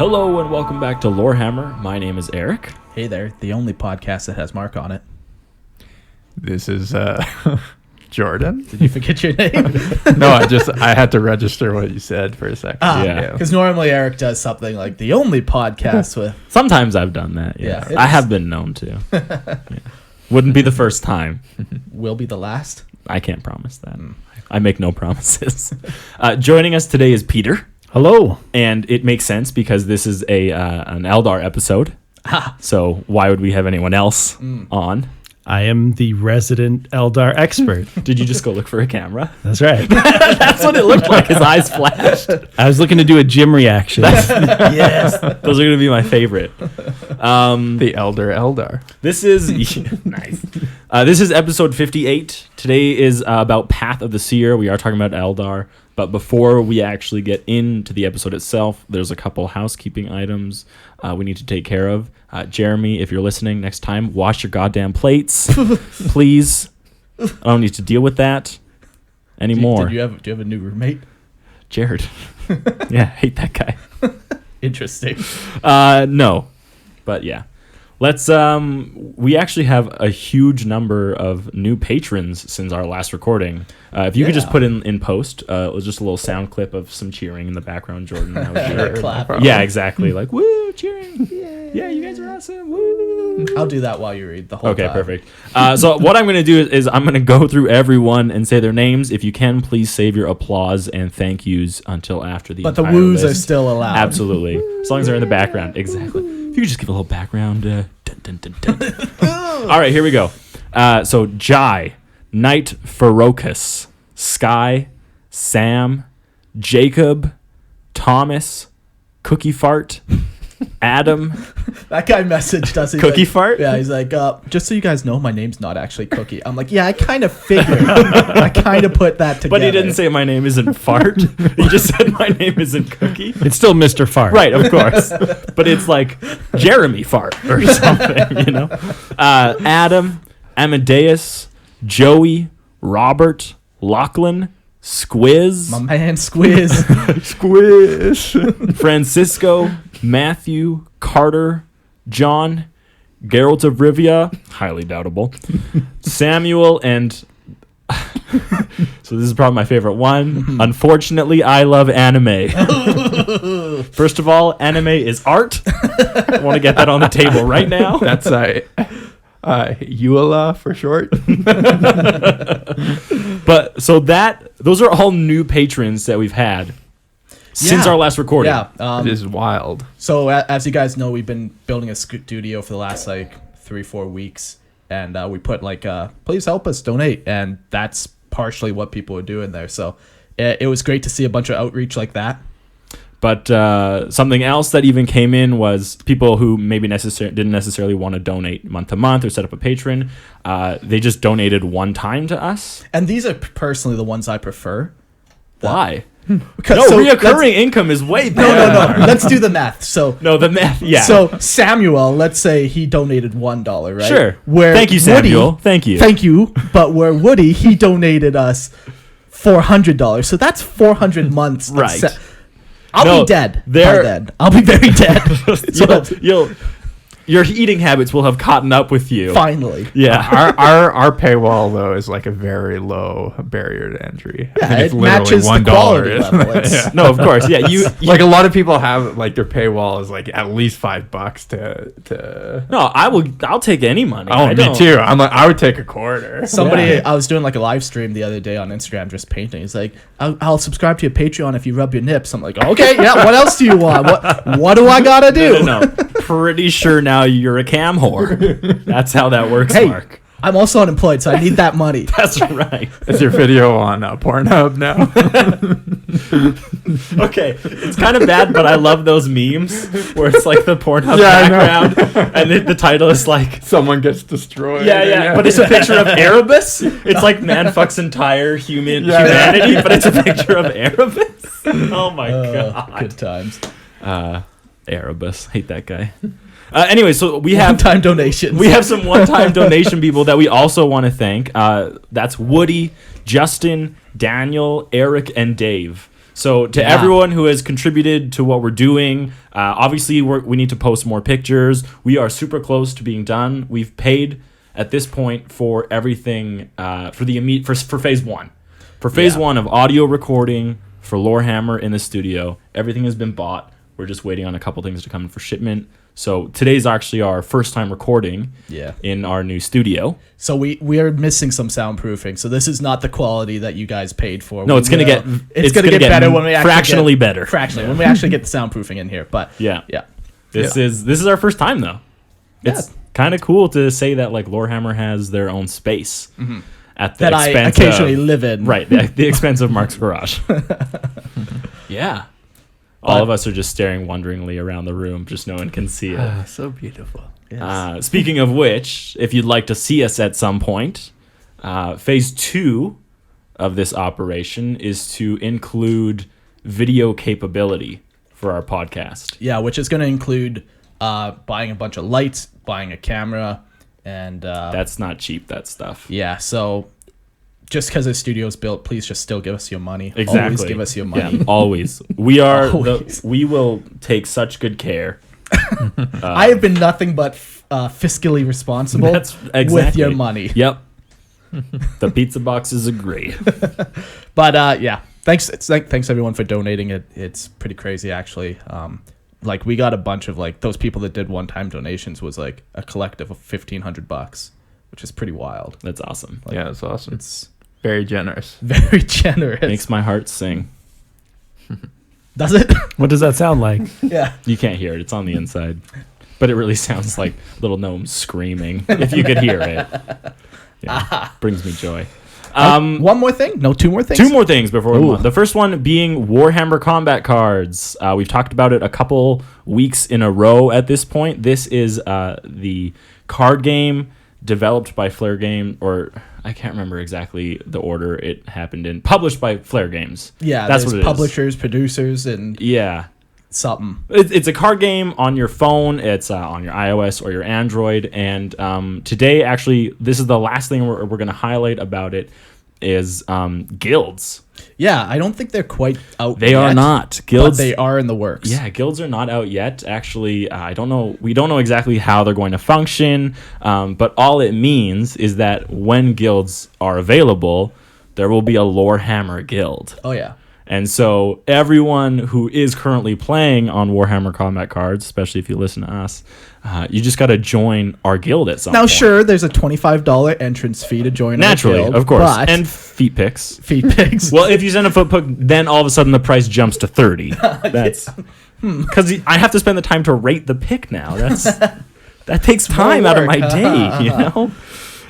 Hello and welcome back to Lorehammer. My name is Eric. Hey there, the only podcast that has Mark on it. This is Jordan. Did you forget your name? No, I had to register what you said for a second. Yeah. Because normally Eric does something like the only podcast with... Sometimes I've done that. Yeah, I have been known to. Yeah. Wouldn't be the first time. Will be the last. I can't promise that. I make no promises. Joining us today is Peter. Hello. And it makes sense because this is an Eldar episode. So why would we have anyone else on? I am the resident Eldar expert. Did you just go look for a camera? That's right. That's what it looked like. His eyes flashed. I was looking to do a gym reaction. Yes. Those are going to be my favorite. The Eldar. This is nice. This is episode 58. Today is about Path of the Seer. We are talking about Eldar. But before we actually get into the episode itself, there's a couple housekeeping items we need to take care of. Jeremy, if you're listening next time, wash your goddamn plates, please. I don't need to deal with that anymore. Do you have a new roommate? Jared. Yeah, hate that guy. Interesting. No, but yeah. Let's we actually have a huge number of new patrons since our last recording. If you could just put in post, just a little sound clip of some cheering in the background, Jordan. That would be Sure, clap. Yeah, exactly. Like, woo, cheering. Yeah, you guys are awesome. Woo. I'll do that while you read the whole Okay, time. perfect. So what I'm going to do is I'm going to go through everyone and say their names. If you can, please save your applause and thank yous until after the But the entire woos list. are still allowed. Absolutely. As long as they're in the background. Exactly. If you could just give a little background. Dun, dun, dun, dun. All right, here we go. So Jai, Knight Ferocus, Sky, Sam, Jacob, Thomas, Cookie Fart, Adam. That guy messaged us. He's Cookie like, Fart? Yeah, he's like, just so you guys know, my name's not actually Cookie. I'm like, yeah, I kind of figured. I kind of put that together. But he didn't say my name isn't Fart. He just said my name isn't Cookie. It's still Mr. Fart. Right, of course. But it's like Jeremy Fart or something, you know? Adam, Amadeus, Joey, Robert, Lachlan, Squiz, My man Squiz. Squish. Francisco, Matthew, Carter, John, Geralt of Rivia, highly doubtable, Samuel, and so this is probably my favorite one. Unfortunately, I love anime. First of all, anime is art. I want to get that on the table right now. That's Eula for short. But so those are all new patrons that we've had since our last recording. Yeah. It is wild. So as you guys know, we've been building a studio for the last 3-4 weeks, and we put please help us donate, and that's partially what people are doing there. So it was great to see a bunch of outreach like that. But something else that even came in was people who maybe didn't necessarily want to donate month to month or set up a patron. They just donated one time to us. And these are personally the ones I prefer. Why? Because reoccurring income is way better. No. Let's do the math. So No, the math, yeah. So Samuel, let's say he donated $1, right? Sure. Where Thank you, Samuel. Thank you. Thank you. But where Woody, he donated us $400. So that's 400 months. of Right. I'll be dead by then. I'll be very dead. Your eating habits will have caught up with you. Finally. Yeah. Our paywall though is like a very low barrier to entry. Yeah, I think it's it literally matches the $1. quality level. It's- No, of course. Yeah, you Like a lot of people have like their paywall is like at least $5 to. No, I'll take any money. Oh, me too. I'm like I would take a quarter. Somebody, I was doing like a live stream the other day on Instagram just painting. He's like, I'll subscribe to your Patreon if you rub your nips. I'm like, okay, yeah, what else do you want? What do I gotta do? No. Pretty sure now you're a cam whore. That's how that works, Hey, Mark. I'm also unemployed, so I need that money. That's right. Is your video on Pornhub now? Okay, it's kind of bad, but I love those memes where it's like the Pornhub Yeah, I know. background, and the title is like, Someone gets destroyed. yeah, but it's a picture of Erebus. It's like man fucks entire humanity, but it's a picture of Erebus. Oh my god. Good times. Erebus, hate that guy. Anyway, so we have One-time donations. We have some one-time donation people that we also want to thank. That's Woody, Justin, Daniel, Eric, and Dave. So to everyone who has contributed to what we're doing, obviously we need to post more pictures. We are super close to being done. We've paid at this point for everything for phase one. For phase one of audio recording for Lorehammer in the studio, everything has been bought. We're just waiting on a couple things to come in for shipment. So today's actually our first time recording in our new studio. So we are missing some soundproofing. So this is not the quality that you guys paid for. No, it's going to get better when we fractionally better. Fractionally when we actually get the soundproofing in here. But yeah. This is our first time though. It's kind of cool to say that like Lorehammer has their own space at the expense I occasionally live in. Right, the expense of Mark's garage. Yeah. All of us are just staring wonderingly around the room, just no one can see it. So beautiful. Yes. Speaking of which, if you'd like to see us at some point, phase 2 of this operation is to include video capability for our podcast. Yeah, which is going to include buying a bunch of lights, buying a camera, and that's not cheap, that stuff. Yeah, so just because the studio's built, please just still give us your money. Exactly. Always give us your money. Yeah, always. We are. Always. We will take such good care. I have been nothing but fiscally responsible with your money. Yep. The pizza boxes agree. But yeah, thanks everyone for donating. It's pretty crazy actually. Like we got a bunch of like those people that did one-time donations was like a collective of $1,500, which is pretty wild. That's awesome. Like, Yeah, it's awesome. It's very generous. very generous. Makes my heart sing. Does it? What does that sound like? Yeah. You can't hear it. It's on the inside. But it really sounds like little gnomes screaming. If you could hear it. Yeah, brings me joy. One more thing? No, two more things? Two more things before we move on. The first one being Warhammer combat cards. We've talked about it a couple weeks in a row at this point. This is the card game developed by Flare Game, or I can't remember exactly the order it happened in. Published by Flare Games. Yeah, that's there's what it publishers, producers, and something. It's a card game on your phone. It's on your iOS or your Android. And today, actually, this is the last thing we're going to highlight about it is guilds. Yeah, I don't think they're quite out They yet, are not. Guilds, but they are in the works. Yeah, guilds are not out yet. Actually, I don't know. We don't know exactly how they're going to function. But all it means is that when guilds are available, there will be a Lorehammer guild. Oh, yeah. And so everyone who is currently playing on Warhammer Combat Cards, especially if you listen to us, you just got to join our guild at some point. Now, sure, there's a $25 entrance fee to join Naturally, our guild, of course. but And feet pics. feet pics. Well, if you send a foot pic, then all of a sudden the price jumps to 30. That's because I have to spend the time to rate the pic now. That takes time out of my day, you know?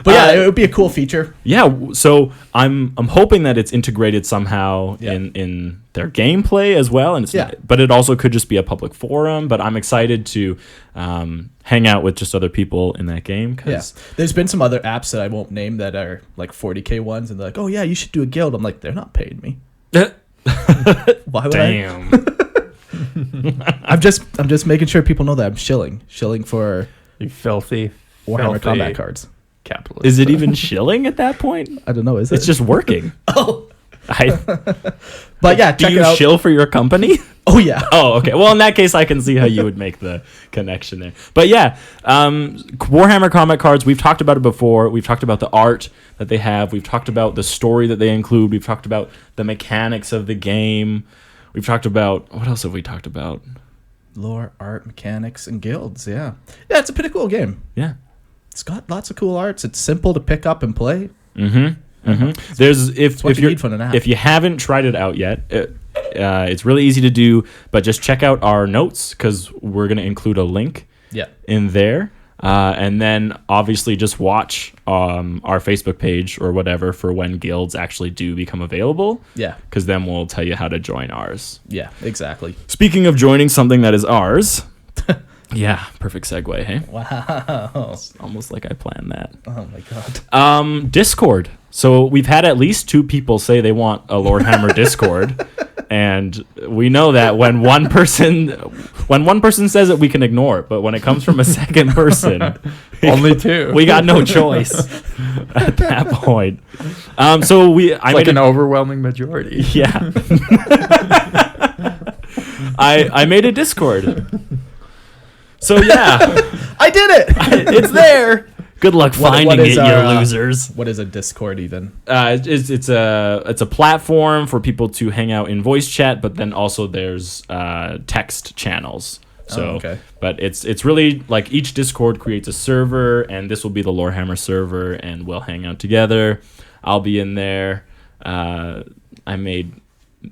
But yeah, it would be a cool feature. Yeah, so I'm hoping that it's integrated somehow in their gameplay as well, and but it also could just be a public forum. But I'm excited to hang out with just other people in that game. There's been some other apps that I won't name that are like 40K ones, and they're like, oh yeah, you should do a guild. I'm like, they're not paying me. Why would Damn. I'm just making sure people know that I'm shilling for You filthy Warhammer combat cards. Capitalist. Is it even shilling at that point? I don't know. Is it? It's just working. Oh. But yeah, do check you it out. shill for your company? Oh yeah. Oh, okay. Well, in that case, I can see how you would make the connection there. But yeah, Warhammer Combat Cards, we've talked about it before. We've talked about the art that they have. We've talked about the story that they include. We've talked about the mechanics of the game. We've talked about... What else have we talked about? Lore, art, mechanics, and guilds. Yeah. Yeah, it's a pretty cool game. Yeah. It's got lots of cool arts. It's simple to pick up and play. Mm-hmm. Mm-hmm. There's if you haven't tried it out yet, it's really easy to do. But just check out our notes because we're going to include a link in there, and then obviously just watch our Facebook page or whatever for when guilds actually do become available. Yeah, because then we'll tell you how to join ours. Yeah, exactly. Speaking of joining something that is ours. Yeah, perfect segue, hey? Wow. It's almost like I planned that. Oh my god. Discord. So we've had at least 2 people say they want a Lorehammer Discord. And we know that when one person says it, we can ignore it. But when it comes from a second person, only 2. We got no choice at that point. So I made an overwhelming majority. Yeah. I made a Discord. So yeah, I did it. it's there. Good luck finding it, you our, losers. What is a Discord even? It's a platform for people to hang out in voice chat, but then also there's text channels. So, okay. But it's really like each Discord creates a server, and this will be the Lorehammer server, and we'll hang out together. I'll be in there. I made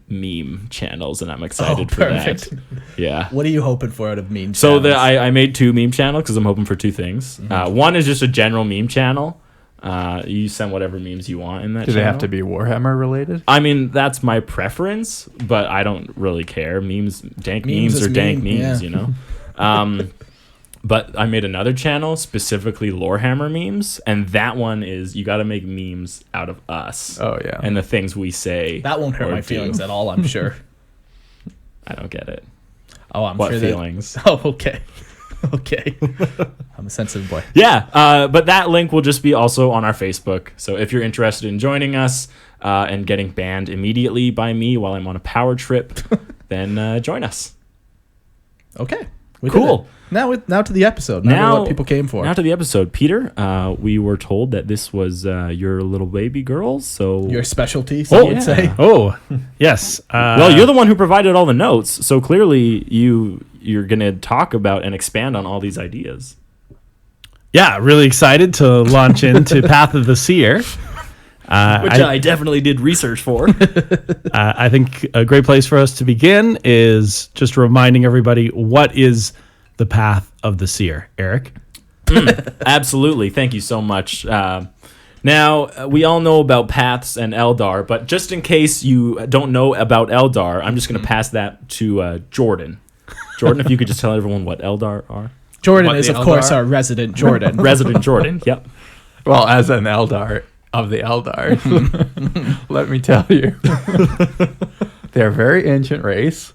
meme channels, and I'm excited for that. Yeah. What are you hoping for out of meme So channels? I made 2 meme channels because I'm hoping for 2 things. One is just a general meme channel. You send whatever memes you want in that Do channel. they have to be Warhammer related? I mean, that's my preference, but I don't really care. Dank memes is are dank meme, memes, yeah. you know? But I made another channel, specifically Lorehammer memes, and that one is you got to make memes out of us. Oh, yeah. And the things we say. that won't hurt or my do. feelings at all, I'm sure. I don't get it. Oh, I'm What sure feelings? Oh, okay. Okay. I'm a sensitive boy. Yeah, but that link will just be also on our Facebook. So if you're interested in joining us and getting banned immediately by me while I'm on a power trip, then join us. Okay. We did Cool. it. Now to the episode. Now to what people came for. Now to the episode. Peter, we were told that this was your little baby girl, so... Your specialty, some would say. Oh, yes. well, you're the one who provided all the notes, so clearly you're going to talk about and expand on all these ideas. Yeah, really excited to launch into Path of the Seer. Which I definitely did research for. I think a great place for us to begin is just reminding everybody what is the Path of the Seer. Eric? Absolutely. Thank you so much. Now, we all know about paths and Eldar, but just in case you don't know about Eldar, I'm just going to pass that to Jordan. Jordan, if you could just tell everyone what Eldar are. Jordan What, is, the of course, Eldar? our resident Jordan. Resident Jordan, yep. Well, as an Eldar of the Eldar, let me tell you, they're a very ancient race.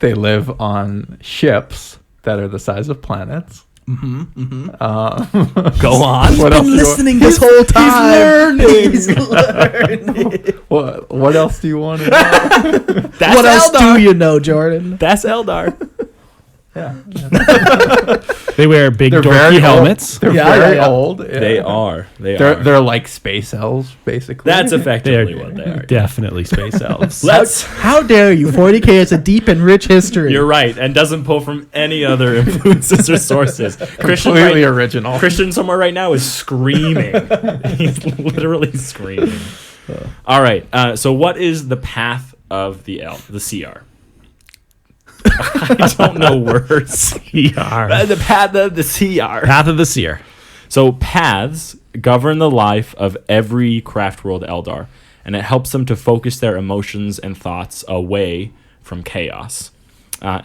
They live on ships that are the size of planets. Go on. What else? Been listening this whole time. He's learning. What else do you want to know? That's What else Eldar. do you know, Jordan? That's Eldar. Yeah. They wear big They're dorky very helmets. Old. They're Yeah, very yeah. old. Yeah. They are. They're like space elves, basically. That's They're effectively what they are. definitely space elves. How dare you? 40K is a deep and rich history. You're right, and doesn't pull from any other influences or sources. Christian, completely original. Christian somewhere right now is screaming. He's literally screaming. All right. So, what is the path of the Seer? I don't know words. Seer. The path of the Seer. Path of the Seer. So, paths govern the life of every craft world Eldar, and it helps them to focus their emotions and thoughts away from chaos.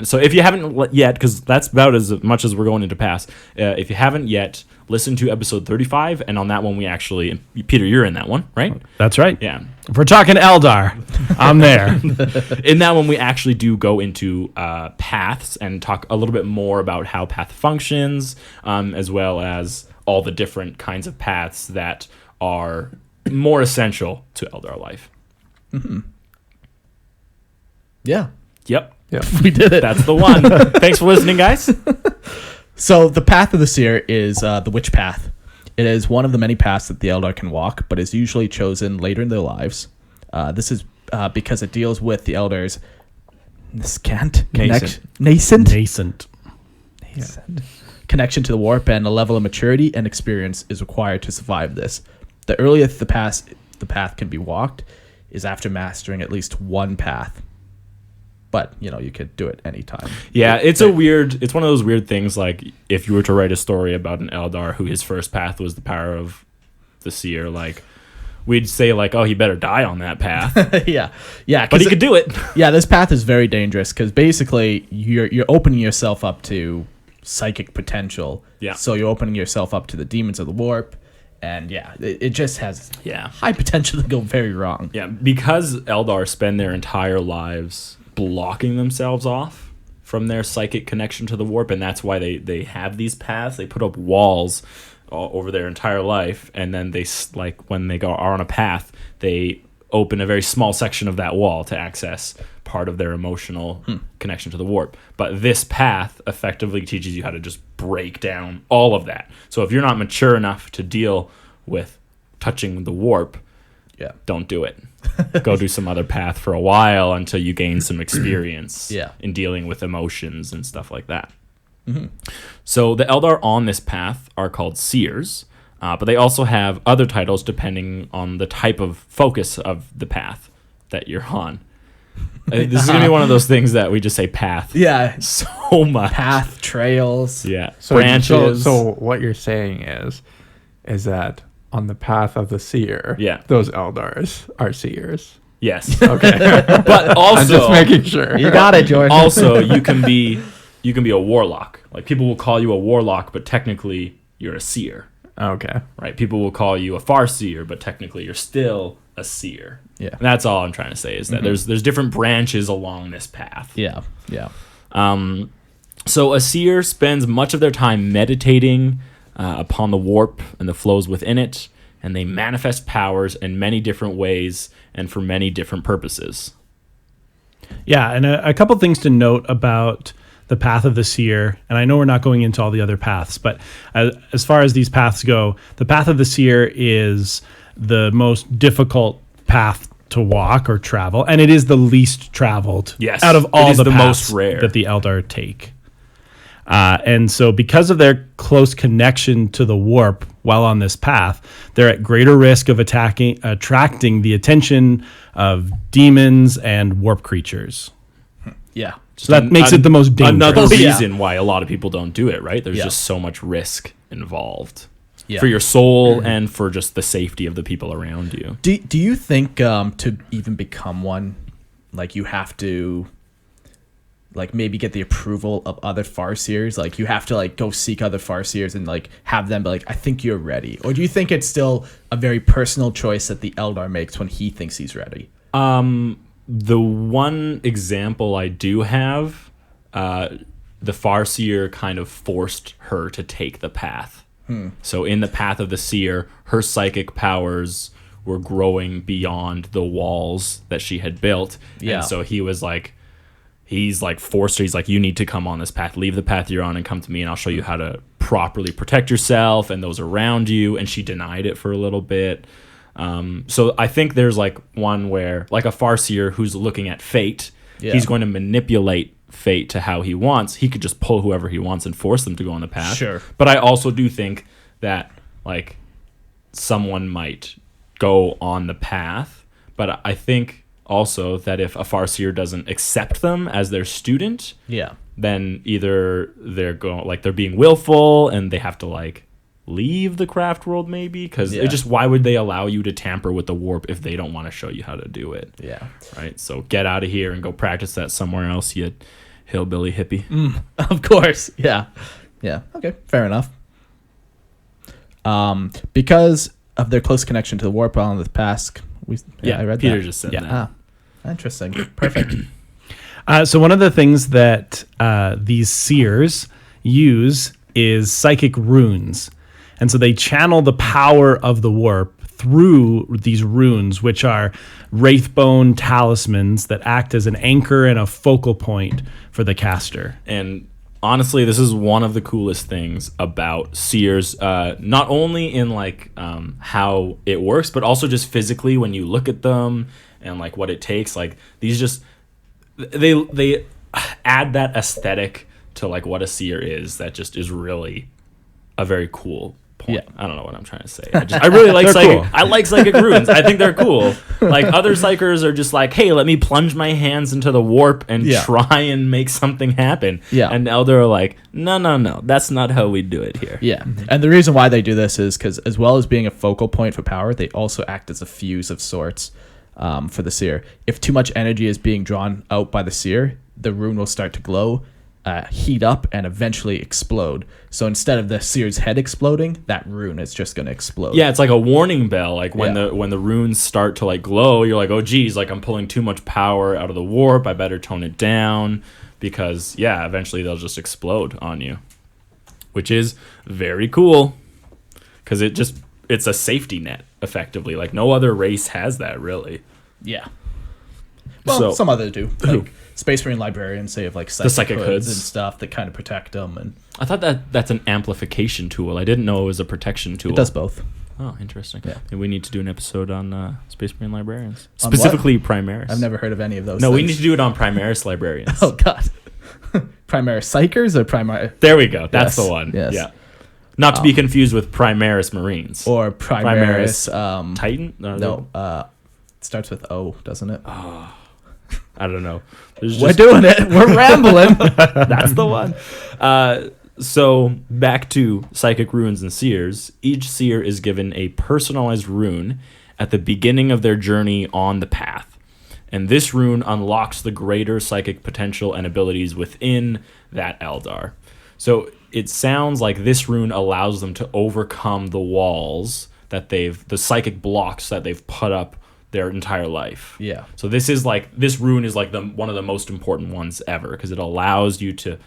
So if you haven't yet, because that's about as much as we're going into paths, if you haven't yet, listen to episode 35, and on that one we actually, Peter, you're in that one, right? That's right. Yeah. If we're talking Eldar, I'm there. In that one we actually do go into paths and talk a little bit more about how path functions, as well as all the different kinds of paths that are more essential to Eldar life. Yeah. Yep. We did it. That's the one. Thanks for listening, guys. So the path of the Seer is the witch path. It is one of the many paths that the Eldar can walk, but is usually chosen later in their lives. This is because it deals with the Eldars' nascent connection to the warp, and a level of maturity and experience is required to survive this. The earliest the path can be walked is after mastering at least one path. But, you could do it anytime. Yeah, it's one of those weird things, like if you were to write a story about an Eldar who his first path was the power of the Seer, like we'd say like, oh, he better die on that path. Yeah. But he could do it. Yeah, this path is very dangerous because basically you're opening yourself up to psychic potential. Yeah. So you're opening yourself up to the demons of the warp. And it just has Yeah. high potential to go very wrong. Yeah, because Eldar spend their entire lives blocking themselves off from their psychic connection to the warp, and that's why they have these paths. They put up walls over their entire life, and then they, like, when they are on a path, they open a very small section of that wall to access part of their emotional connection to the warp. But this path effectively teaches you how to just break down all of that. So if you're not mature enough to deal with touching the warp, don't do it. Go do some other path for a while until you gain some experience in dealing with emotions and stuff like that. So the Eldar on this path are called seers, but they also have other titles depending on the type of focus of the path that you're on. This is going to be one of those things that we just say path. Yeah. So much. Path, trails. Yeah. So, branches. So what you're saying is that on the path of the seer, those Eldars are seers. Yes. Okay. But also, I'm just making sure. You got it, George. Also, you can be a warlock. Like, people will call you a warlock, but technically you're a seer. Okay. Right? People will call you a Farseer, but technically you're still a seer. Yeah. And that's all I'm trying to say is that there's different branches along this path. Yeah. Yeah. So a seer spends much of their time meditating upon the warp and the flows within it, and they manifest powers in many different ways and for many different purposes. Yeah, and a couple things to note about the path of the seer, and I know we're not going into all the other paths, but as far as these paths go, the path of the seer is the most difficult path to walk or travel, and it is the least traveled out of all the paths most rare that the Eldar take. And so because of their close connection to the warp while on this path, they're at greater risk of attracting the attention of demons and warp creatures. Yeah. So that makes it the most dangerous. Another reason why a lot of people don't do it, right? There's just so much risk involved for your soul and for just the safety of the people around you. Do you think to even become one, like, you have to, like, maybe get the approval of other Farseers? Like, you have to, like, go seek other Farseers and, like, have them be like, I think you're ready? Or do you think it's still a very personal choice that the Eldar makes when he thinks he's ready? The one example I do have, the Farseer kind of forced her to take the path. So in the path of the seer, her psychic powers were growing beyond the walls that she had built. Yeah. And so he's forced her. He's like, you need to come on this path. Leave the path you're on and come to me, and I'll show you how to properly protect yourself and those around you. And she denied it for a little bit. So I think there's like one where, like, a Farseer who's looking at fate, he's going to manipulate fate to how he wants. He could just pull whoever he wants and force them to go on the path. Sure. But I also do think that, like, someone might go on the path. But I think also that if a Farseer doesn't accept them as their student, then either they're being willful and they have to, like, leave the craft world, maybe, because it just, why would they allow you to tamper with the warp if they don't want to show you how to do it? Right. So get out of here and go practice that somewhere else, you hillbilly hippie. Of course. Yeah. Okay, fair enough. Because of their close connection to the warp on the past, I read Peter that. just said that. Interesting. Perfect. So one of the things that these seers use is psychic runes. And so they channel the power of the warp through these runes, which are wraithbone talismans that act as an anchor and a focal point for the caster. And honestly, this is one of the coolest things about seers, not only in, like, how it works, but also just physically when you look at them and, like, what it takes. Like, these just, they add that aesthetic to, like, what a seer is that just is really a very cool point. I don't know what I'm trying to say. I really like psychic. Cool. I like psychic runes. I think they're cool. Like, other psychers are just like, hey, let me plunge my hands into the warp and try and make something happen. And Eldar are like, no, that's not how we do it here. And the reason why they do this is because, as well as being a focal point for power, they also act as a fuse of sorts for the seer. If too much energy is being drawn out by the seer, the rune will start to glow, heat up, and eventually explode. So instead of the seer's head exploding, that rune is just going to explode. Yeah, it's like a warning bell. Like, when the runes start to, like, glow, you're like, oh geez, like, I'm pulling too much power out of the warp. I better tone it down, because eventually they'll just explode on you, which is very cool, because it's a safety net effectively. Like, no other race has that, really. Yeah. Well, So- some others do. Like Space Marine librarians, they have like psychic hoods. and stuff that kind of protect them, and I thought that's an amplification tool. I didn't know it was a protection tool. it does both. Oh, interesting. Yeah. And we need to do an episode on Space Marine librarians, On what? specifically Primaris. I've never heard of any of those. No, we things. need to do it on Primaris librarians. Oh God. Primaris Psychers or Primaris There we go. That's Yes, the one. yes. Yeah. Not to be confused with Primaris Marines. or Primaris? Titan? No. It starts with O, doesn't it? I don't know. There's We're just- doing it. We're rambling. That's the one. So back to psychic runes and seers. Each seer is given a personalized rune at the beginning of their journey on the path. And this rune unlocks the greater psychic potential and abilities within that Eldar. So it sounds like this rune allows them to overcome the walls that the psychic blocks that they've put up their entire life. Yeah. So this rune is like one of the most important ones ever because it allows you to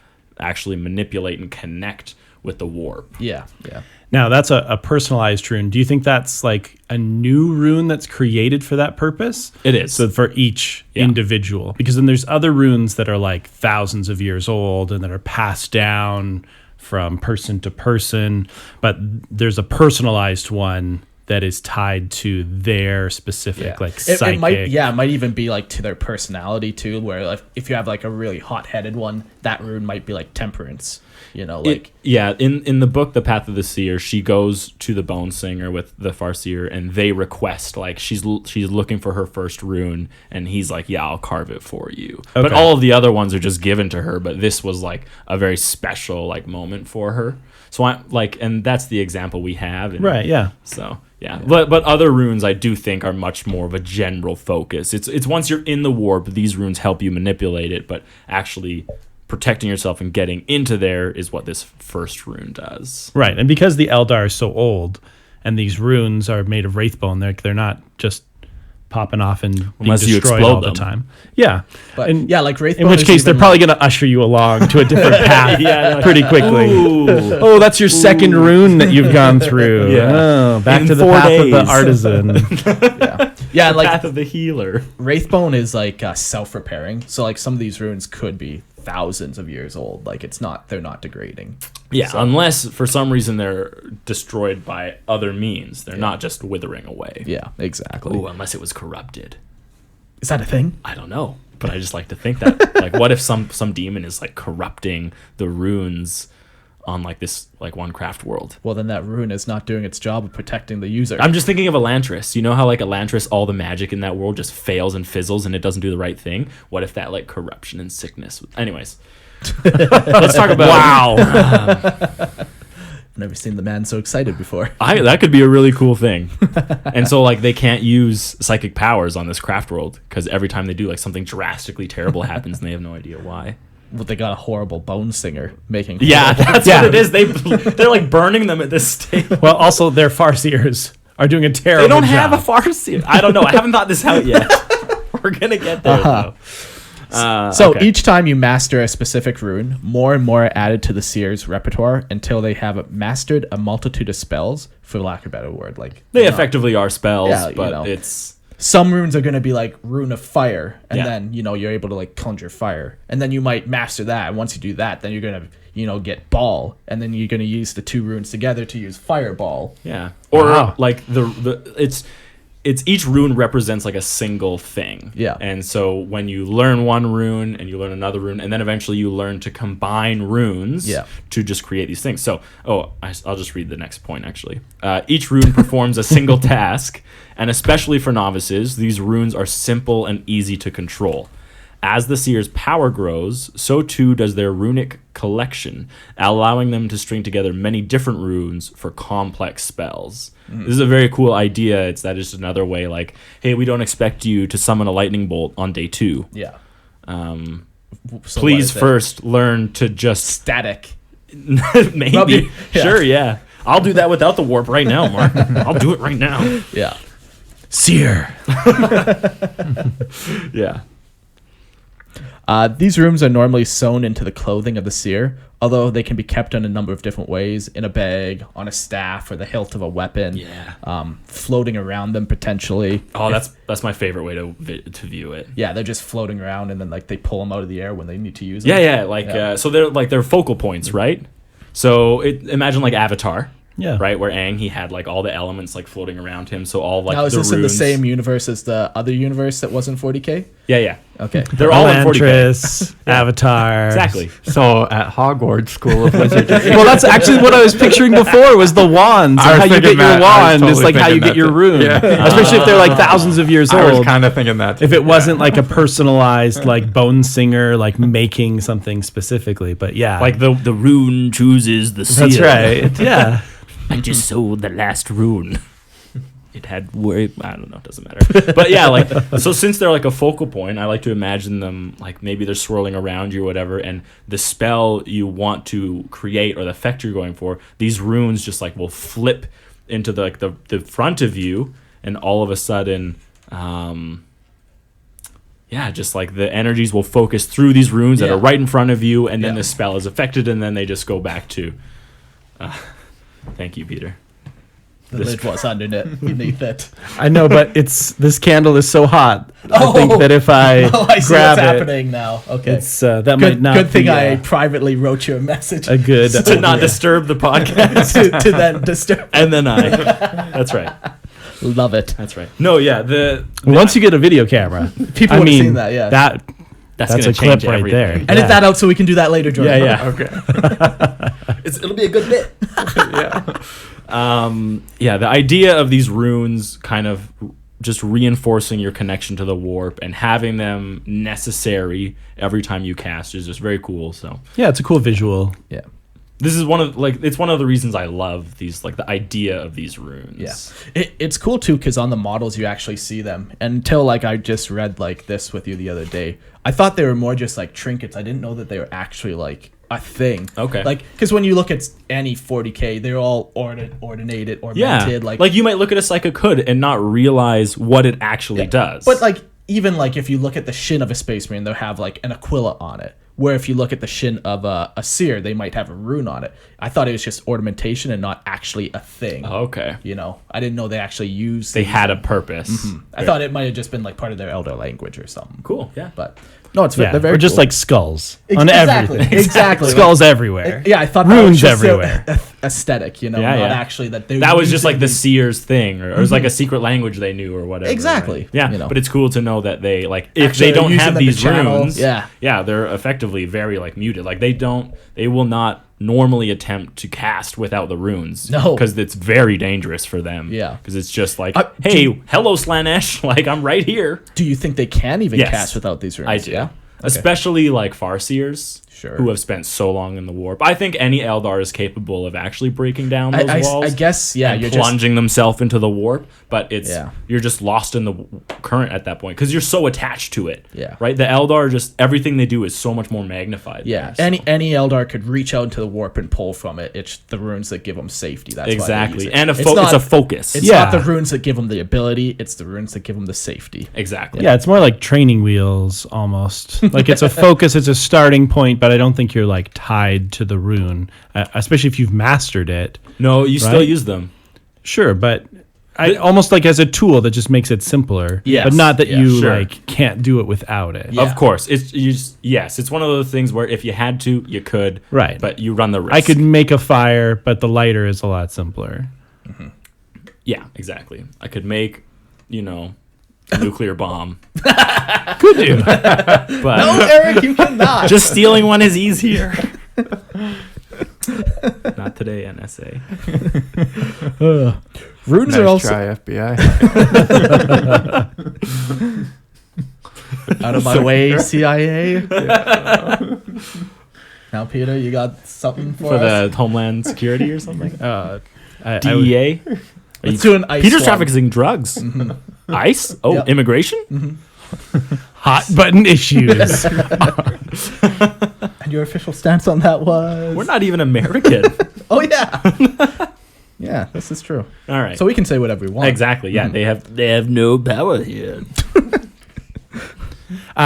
actually manipulate and connect with the warp. Yeah. Yeah. Now, that's a personalized rune. Do you think that's like a new rune that's created for that purpose? It is. So for each individual. Because then there's other runes that are like thousands of years old and that are passed down from person to person. But there's a personalized one that is tied to their specific psychic. It might even be like to their personality too, where like if you have like a really hot-headed one, that rune might be like temperance, you know, like in the book The Path of the Seer, she goes to the Bone Singer with the Farseer and they request like she's looking for her first rune and he's like, yeah, I'll carve it for you. Okay. But all of the other ones are just given to her, but this was like a very special like moment for her. So and that's the example we have. Right, yeah. So yeah. But other runes I do think are much more of a general focus. It's once you're in the warp, these runes help you manipulate it, but actually protecting yourself and getting into there is what this first rune does. Right. And because the Eldar are so old and these runes are made of wraithbone, they're not just popping off and being Unless you destroyed explode all the them. time. Yeah. but and yeah, like Wraithbone. in which is case they're even, probably going to usher you along to a different path pretty quickly. Ooh. Oh, that's your second rune that you've gone through. Yeah. Oh, back In to the 4 path of the days. artisan. yeah, like Path of the Healer. Wraithbone is like self-repairing, so like some of these runes could be thousands of years old. Like they're not degrading. Yeah, unless for some reason they're destroyed by other means. They're not just withering away. Yeah, exactly. Ooh, unless it was corrupted. Is that a thing? I don't know, but I just like to think that. Like, what if some demon is like corrupting the runes on like this like one craft world? Well, then that rune is not doing its job of protecting the user. I'm just thinking of Elantris. You know how like Elantris, all the magic in that world just fails and fizzles and it doesn't do the right thing? What if that like corruption and sickness? Anyways, let's talk about. Wow. I've never seen the man so excited before. That could be a really cool thing. And so like they can't use psychic powers on this craft world because every time they do, like something drastically terrible happens and they have no idea why. Well, they got a horrible bone singer making. Yeah, horrible- that's what it is. They're like burning them at this stage. Well, also, their Farseers are doing a terrible They don't job. have a Farseer. I don't know. I haven't thought this out yet. We're gonna get there though. So Okay. each time you master a specific rune, more and more are added to the seer's repertoire until they have mastered a multitude of spells, for lack of a better word. Like They you know, effectively are spells, Yeah, you but know. it's some runes are going to be like rune of fire, and Yeah. then you're able to like conjure fire, and then you might master that. And once you do that, then you're gonna get ball, and then you're gonna use the two runes together to use fireball. yeah. Or Wow. like it's each rune represents like a single thing. Yeah. And so when you learn one rune and you learn another rune, and then eventually you learn to combine runes Yeah. to just create these things. So, I'll just read the next point actually. Each rune performs a single task, and especially for novices, these runes are simple and easy to control. As the seer's power grows, so too does their runic collection, allowing them to string together many different runes for complex spells. This is a very cool idea. It's just another way, like, hey, we don't expect you to summon a lightning bolt on day 2. Yeah. Um, So please what is it? first learn to just Static. maybe. Maybe, yeah. Sure, yeah. I'll do that without the warp right now, Mark. I'll do it right now. Yeah. Seer. Yeah. These runes are normally sewn into the clothing of the seer, although they can be kept in a number of different ways, in a bag, on a staff, or the hilt of a weapon. Yeah. Floating around them potentially. Oh, that's my favorite way to view it. Yeah, they're just floating around, and then like they pull them out of the air when they need to use them. Yeah. So they're focal points, right? So imagine like Avatar. Yeah. Right, where Aang, he had like all the elements like floating around him. So all like now, is the this runes. in the same universe as the other universe that wasn't 40K? Yeah. Okay. They're all in 40K. Elantris, Avatar. Exactly. So at Hogwarts School of Wizardry. Well, that's actually what I was picturing before was the wands. I And was how you thinking get your that. I was wand is totally like how you thinking get your that. rune. Yeah. Especially if they're like thousands of years I was old. kind of thinking that. If it wasn't like a personalized like bone singer like making something specifically, but yeah, Like the rune chooses the seal. that's right. Yeah. I just sold the last rune. It had I don't know, it doesn't matter. But yeah, like so since they're like a focal point, I like to imagine them like maybe they're swirling around you or whatever, and the spell you want to create or the effect you're going for, these runes just like will flip into the front of you, and all of a sudden just like the energies will focus through these runes that are right in front of you, and then the spell is affected, and then they just go back to thank you, Peter. The lid was underneath it. I know, but this candle is so hot. I think that if I I see grab what's it, happening now. Okay. it's that might not Good thing be I privately wrote you a message a good To not disturb the podcast. to then disturb. And then that's right. Love it. That's right. No, yeah, Once you get a video camera, People I would have mean seen that, yeah. that's that's gonna a clip change right everything. there. Edit that out so we can do that later, Jordan. Yeah. Okay. It'll be a good bit. The idea of these runes kind of just reinforcing your connection to the warp and having them necessary every time you cast is just very cool. So Yeah, it's a cool visual. Yeah. this is one of the reasons I love these, like the idea of these runes. Yeah, it's cool too because on the models you actually see them. And until like I just read like this with you the other day, I thought they were more just like trinkets. I didn't know that they were actually like a thing. Okay. Like because when you look at any 40K, they're all ordinated, ornamented. Like you might look at a psychic hood and not realize what it actually does. But like even like if you look at the shin of a space marine, they'll have like an aquila on it. Where if you look at the shin of a seer, they might have a rune on it. I thought it was just ornamentation and not actually a thing. Okay. You know, I didn't know they actually used. They had a purpose. I thought it might have just been like part of their Eldar language or something. Cool. Yeah. But no, it's Yeah, they're very or just cool. like skulls on Exactly, everything. exactly. Skulls everywhere. Yeah, I thought Runes that was just everywhere. Aesthetic, you know, Yeah, not yeah. actually that they. That was just using like the these- seers thing, or it was like a secret language they knew, or whatever. Exactly, right? Yeah, you know. but it's cool to know that they like if Actually they don't using have them to these channel, runes. yeah. they're effectively very like muted. Like they will not normally attempt to cast without the runes. No. because it's very dangerous for them. Yeah. because it's just like, do hey, hello Slanesh, like I'm right here. Do you think they can even Yes. cast without these runes? I do. Yeah. Especially like Farseers, Sure. who have spent so long in the warp. I think any Eldar is capable of actually breaking down those walls. I guess, yeah. And You're just plunging themselves into the warp, but Yeah. you're just lost in the current at that point because you're so attached to it. Yeah. Right. The Eldar just everything they do is so much more magnified. yeah. there, so. Any Eldar could reach out into the warp and pull from it. It's the runes that give them safety. That's why they Exactly, use it. and It's it's not- a focus. It's Yeah. not the runes that give them the ability. It's the runes that give them the safety. Exactly. Yeah, it's more like training wheels almost. Like it's a focus, it's a starting point, but I don't think you're like tied to the rune, especially if you've mastered it. No, you still Right? use them. Sure, but I almost like as a tool that just makes it simpler. Yes, but not that yeah, you sure. like can't do it without it. Yeah. Of course, it's one of those things where if you had to, you could. Right. But you run the risk. I could make a fire, but the lighter is a lot simpler. Yeah, exactly. I could make, a nuclear bomb. Could do. But No, Eric, you cannot. just stealing one is easier. Not today, NSA. Runes Nice are also try, FBI. out of my way, CIA. Now, Peter, you got something for, For us? the Homeland Security or something? I would- DEA? Let's do an ice Peter's one. trafficking drugs. ICE? Oh, Yep. immigration? hot button issues. And your official stance on that was? We're not even American. Oh yeah. Yeah, this is true. All right. So we can say whatever we want. Exactly. Yeah, they have no power here.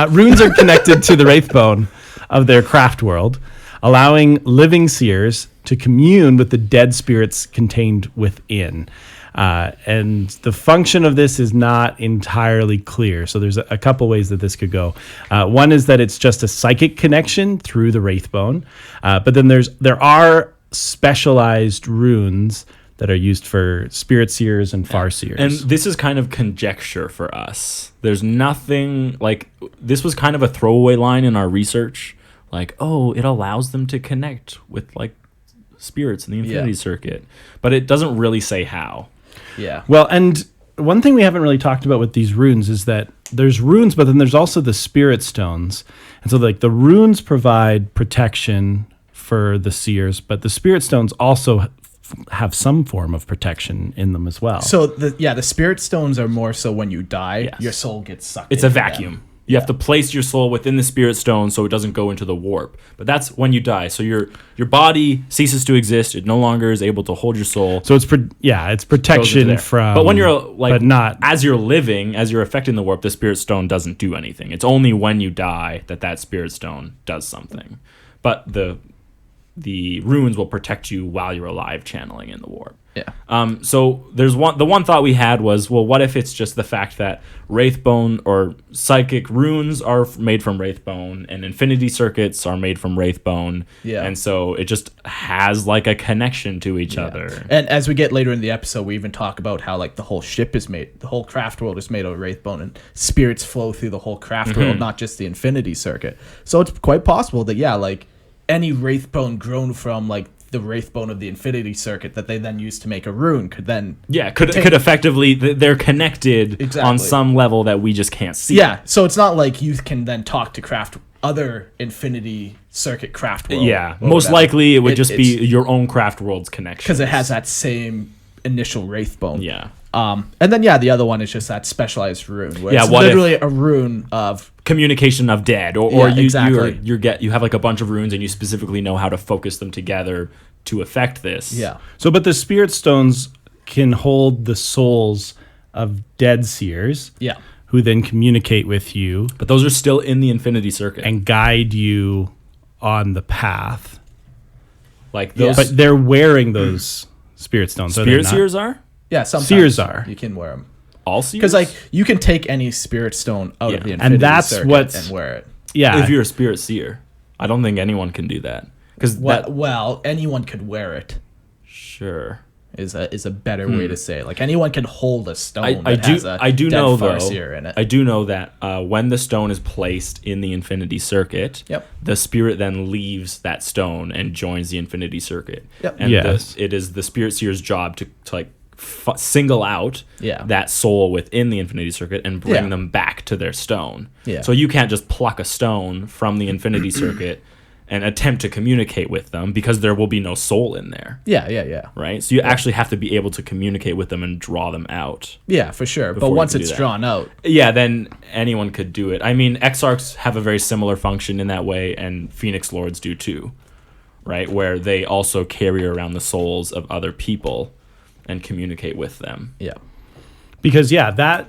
Runes are connected to the Wraithbone of their craft world. allowing living seers to commune with the dead spirits contained within. And the function of this is not entirely clear. So there's a couple ways that this could go. One is that it's just a psychic connection through the Wraithbone. But then there are specialized runes that are used for spirit seers and Farseers. And this is kind of conjecture for us. There's nothing like this was kind of a throwaway line in our research. Like, oh, it allows them to connect with like spirits in the Infinity Circuit, but it doesn't really say how. Yeah. Well, and one thing we haven't really talked about with these runes is that there's runes, but then there's also the spirit stones. And so like the runes provide protection for the seers, but the spirit stones also have some form of protection in them as well. So the spirit stones are more so when you die, Yes. your soul gets sucked. It's a into vacuum. them. You have to place your soul within the spirit stone so it doesn't go into the warp. But that's when you die. So your body ceases to exist. It no longer is able to hold your soul. So it's it's Goes into protection there. from. But when you're like, but not as you're living, as you're affecting the warp, the spirit stone doesn't do anything. It's only when you die that spirit stone does something. But the runes will protect you while you're alive, channeling in the warp. Yeah. So the one thought we had was, well, what if it's just the fact that Wraithbone or psychic runes are made from Wraithbone and infinity circuits are made from Wraithbone. Yeah. And so it just has like a connection to each other. And as we get later in the episode, we even talk about how like the whole ship is made, the whole craft world is made of Wraithbone, and spirits flow through the whole craft world, not just the infinity circuit. So it's quite possible that like any Wraithbone grown from like the Wraithbone of the Infinity Circuit that they then use to make a rune could then could effectively they're connected Exactly. on some level that we just can't see. so it's not like you can then talk to craft other Infinity Circuit craft world. Yeah, or most whatever. likely it would just be it's- your own craft world's connection because it has that same initial Wraithbone. Yeah. And then the other one is just that specialized rune where it's what if- literally a rune of communication of dead, or Yeah, you exactly. you have like a bunch of runes and you specifically know how to focus them together to affect this. but the spirit stones can hold the souls of dead seers. Yeah. Who then communicate with you But those are still in the Infinity Circuit. and guide you on the path. Like those But they're wearing those spirit stones. are they spirit not? seers are? Yeah, sometimes Seers are. you can wear them. All seers? Because like you can take any spirit stone out of Yeah. the And Infinity that's Circuit what's- and wear it. Yeah. if you're a spirit seer, I don't think anyone can do that. Because Well, anyone could wear it. sure. Is a better way to say it. Like anyone can hold a stone I that has a do dead know though. Farseer in it. I do know that when the stone is placed in the Infinity Circuit, Yep. the spirit then leaves that stone and joins the Infinity Circuit. Yep. And Yes. it is the spirit seer's job to like single out Yeah. that soul within the Infinity Circuit and bring Yeah. them back to their stone. Yeah. So you can't just pluck a stone from the Infinity Circuit and attempt to communicate with them because there will be no soul in there. Yeah. Right? So you actually have to be able to communicate with them and draw them out. Yeah, for sure. Before But you once can do it's that. drawn out, Yeah, then anyone could do it. I mean, Exarchs have a very similar function in that way, and Phoenix Lords do too, right? Where they also carry around the souls of other people and communicate with them. yeah. Because that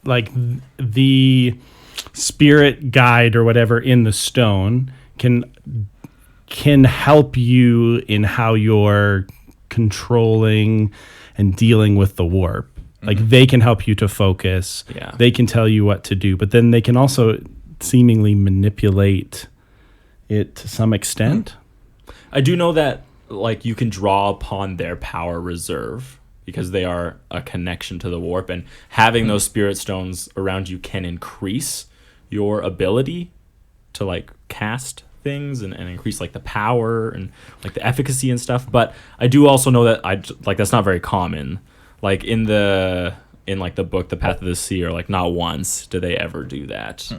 like the spirit guide or whatever in the stone can help you in how you're controlling and dealing with the warp. Like they can help you to focus. Yeah. They can tell you what to do, but then they can also seemingly manipulate it to some extent. I do know that like you can draw upon their power reserve because they are a connection to the warp, and having those spirit stones around you can increase your ability to like cast things and increase like the power and like the efficacy and stuff. But I do also know that that's not very common. Like in like the book The Path of the Seer, like not once do they ever do that.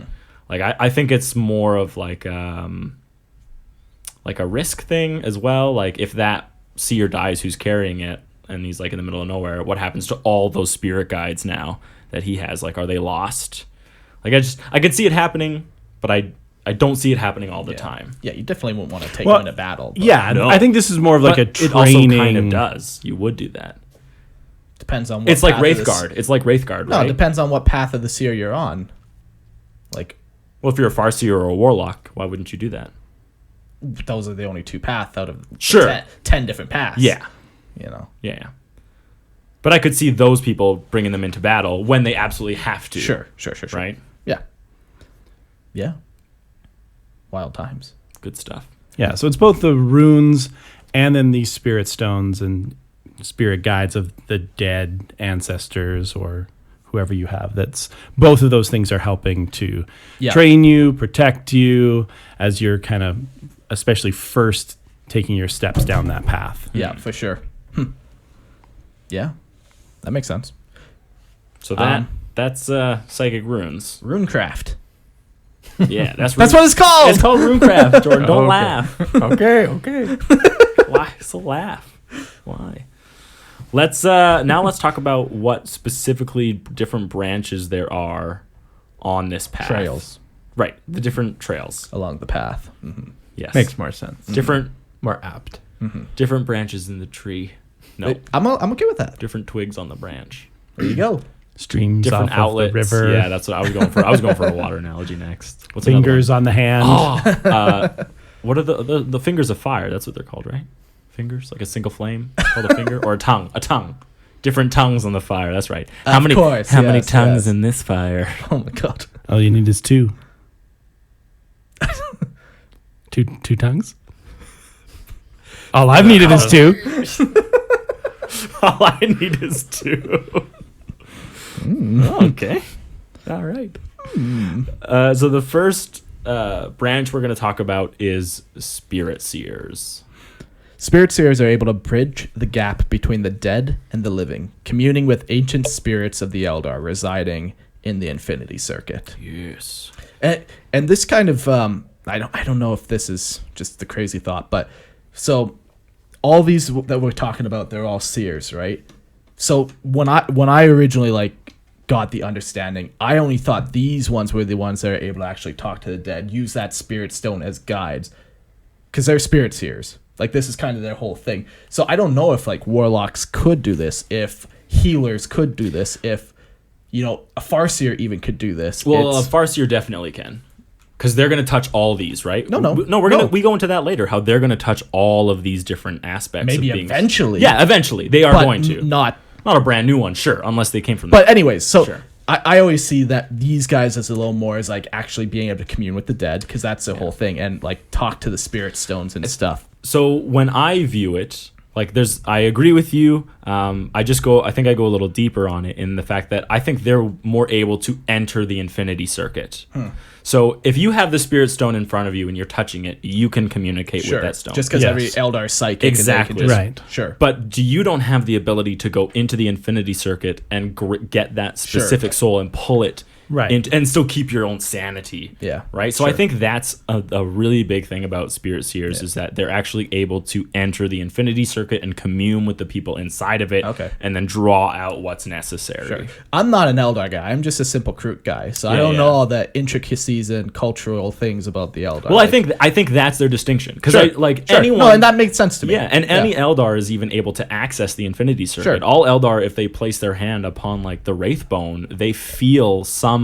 Like I think it's more of like a risk thing as well. Like if that seer dies who's carrying it and he's like in the middle of nowhere, what happens to all those spirit guides now that he has? Like, are they lost? Like I could see it happening, but I don't see it happening all the time. Yeah, you definitely wouldn't want to take Well, them into battle. But Yeah, No. I think this is more of like But a training. it also kind of does. You would do that. depends on what It's like path of this- Wraithguard. It's like Wraithguard, No, right? it depends on what path of the seer you're on. Like Well, if you're a Farseer or a Warlock, why wouldn't you do that? those are the only 2 paths out of Sure. 10 different paths. Yeah. You know. Yeah. But I could see those people bringing them into battle when they absolutely have to. Sure. Right? Yeah. Yeah. Wild times. Good stuff. Yeah, so it's both the runes and then these spirit stones and spirit guides of the dead ancestors or whoever you have. That's both of those things are helping to train you, protect you as you're kind of especially first taking your steps down that path. Yeah, for sure. Yeah. That makes sense. So that's psychic runes. Runecraft. Yeah, that's That's what it's called. It's called runecraft, Jordan. Don't Okay. laugh. Okay. Why so laugh? Why? Let's talk about what specifically different branches there are on this path. Trails Right, the different trails. along the path. Mm-hmm. Yes. Makes more sense. different More apt. different branches in the tree. No, I'm okay with that. different twigs on the branch. There you go. Streams Different off outlets. of the river, Yeah, that's what I was going for. I was going for a water analogy next. What's fingers on the hand. another one? What are the fingers of fire? That's what they're called, right? Fingers, like a single flame, called a finger, or a tongue. A tongue. Different tongues on the fire. That's right. How many Yes, tongues yes. in this fire? Oh my god. All you need is 2. two tongues? All I've needed is 2. All I need is 2. Okay. All right. So the first branch we're going to talk about is spirit seers. Spirit seers are able to bridge the gap between the dead and the living, communing with ancient spirits of the Eldar residing in the Infinity Circuit. Yes. And this kind of I don't know if this is just the crazy thought, but so all these that we're talking about, they're all seers, right? So when I originally got the understanding, I only thought these ones were the ones that are able to actually talk to the dead, use that spirit stone as guides, because they're spirit seers. This is kind of their whole thing. So I don't know if warlocks could do this, if healers could do this, if a Farseer even could do this. Well, a Farseer definitely can. Because they're going to touch all these, right? No. We go into that later. How they're going to touch all of these different aspects. Maybe of being, eventually. Yeah, eventually they are but going to. not A brand new one, sure, unless they came from. But anyways, so Sure. I always see that these guys as a little more as actually being able to commune with the dead, because that's the whole thing, and talk to the spirit stones and stuff. So when I view it, I agree with you. I think I go a little deeper on it in the fact that I think they're more able to enter the Infinity Circuit. So if you have the Spirit Stone in front of you and you're touching it, you can communicate with that stone. Just because Yes. every Eldar is psychic. Exactly. And they can Right. Sure. But you don't have the ability to go into the Infinity Circuit and get that specific soul and pull it Right. and still keep your own sanity. Yeah, Right? So I sure. think that's a really big thing about Spirit Seers is that they're actually able to enter the Infinity Circuit and commune with the people inside of it Okay. and then draw out what's necessary. Sure. I'm not an Eldar guy. I'm just a simple Kroot guy. So I don't know all the intricacies and cultural things about the Eldar. Well, I think that's their distinction because Sure. anyone. No, and that makes sense to me. Yeah, and any Eldar is even able to access the Infinity Circuit. Sure. All Eldar, if they place their hand upon the Wraithbone, they feel some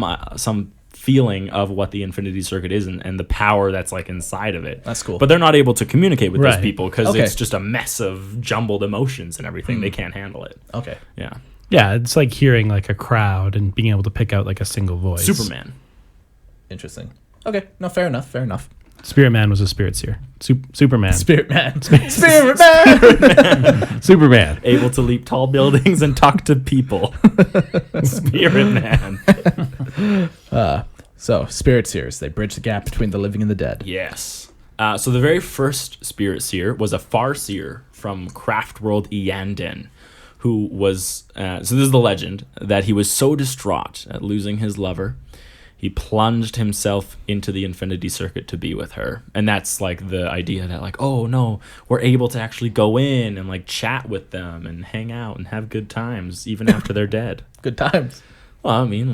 feeling of what the Infinity Circuit is and the power that's inside of it. That's cool. But they're not able to communicate with those Right. people because Okay. it's just a mess of jumbled emotions and everything. They can't handle it. Okay. Yeah. Yeah, it's like hearing a crowd and being able to pick out a single voice. Superman. Interesting. Okay. No, fair enough. Fair enough. Spirit Man was a spirit seer. Superman. Spirit Man. Spirit Man. Superman. Able to leap tall buildings and talk to people. Spirit Man. So, Spirit Seers, they bridge the gap between the living and the dead. Yes. So the very first Spirit Seer was a Farseer from Craft World Ianden, who was, so this is the legend, that he was so distraught at losing his lover, he plunged himself into the Infinity Circuit to be with her. And that's the idea that oh no, we're able to actually go in and chat with them and hang out and have good times even after they're dead. Good times. Well, I mean,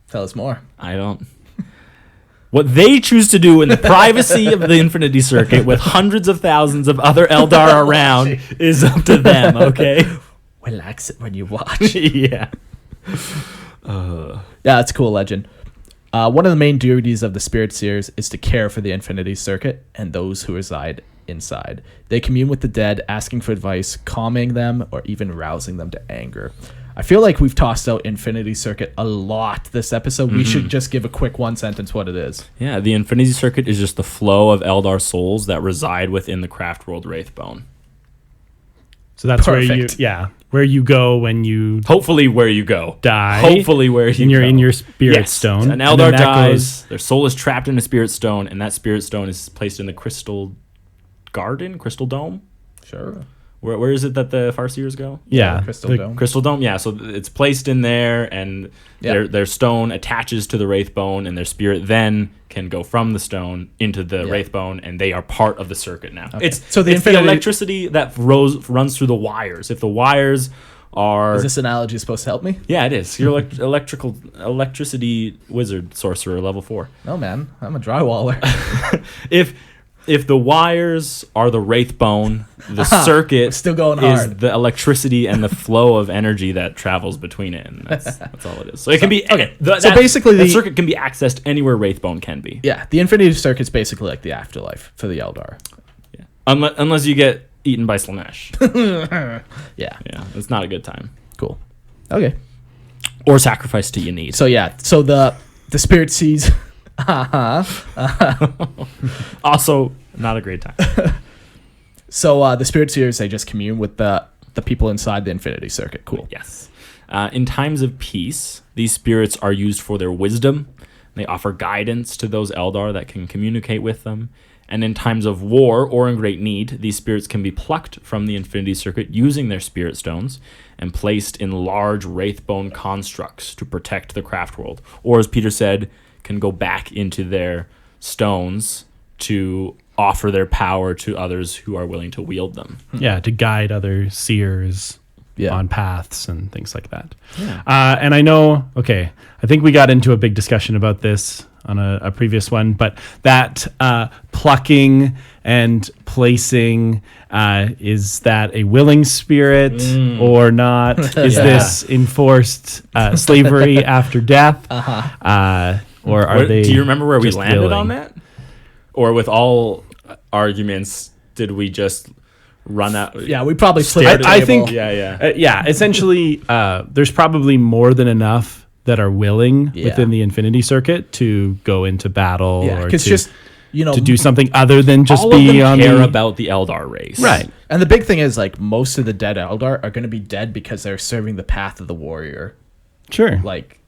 Tell us more. I don't. What they choose to do in the privacy of the Infinity Circuit with hundreds of thousands of other Eldar around is up to them, okay? Relax it when you watch. Yeah. Yeah, it's a cool legend. One of the main duties of the Spirit Seers is to care for the Infinity Circuit and those who reside inside. They commune with the dead, asking for advice, calming them, or even rousing them to anger. I feel like we've tossed out Infinity Circuit a lot this episode. We should just give a quick one sentence what it is. Yeah, the Infinity Circuit is just the flow of Eldar souls that reside within the craft world Wraithbone. So that's Perfect. where you go when you Hopefully where you go. die. Hopefully where you go. in your spirit Yes. stone. An And Eldar then that dies, their soul is trapped in a spirit stone, and that spirit stone is placed in the crystal garden, crystal dome. Sure. Where is it that the Farseers go? Yeah, Crystal the- Dome. Crystal dome, yeah. So it's placed in there, and Yeah. their stone attaches to the Wraithbone, and their spirit then can go from the stone into the Wraithbone, and they are part of the circuit now. Okay. It's So the it's the Infinity- electricity that runs through the wires. If the wires are Is this analogy supposed to help me? yeah, it is. You're electricity wizard sorcerer level 4. No, man. I'm a drywaller. If the wires are the Wraithbone, the circuit still going is hard. the electricity and the flow of energy that travels between it, and that's all it is. So it can be okay. So basically the the- circuit can be accessed anywhere Wraithbone can be. Yeah, the Infinity Circuit's basically like the afterlife for the Eldar. Yeah. Unless you get eaten by Slanesh. Yeah, Yeah, it's not a good time. cool. Okay. Or sacrificed to Yanid. So yeah, so the Spirit Sees... Also, not a great time. So the Spirit Seers, they just commune with the people inside the Infinity Circuit. Cool. Yes. In times of peace, these spirits are used for their wisdom. They offer guidance to those Eldar that can communicate with them. And in times of war or in great need, these spirits can be plucked from the Infinity Circuit using their spirit stones and placed in large Wraithbone constructs to protect the craft world. Or, as Peter said, can go back into their stones to offer their power to others who are willing to wield them. Yeah, to guide other seers Yeah. on paths and things like that. Yeah. And I know, I think we got into a big discussion about this on a previous one, but that plucking and placing, is that a willing spirit or not? Is Yeah. this enforced slavery after death? Or are they? Do you remember where we just landed willing? on that? Or with all arguments, did we just run out? Yeah, we probably Stare flipped at the I table. think- Yeah. Yeah, essentially, there's probably more than enough that are willing Yeah. within the Infinity Circuit to go into battle Yeah, or because to, just, you know... to do something other than just All be of them on care the about the Eldar race. right. And the big thing is, like, most of the dead Eldar are going to be dead because they're serving the path of the warrior. Sure. Like,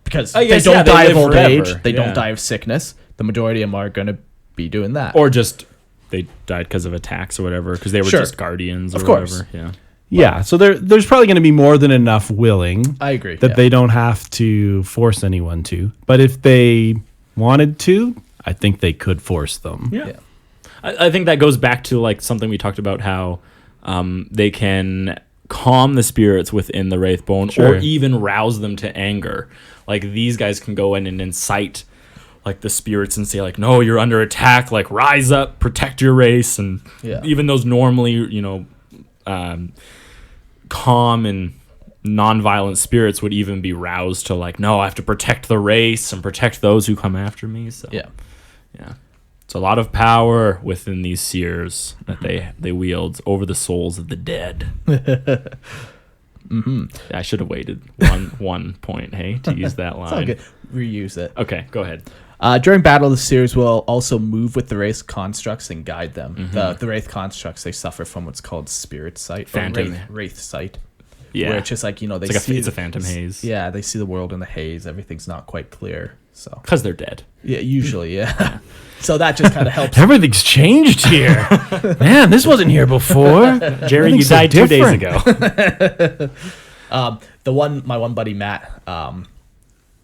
because I they guess, don't yeah, they die live of old forever. age. They Yeah. don't die of sickness. The majority of them are going to be doing that. Or just they died because of attacks or whatever, because they were Sure. just guardians or Of course. whatever. Yeah. Yeah. So there's probably going to be more than enough willing I agree. that yeah. they don't have to force anyone to. But if they wanted to, I think they could force them. Yeah. Yeah. I think that goes back to like something we talked about, how they can calm the spirits within the Wraithbone Sure. or even rouse them to anger. Like these guys can go in and incite like the spirits and say like, no, you're under attack, like rise up, protect your race. And Yeah. even those normally, calm and non-violent spirits would even be roused to like, no, I have to protect the race and protect those who come after me. So Yeah. it's a lot of power within these seers that they wield over the souls of the dead. I should have waited one point, hey, to use that It's all line. good. Reuse it. Okay, go ahead. During battle, the Seers will also move with the Wraith constructs and guide them. The Wraith constructs, they suffer from what's called spirit sight. Or Phantom. Wraith sight. Yeah, Where it's just like, they it's like see... it's a phantom haze. Yeah, they see the world in the haze. Everything's not quite clear. So, because they're dead. yeah, usually, yeah. So that just kind of helps. Everything's changed here. Man, this wasn't here before. Jerry, you Everything's so died 2 days different. ago. My one buddy, Matt,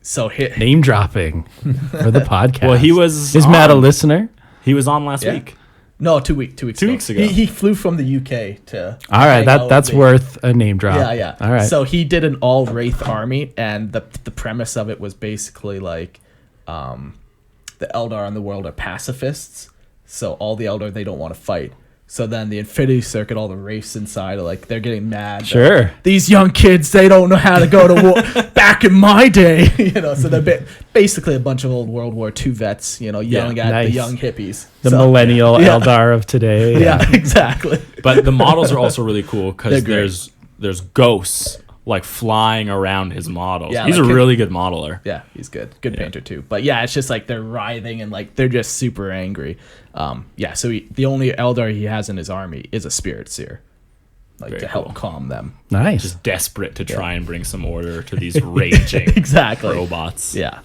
so Name dropping for the podcast. Well, he was Is Matt a on- listener? He was on last Yeah. week. No, 2 weeks. 2 weeks. 2 weeks ago. He flew from the UK to. All right, hang out that's with me. worth a name drop. Yeah. All right. So he did an all Wraith army, and the premise of it was basically like, the Eldar in the world are pacifists. So all the Eldar, they don't want to fight. So then the Infinity Circuit, all the wraiths inside are like, they're getting mad. Sure. These young kids, they don't know how to go to war. Back in my day, so they're basically a bunch of old World War II vets, yelling at nice. the young hippies. The So, millennial Eldar of today. Yeah, exactly. But the models are also really cool They're because great. there's ghosts like flying around his models. Yeah, He's like a really good modeler. Yeah, he's good. Good painter too. But yeah, it's just like they're writhing and like they're just super angry. So the only Eldar he has in his army is a spirit seer, like Very to help cool. calm them. Nice. Just desperate to try and bring some order to these raging Exactly. robots. Yeah.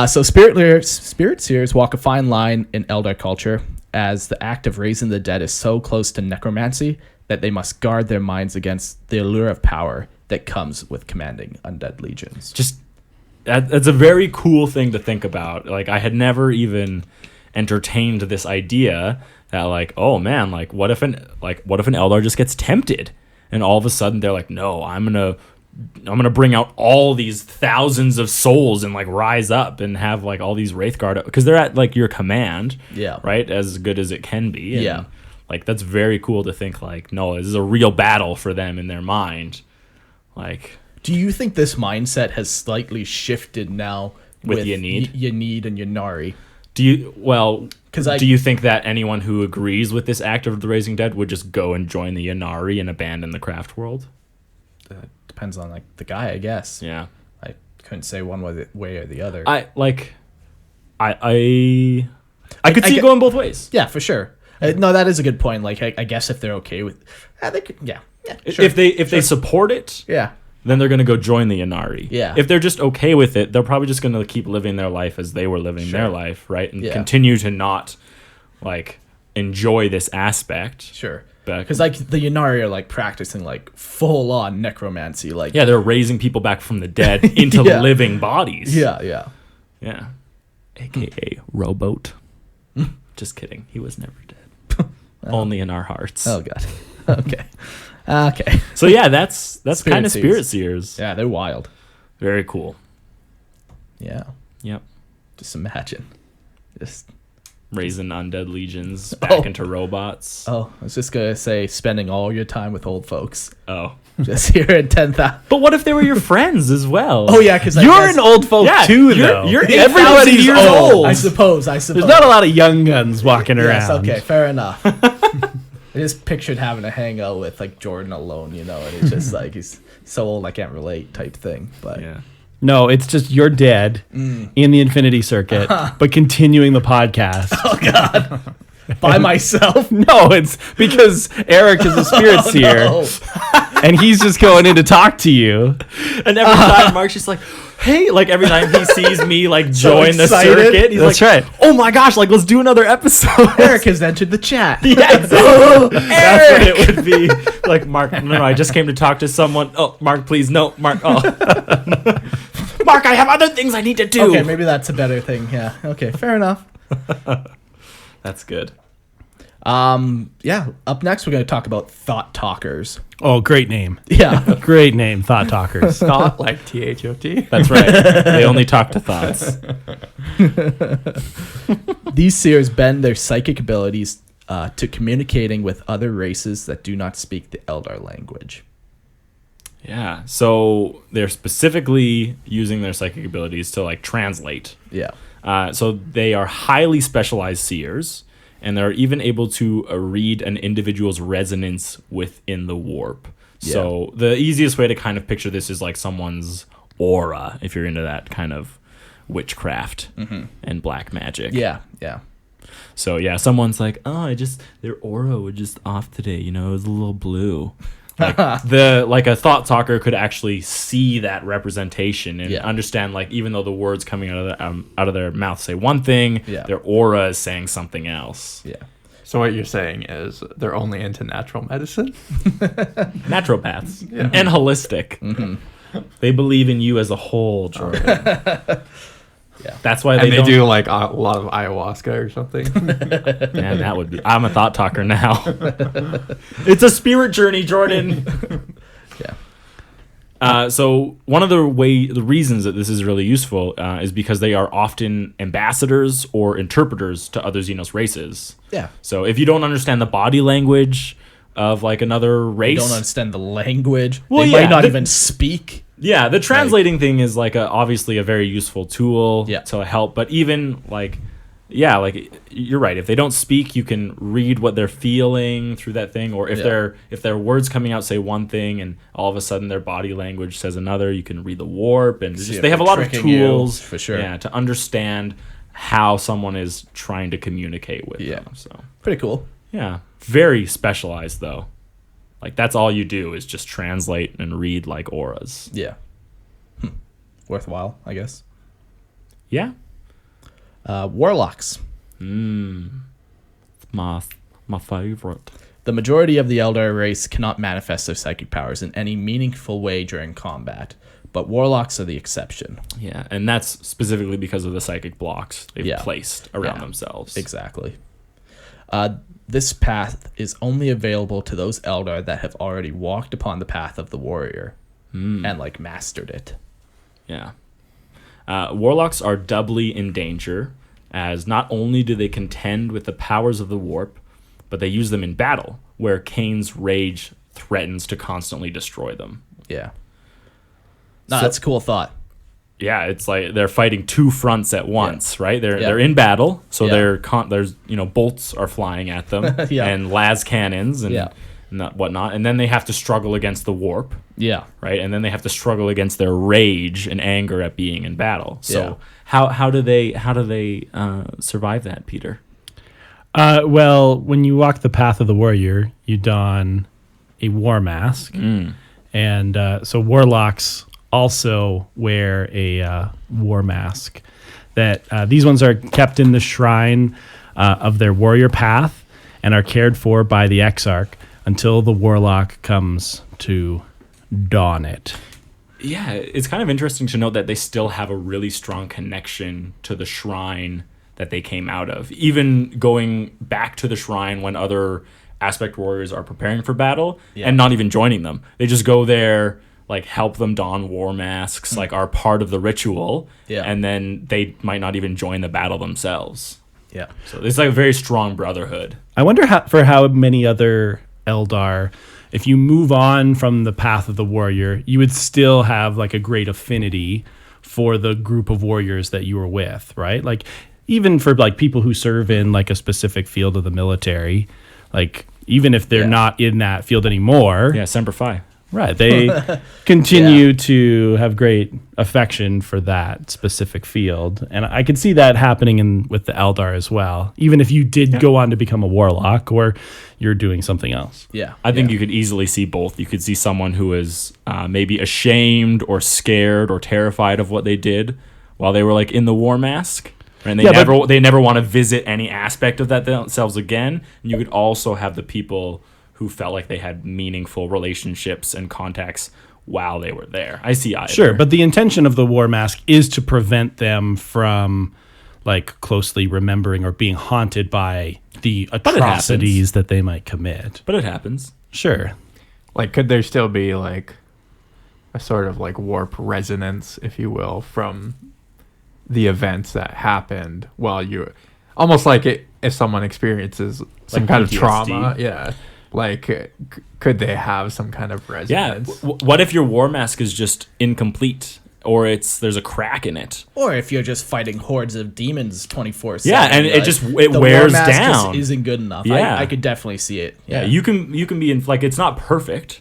So spirit seers walk a fine line in Eldar culture, as the act of raising the dead is so close to necromancy that they must guard their minds against the allure of power that comes with commanding undead legions. Just that's a very cool thing to think about. Like I had never even entertained this idea that like, oh man, like what if an Eldar just gets tempted and all of a sudden they're like, no, I'm gonna bring out all these thousands of souls and like rise up and have like all these Wraithguard because they're at like your command, Yeah. right, as good as it can be. And, Yeah. like that's very cool to think like, no, this is a real battle for them in their mind. Like, Do you think this mindset has slightly shifted now With Yanid? Yanid and Yanari? do I- you think that anyone who agrees with this act of the raising dead would just go and join the Yanari and abandon the craft world? Depends on like the guy, I guess. Yeah. I couldn't say one way or the other. I could see it going both ways. Yeah, for sure. No, that is a good point. Like, I guess if they're okay with, they could. Yeah, sure. If they support it, Yeah, then they're gonna go join the Yanari. Yeah. If they're just okay with it, they're probably just gonna keep living their life as they were living their life, right? And Yeah. continue to not like enjoy this aspect. sure. But- Because like the Yanari are like practicing like full on necromancy. Like, Yeah, they're raising people back from the dead into Yeah. living bodies. yeah. Yeah. AKA Rowboat. Just kidding. He was never dead. Only in our hearts. Oh god. Okay. So yeah, that's Spirit kind of Seers. Spirit Seers. Yeah, they're wild. Very cool. Yeah. Yep. Just imagine. Just. Raising undead legions back Oh. into robots. Oh, I was just gonna say, spending all your time with old folks. Oh. Just here at 10,000. But what if they were your friends as well? Oh yeah, because You're an old folk Yeah, too, you're- though. you're Everybody's 8,000 years old. old. I suppose. There's not a lot of young guns walking Yes, around. okay, fair enough. I just pictured having a hangout with like Jordan alone, and it's just like he's so old I can't relate type thing. But Yeah. No, it's just you're dead in the Infinity Circuit, but continuing the podcast. by myself. No, it's because Eric is a spirit seer, No. and he's just going in to talk to you. And every time Mark's just like, hey, like every time he sees me like join the excited. circuit, he's That's like, right. oh my gosh, like let's do another episode. Eric has entered the chat. Yeah, exactly. That's what it would be. Like, Mark, no, I just came to talk to someone. Oh, Mark, please, no, Mark. Oh. Mark, I have other things I need to do. Okay, maybe that's a better thing. Yeah. Okay, fair enough. That's good. Yeah. Up next, we're going to talk about thought talkers. Oh, great name. Yeah. Great name, Thought Talkers. Not like THOT. That's right. They only talk to thoughts. These seers bend their psychic abilities to communicating with other races that do not speak the Eldar language. Yeah. So they're specifically using their psychic abilities to like translate. Yeah. So they are highly specialized seers, and they're even able to read an individual's resonance within the warp. So the easiest way to kind of picture this is like someone's aura, if you're into that kind of witchcraft and black magic. Yeah. Yeah. So yeah, someone's like, oh, their aura was just off today. It was a little blue. Like a thought talker could actually see that representation and understand, like, even though the words coming out of their mouth say one thing, their aura is saying something else. Yeah. So what you're saying is they're only into natural medicine? Naturopaths and holistic. They believe in you as a whole, Jordan. That's why And they don't do like a lot of ayahuasca or something? Man, that would be. I'm a thought talker now. It's a spirit journey, Jordan. So one of the reasons that this is really useful is because they are often ambassadors or interpreters to other Xenos races. Yeah. So if you don't understand the body language of like another race, Don't understand the language. Well, they yeah, might not even speak. yeah, the translating thing is like obviously a very useful tool Yeah. to help. But even like, yeah, like you're right. If they don't speak, you can read what they're feeling through that thing. Or if their words coming out say one thing and all of a sudden their body language says another, you can read the warp. And See if they have a they're lot of tricking you, tools for sure. Yeah, to understand how someone is trying to communicate with them. So Pretty cool. yeah, very specialized though. Like that's all you do is just translate and read like auras. Yeah. Worthwhile, I guess. Yeah. Warlocks. My favorite. The majority of the Eldar race cannot manifest their psychic powers in any meaningful way during combat, but Warlocks are the exception. Yeah, and that's specifically because of the psychic blocks they've placed around Yeah. themselves. Exactly. This path is only available to those Eldar that have already walked upon the path of the warrior and like mastered it. Yeah. Warlocks are doubly in danger, as not only do they contend with the powers of the warp, but they use them in battle, where Kane's rage threatens to constantly destroy them. Yeah. No, So- that's a cool thought. Yeah, it's like they're fighting two fronts at once, right? They're Yeah. they're in battle, so Yeah. there's bolts are flying at them Yeah. and las cannons and Yeah. whatnot, and then they have to struggle against the warp, Yeah. right? And then they have to struggle against their rage and anger at being in battle. So Yeah. how do they survive that, Peter? Well, when you walk the path of the warrior, you don a war mask, and so warlocks also wear a war mask. That these ones are kept in the shrine of their warrior path and are cared for by the Exarch until the warlock comes to don it. Yeah, it's kind of interesting to note that they still have a really strong connection to the shrine that they came out of. Even going back to the shrine when other aspect warriors are preparing for battle and not even joining them. They just go there, like help them don war masks, like are part of the ritual, and then they might not even join the battle themselves. Yeah. So it's like a very strong brotherhood. I wonder how many other Eldar, if you move on from the path of the warrior, you would still have like a great affinity for the group of warriors that you were with, right? Like even for like people who serve in like a specific field of the military, like even if they're not in that field anymore, Yeah, Semper Fi. right, they continue to have great affection for that specific field. And I could see that happening with the Eldar as well, even if you did go on to become a warlock or you're doing something else. Yeah. I think you could easily see both. You could see someone who is maybe ashamed or scared or terrified of what they did while they were like in the war mask. And they never want to visit any aspect of that themselves again. And you could also have the people who felt like they had meaningful relationships and contacts while they were there. I see either. Sure, but the intention of the war mask is to prevent them from like closely remembering or being haunted by the atrocities that they might commit. But it happens. Sure. Like, could there still be like a sort of like warp resonance, if you will, from the events that happened while you, almost like it, if someone experiences some Like kind of PTSD. trauma, like could they have some kind of Yeah. resonance? What if your war mask is just incomplete, or there's a crack in it? Or if you're just fighting hordes of demons 24/7. Yeah, and it just wears down. Isn't good enough. Yeah. I could definitely see it. Yeah, you can be in, like, it's not perfect,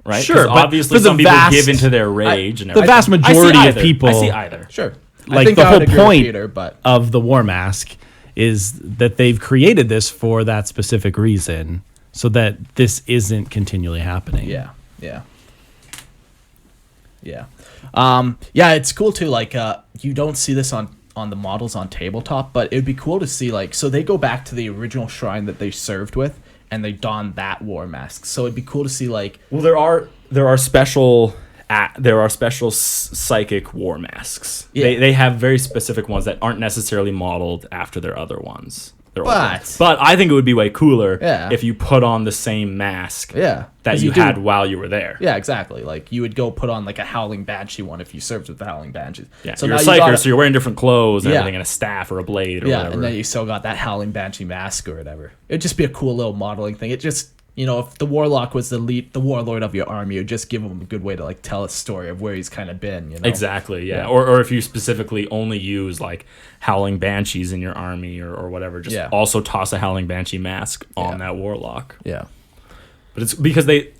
right? 'Cause Sure, but obviously for the some people vast- give into their rage and The everything. vast I see majority of either. people, I see either. Sure. I like think the I whole would agree with point Peter, but of the war mask is that they've created this for that specific reason, so that this isn't continually happening. yeah. It's cool too. Like, you don't see this on the models on tabletop, but it'd be cool to see, like, so they go back to the original shrine that they served with, and they don that war mask. So it'd be cool to see, like, Well, there are special psychic war masks. Yeah. They have very specific ones that aren't necessarily modeled after their other ones. They're But- but I think it would be way cooler Yeah. if you put on the same mask Yeah. that 'Cause you do- had while you were there. Yeah, exactly. Like you would go put on like a Howling Banshee one if you served with the Howling Banshees. Yeah, So you're a now you psyker, got so you're wearing different clothes and Yeah. everything, and a staff or a blade or whatever. and then you still got that Howling Banshee mask or whatever. It'd just be a cool little modeling thing. It just, if the Warlock was the warlord of your army, it'd just give him a good way to like tell a story of where he's kind of been. Exactly, yeah. Yeah. Or if you specifically only use like Howling Banshees in your army or whatever, just Yeah. also toss a Howling Banshee mask on Yeah. that Warlock. Yeah. But it's because they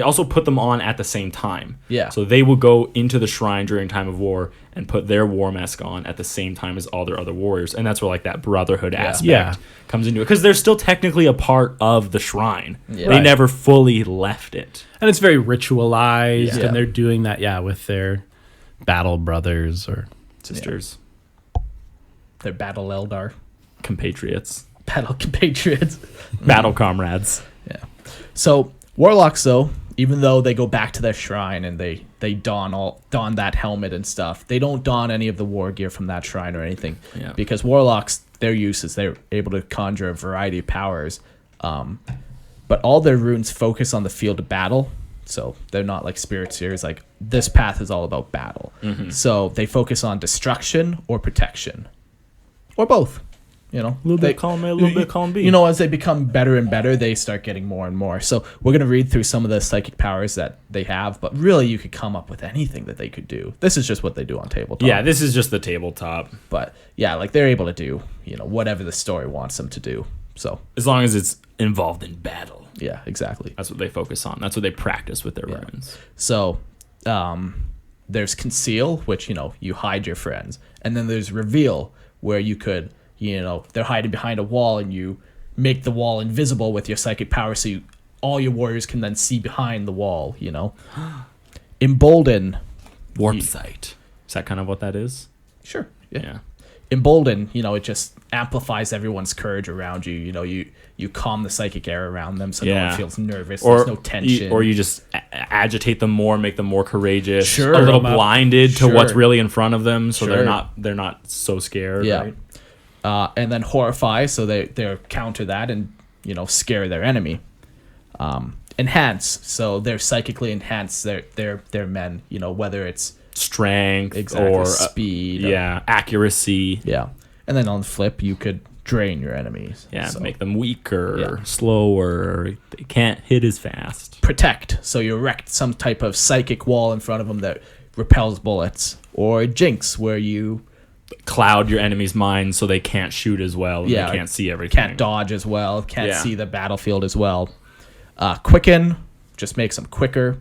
also put them on at the same time. Yeah. So they will go into the shrine during time of war and put their war mask on at the same time as all their other warriors, and that's where like that brotherhood aspect Yeah. comes into it, because they're still technically a part of the shrine. Yeah. They Right. never fully left it. And it's very ritualized, Yeah. and they're doing that, with their battle brothers or Sisters, They're battle Eldar. compatriots, Battle compatriots. battle comrades. Yeah. So Warlocks, though, even though they go back to their shrine and they don that helmet and stuff, they don't don any of the war gear from that shrine or anything. Yeah. Because Warlocks, their use is they're able to conjure a variety of powers, but all their runes focus on the field of battle. So they're not like spirit seers. Like this path is all about battle. So they focus on destruction or protection, or both. A little bit column A, a little bit column B. As they become better and better, they start getting more and more. So we're going to read through some of the psychic powers that they have, but really you could come up with anything that they could do. This is just what they do on tabletop. Yeah, this is just the tabletop. But yeah, like they're able to do, whatever the story wants them to do. So As long as it's involved in battle. yeah, exactly. That's what they focus on. That's what they practice with their Yeah. runes. So there's conceal, which, you hide your friends. And then there's reveal, where you could, they're hiding behind a wall and you make the wall invisible with your psychic power so all your warriors can then see behind the wall, Embolden. Warp sight. Is that kind of what that is? Sure. Yeah. Embolden, it just amplifies everyone's courage around you. You calm the psychic air around them so no Yeah. one feels nervous. Or There's no tension. or you just agitate them more, make them more courageous, Sure. a little Them up. blinded to what's Sure. really in front of them, so Sure. they're not so scared. Yeah. Right? And then horrify, so they counter that and scare their enemy. Enhance, so they're psychically enhanced. They're men. Whether it's Strength exactly or speed. yeah, accuracy. Yeah. And then on the flip, you could drain your enemies. Yeah, So, make them weaker, Yeah. slower. They can't hit as fast. protect, so you erect some type of psychic wall in front of them that repels bullets. Or jinx, where you Cloud your enemy's mind so they can't shoot as well. And Yeah, they can't see everything. can't dodge as well, can't Yeah. see the battlefield as well. Quicken, just makes them quicker,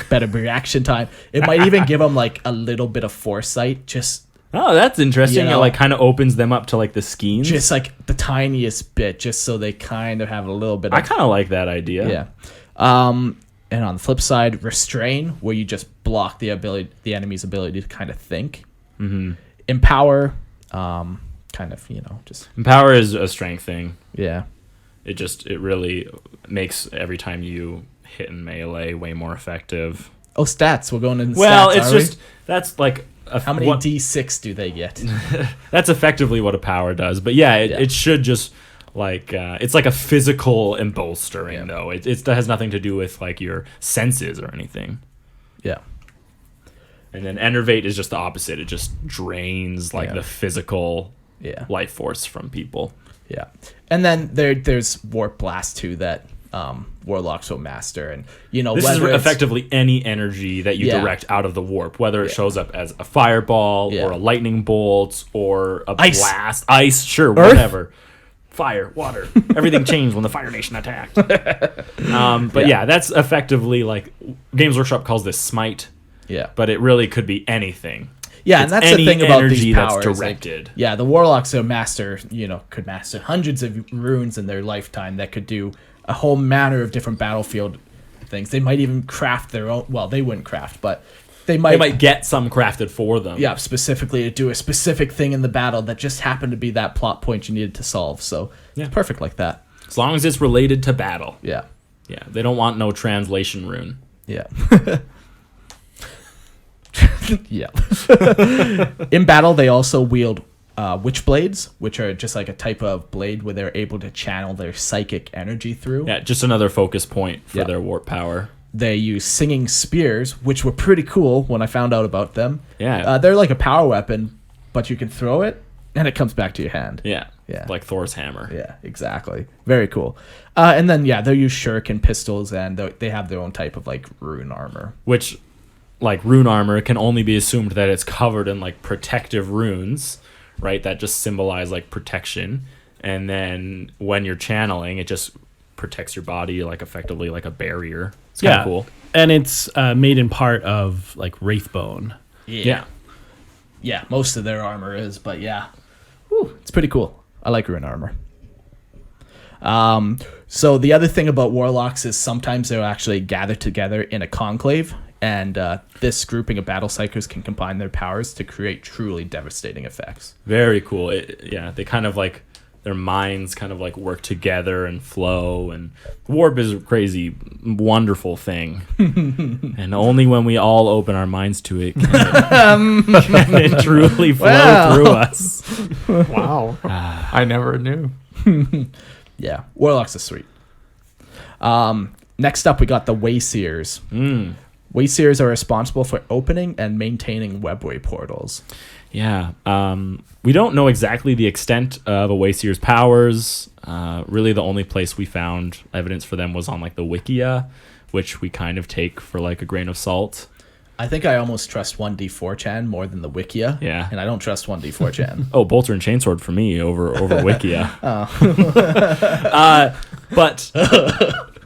better reaction time. It might even give them like a little bit of foresight, just Oh, that's interesting. You It know? like kind of opens them up to like the schemes. just like the tiniest bit, just so they kind of have a little bit of I kind of like that idea. yeah. And on the flip side, restrain, where you just block the enemy's ability to kind of think. Mm-hmm. Empower, kind of just And power is a strength thing. yeah. It really makes every time you hit in melee way more effective. Oh, stats. We're going into Well, stats, it's are we? just that's like How many D6 do they get? that's effectively what a power does. But yeah, Yeah. it should just like it's like a physical embolstering Yeah. though. It has nothing to do with like your senses or anything. Yeah. And then enervate is just the opposite. It just drains like Yeah. the physical Yeah. life force from people. Yeah. And then there's Warp Blast too that Warlocks will master. And, This is whether it's- effectively any energy that you Yeah. direct out of the warp, whether it Yeah. shows up as a fireball Yeah. or a lightning bolt or a Ice. blast. Ice, sure, Earth. whatever. Fire, water. Everything changed when the Fire Nation attacked. But yeah, that's effectively like Games Workshop calls this smite, Yeah. but it really could be anything. Yeah, It's and that's the any thing about energy these that's powers. like, directed. yeah, the Warlocks are could master hundreds of runes in their lifetime that could do a whole manner of different battlefield things. They might even craft their own. Well, they wouldn't craft, but they They might get some crafted for them. yeah, specifically to do a specific thing in the battle that just happened to be that plot point you needed to solve. So Yeah. it's perfect like that. As long as it's related to battle. Yeah. Yeah, they don't want no translation rune. Yeah. yeah. In battle, they also wield witch blades, which are just like a type of blade where they're able to channel their psychic energy through. Yeah, just another focus point for Yeah. their warp power. They use singing spears, which were pretty cool when I found out about them. Yeah. They're like a power weapon, but you can throw it and it comes back to your hand. Yeah. Yeah. Like Thor's hammer. Yeah, exactly. Very cool. And then, yeah, they'll use shuriken pistols, and they have their own type of, like, rune armor. Which, like, rune armor can only be assumed that it's covered in, like, protective runes, right? That just symbolize, like, protection. And then when you're channeling, it just protects your body, like, effectively like a barrier. It's kind of cool. And it's made in part of, like, wraithbone. Yeah. Yeah, most of their armor is, but yeah. Whew, it's pretty cool. I like rune armor. So the other thing about warlocks is sometimes they'll actually gather together in a conclave, and this grouping of battle psychers can combine their powers to create truly devastating effects. Very cool. They kind of like their minds kind of like work together and flow, and warp is a crazy, wonderful thing. And only when we all open our minds to it can it truly flow through us. Wow. I never knew. Yeah, warlocks are sweet. Next up, we got the Wayseers. Wayseers are responsible for opening and maintaining webway portals. Yeah. We don't know exactly the extent of a Wayseer's powers. Really, the only place we found evidence for them was on like the Wikia, which we kind of take for like a grain of salt. I think I almost trust 1D4chan more than the Wikia. Yeah. And I don't trust 1D4chan. Oh, Bolter and Chainsword for me over Wikia.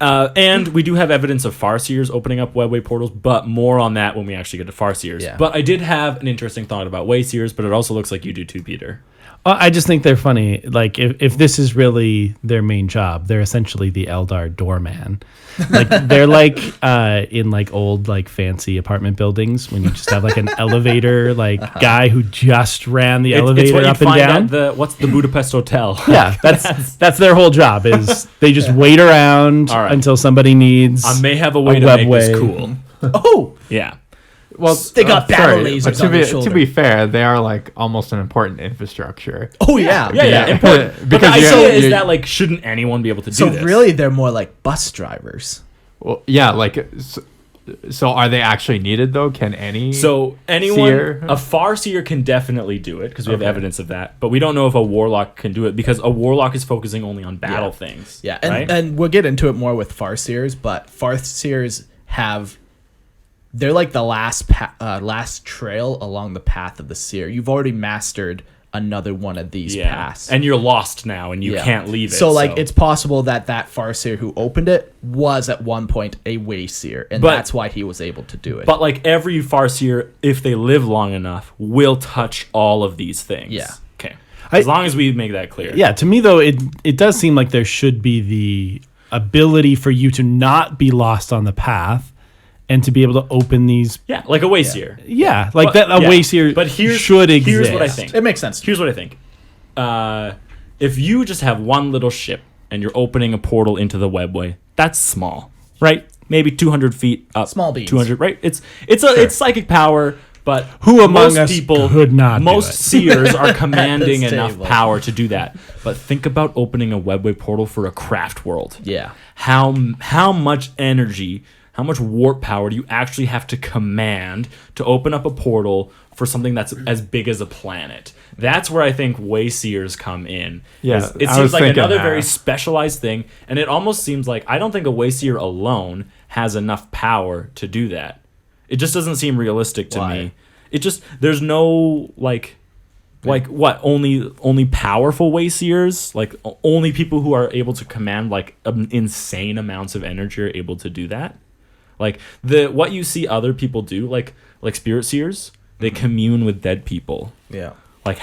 And we do have evidence of Farseers opening up webway portals, but more on that when we actually get to Farseers. Yeah. But I did have an interesting thought about Wayseers, but it also looks like you do too, Peter. I just think they're funny. Like, if this is really their main job, they're essentially the Eldar doorman. Like, they're like in like old like fancy apartment buildings when you just have like an elevator like guy who just ran the elevator what up you'd and find down. at what's the Budapest Hotel? Yeah, that's their whole job. Is they just wait around All right. until somebody needs. I may have a way to web make way. this cool. Oh! Yeah. Well, They got battle lasers but on their to shoulder. be fair, they are like almost an important infrastructure. Oh, yeah. Yeah. Important. But the Because idea you're- is you're- that like shouldn't anyone be able to do So this? really, they're more like bus drivers. Well, yeah, like so are they actually needed though? Can any? So anyone, Seer? a Farseer can definitely do it because we have Okay. evidence of that. But we don't know if a Warlock can do it because a Warlock is focusing only on battle things. Yeah, and, right? and we'll get into it more with Farseers, but Farseers they're like the last trail along the path of the Seer. You've already mastered another one of these paths. and you're lost now, and you Yeah. can't leave it. So, like, it's possible that Farseer who opened it was at one point a Wayseer, and But- that's why he was able to do it. But like every Farseer, if they live long enough, will touch all of these things. Yeah. Okay. As long as we make that clear. Yeah, to me though, it does seem like there should be the ability for you to not be lost on the path and to be able to open these. Yeah, like a Wayseer. Yeah, like But- that a yeah. Wayseer But should exist. Here's what I think. it makes sense. Here's what I think. If you just have one little ship and you're opening a portal into the webway, that's small, right? Maybe 200 feet up. Small beans. 200, right? It's psychic power, but Who among most us people could not do most it? seers are commanding This enough table. power to do that. But think about opening a webway portal for a craft world. Yeah. How much energy, how much warp power do you actually have to command to open up a portal for something that's as big as a planet? That's where I think Wayseers come in. Yeah, It I seems was like thinking another that. very specialized thing, and it almost seems like I don't think a Wayseer alone has enough power to do that. It just doesn't seem realistic to Why? me. It just there's no like what only powerful Wayseers, like only people who are able to command like insane amounts of energy are able to do that. Like what you see other people do, like spirit seers, they commune with dead people. Yeah. Like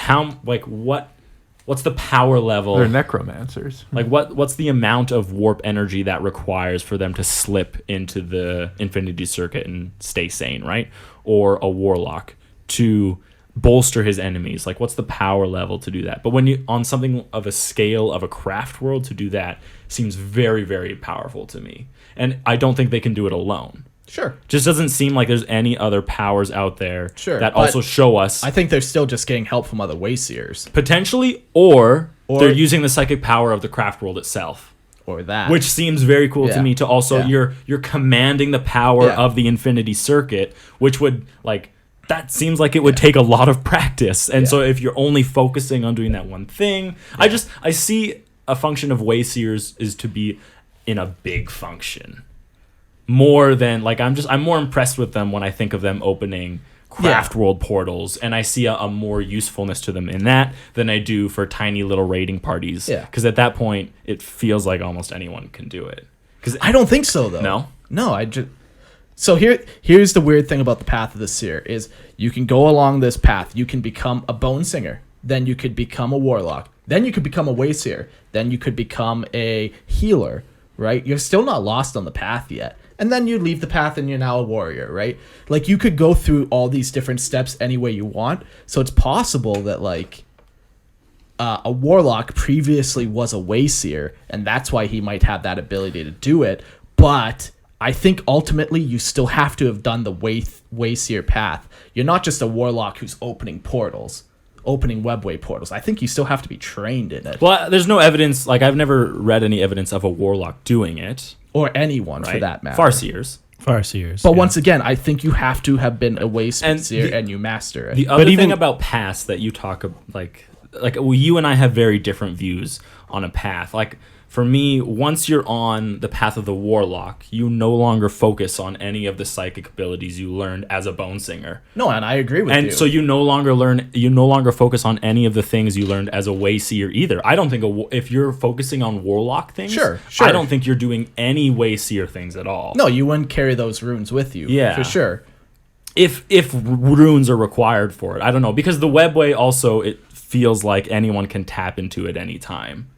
what's the power level? They're necromancers. Like what's the amount of warp energy that requires for them to slip into the infinity circuit and stay sane, right? Or a warlock to bolster his enemies. Like what's the power level to do that? But when you on something of a scale of a craft world to do that seems very, very powerful to me. And I don't think they can do it alone. Sure. Just doesn't seem like there's any other powers out there Sure, that but also show us I think they're still just getting help from other Wayseers. potentially, or Or- they're using the psychic power of the craft world itself. Or that. Which seems very cool to Yeah. me to also Yeah. you're commanding the power Yeah. of the infinity circuit, which would like that seems like it would take a lot of practice. And so if you're only focusing on doing that one thing, I see a function of Wayseers is to be in a big function. More than like I'm more impressed with them when I think of them opening craft world portals, and I see a more usefulness to them in that than I do for tiny little raiding parties. Yeah. Because at that point, it feels like almost anyone can do it. Because I don't think so, though. No? I just... So here's the weird thing about the path of the Seer is you can go along this path. You can become a bone singer. Then you could become a warlock. Then you could become a Wayseer. Then you could become a healer, right? You're still not lost on the path yet. And then you leave the path and you're now a warrior, right? Like, you could go through all these different steps any way you want. So it's possible that, like, a warlock previously was a Wayseer, and that's why he might have that ability to do it. But I think ultimately you still have to have done the Wayseer path. You're not just a warlock who's opening portals, opening webway portals. I think you still have to be trained in it. Well, there's no evidence. Like I've never read any evidence of a warlock doing it. Or anyone, Right? for that matter. Farseers. Farseers. But once again, I think you have to have been a Wayseer the- and you master it. The other thing even- about paths that you talk like well, you and I have very different views on a path. Like for me, once you're on the path of the warlock, you no longer focus on any of the psychic abilities you learned as a bone singer. No, and I agree with you. And so you no longer focus on any of the things you learned as a Wayseer either. I don't think if you're focusing on warlock things, Sure. I don't think you're doing any Wayseer things at all. No, you wouldn't carry those runes with you. Yeah. For sure. If runes are required for it, I don't know, because the webway also it feels like anyone can tap into at any time.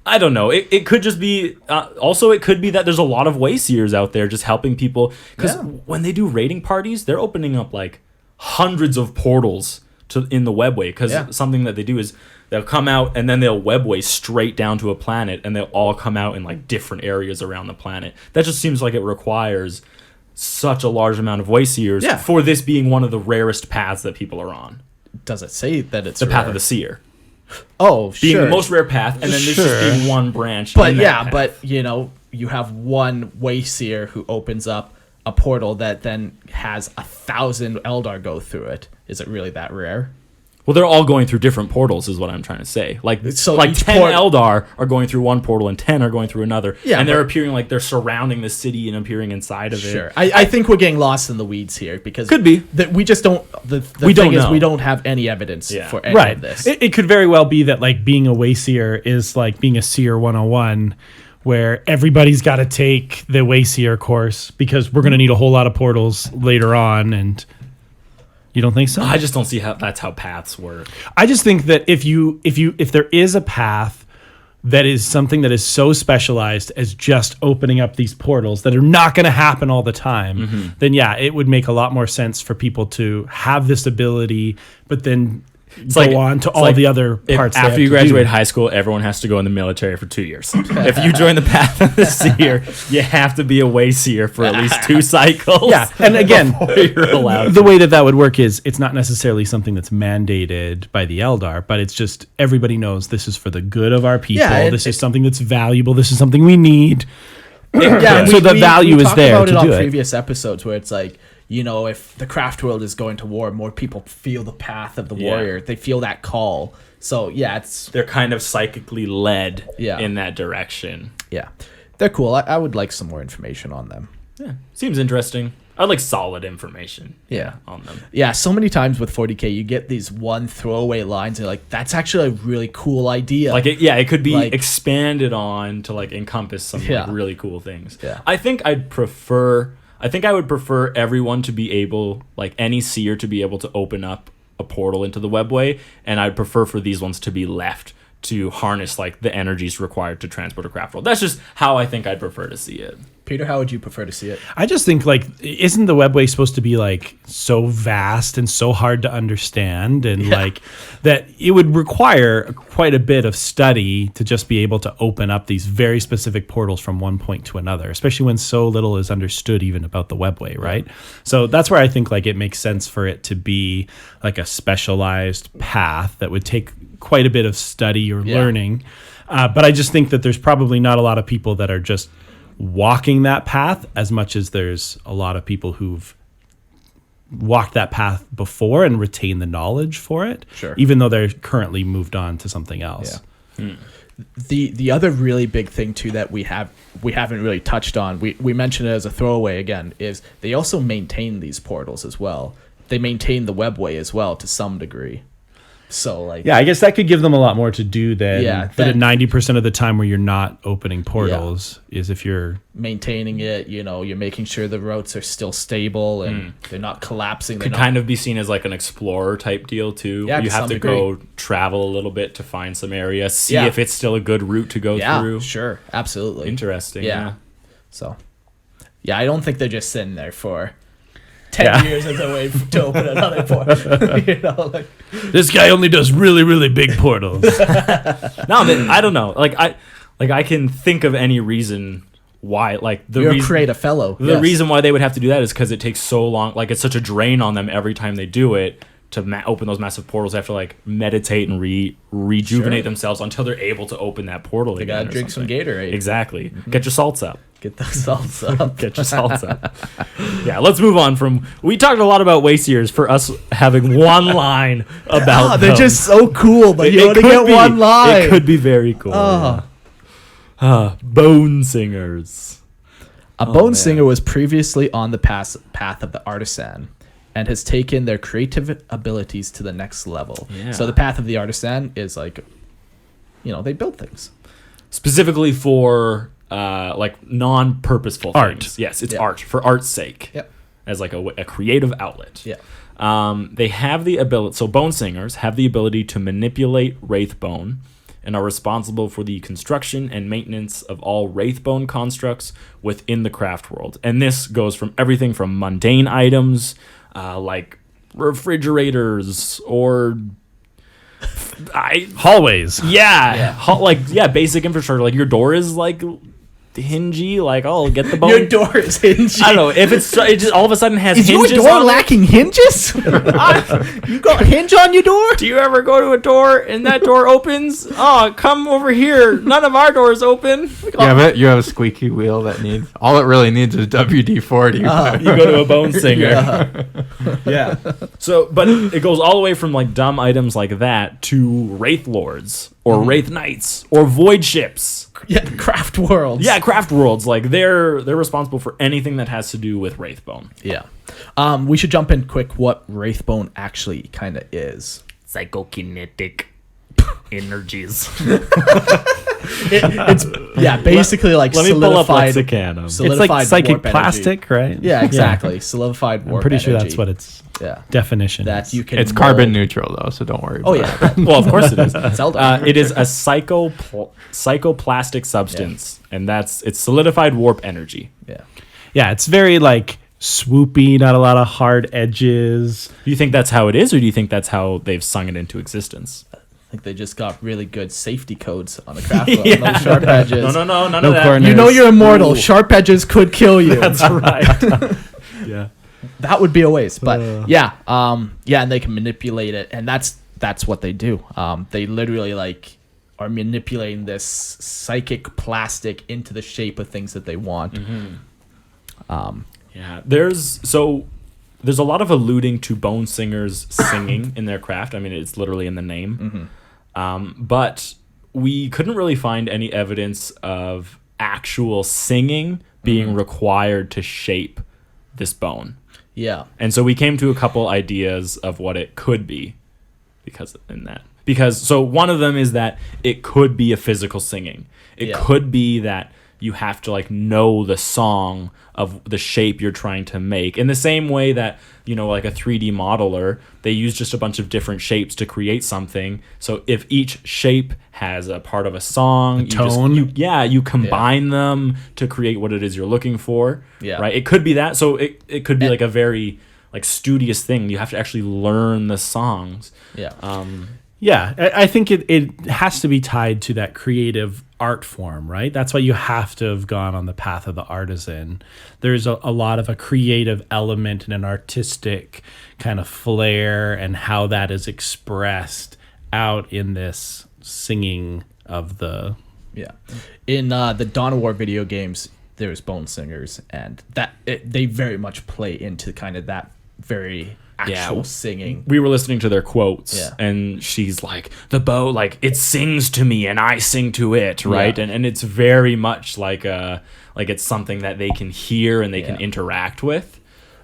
I don't know. It could just be. Also, it could be that there's a lot of Wayseers out there just helping people. Because when they do raiding parties, they're opening up like hundreds of portals in the webway. Because something that they do is they'll come out and then they'll webway straight down to a planet, and they'll all come out in like different areas around the planet. That just seems like it requires such a large amount of Wayseers for this being one of the rarest paths that people are on. Does it say that it's The path rare? of the Seer. Oh, Being sure. the most rare path, and then there's just being one branch. But in that yeah, path. but you know, you have one Wayseer who opens up a portal that then has 1,000 Eldar go through it. Is it really that rare? Well, they're all going through different portals, is what I'm trying to say. Like So each 10 port- Eldar are going through one portal, and 10 are going through another. Yeah, and they're but- appearing like they're surrounding the city and appearing inside of it. Sure. I think we're getting lost in the weeds here because Could be. we just don't. The We thing don't is know. we don't have any evidence for any Right. of this. It could very well be that like being a Wayseer is like being a Seer 101, where everybody's got to take the Wayseer course because we're going to need a whole lot of portals later on. And you don't think so? I just don't see how that's how paths work. I just think that if there is a path that is something that is so specialized as just opening up these portals that are not going to happen all the time, then yeah, it would make a lot more sense for people to have this ability, but then go on to all the other parts. they After have you to graduate do. high school, everyone has to go in the military for 2 years. If you join the path of the Seer, you have to be a Wayseer for at least 2 cycles. Yeah, and again, before you're allowed. the way that would work is it's not necessarily something that's mandated by the Eldar, but it's just everybody knows this is for the good of our people. Yeah, this is something that's valuable. This is something we need. Yeah, So the value is talked there about to it on do it. previous episodes where it's like, you know, if the craft world is going to war, more people feel the path of the Yeah. warrior. They feel that call. So yeah, They're kind of psychically led Yeah. in that direction. they're cool. I would like some more information on them. Yeah, seems interesting. I'd like solid information. Yeah. on them. Yeah, so many times with 40K, you get these one throwaway lines. And you're like, that's actually a really cool idea. Like it could be Like- expanded on to like encompass some like, Yeah. really cool things. Yeah. I think I would prefer everyone to be able, like any seer, to be able to open up a portal into the webway, and I'd prefer for these ones to be left to harness like the energies required to transport a craft world. That's just how I think I'd prefer to see it. Peter, how would you prefer to see it? I just think like, isn't the webway supposed to be like so vast and so hard to understand, and like that it would require quite a bit of study to just be able to open up these very specific portals from one point to another, especially when so little is understood even about the webway, right? So that's where I think like it makes sense for it to be like a specialized path that would take quite a bit of study or learning. But I just think that there's probably not a lot of people that are just walking that path as much as there's a lot of people who've walked that path before and retain the knowledge for it, even though they're currently moved on to something else. The other really big thing too that we haven't really touched on, we mentioned it as a throwaway again, is they also maintain these portals as well. They maintain the webway as well to some degree. So like, I guess that could give them a lot more to do than but at 90% of the time where you're not opening portals is if you're maintaining it, you're making sure the routes are still stable and they're not collapsing. Could kind of be seen as like an explorer type deal too. Yeah, you have to go degree. Travel a little bit to find some area, see if it's still a good route to go through. Sure, absolutely. Interesting. Yeah. So, I don't think they're just sitting there for 10 years as a way to open another portal. This guy only does really, really big portals. No, but I don't know. I can think of any reason why. Like create a fellow. The reason why they would have to do that is because it takes so long. Like it's such a drain on them every time they do it. To open those massive portals, they have to like meditate and rejuvenate themselves until they're able to open that portal. They gotta drink some Gatorade. Exactly. Get your salts up. Get those salts up. Get your salts up. Yeah, let's move on from. We talked a lot about Wayseers for us having one line about. They're them. just so cool, but you only get one line. It could be very cool. Bone singers. A bone singer was previously on the path of the artisan, and has taken their creative abilities to the next level. Yeah. So the path of the artisan is like, they build things. Specifically for like non-purposeful art. things. Yes, it's art for art's sake. Yep. As like a creative outlet. Yeah. They have the ability. So bone singers have the ability to manipulate wraith bone, and are responsible for the construction and maintenance of all wraith bone constructs within the craft world. And this goes from everything from mundane items, like refrigerators or hallways. Basic infrastructure. Like your door is like hingy. Like, get the bone. Your door is hingy. I don't know if it just all of a sudden has is hinges. Is your door on lacking hinges? You got a hinge on your door? Do you ever go to a door and that door opens? Oh, come over here. None of our doors open. You have a squeaky wheel that needs. All it really needs is WD-40. You go to a bone singer. Yeah. So, but it goes all the way from like dumb items like that to wraith lords or wraith knights or void ships. Yeah, craft worlds. Yeah, craft worlds. Like they're responsible for anything that has to do with wraithbone. Yeah. We should jump in quick what wraithbone actually kind of is. Psychokinetic energies. It's basically like let me pull up solidified. Lexicanum. It's like psychic plastic, right? Yeah, exactly. Solidified warp I'm pretty sure energy. that's what its definition that is. you can. It's carbon neutral though, so don't worry. Oh about yeah. Well, of course it is. Eldar. It is a psychoplastic substance, and it's solidified warp energy. Yeah. It's very like swoopy, not a lot of hard edges. Do you think that's how it is, or do you think that's how they've sung it into existence? I think they just got really good safety codes on the craft world. No sharp edges. No, none No of that. corners. You know you're immortal. Ooh. Sharp edges could kill you. That's right. Yeah. That would be a waste. But and they can manipulate it, and that's what they do. They literally like are manipulating this psychic plastic into the shape of things that they want. There's a lot of alluding to bone singers singing in their craft. I mean, it's literally in the name. But we couldn't really find any evidence of actual singing being required to shape this bone. Yeah. And so we came to a couple ideas of what it could be because so one of them is that it could be a physical singing. It could be that you have to like know the song of the shape you're trying to make. In the same way that, you know, like a 3D modeler, they use just a bunch of different shapes to create something. So if each shape has a part of a song, you combine them to create what it is you're looking for. Yeah. Right. It could be that. So it could be like a very like studious thing. You have to actually learn the songs. Yeah. Yeah, I think it has to be tied to that creative art form, right? That's why you have to have gone on the path of the artisan. There's a lot of a creative element and an artistic kind of flair and how that is expressed out in this singing of the... Yeah. In the Dawn of War video games, there's bone singers, and they very much play into kind of that very... actual singing. We were listening to their quotes, Yeah. and she's like, the bow, like, it sings to me and I sing to it, right? Yeah. And it's very much like it's something that they can hear and they can interact with.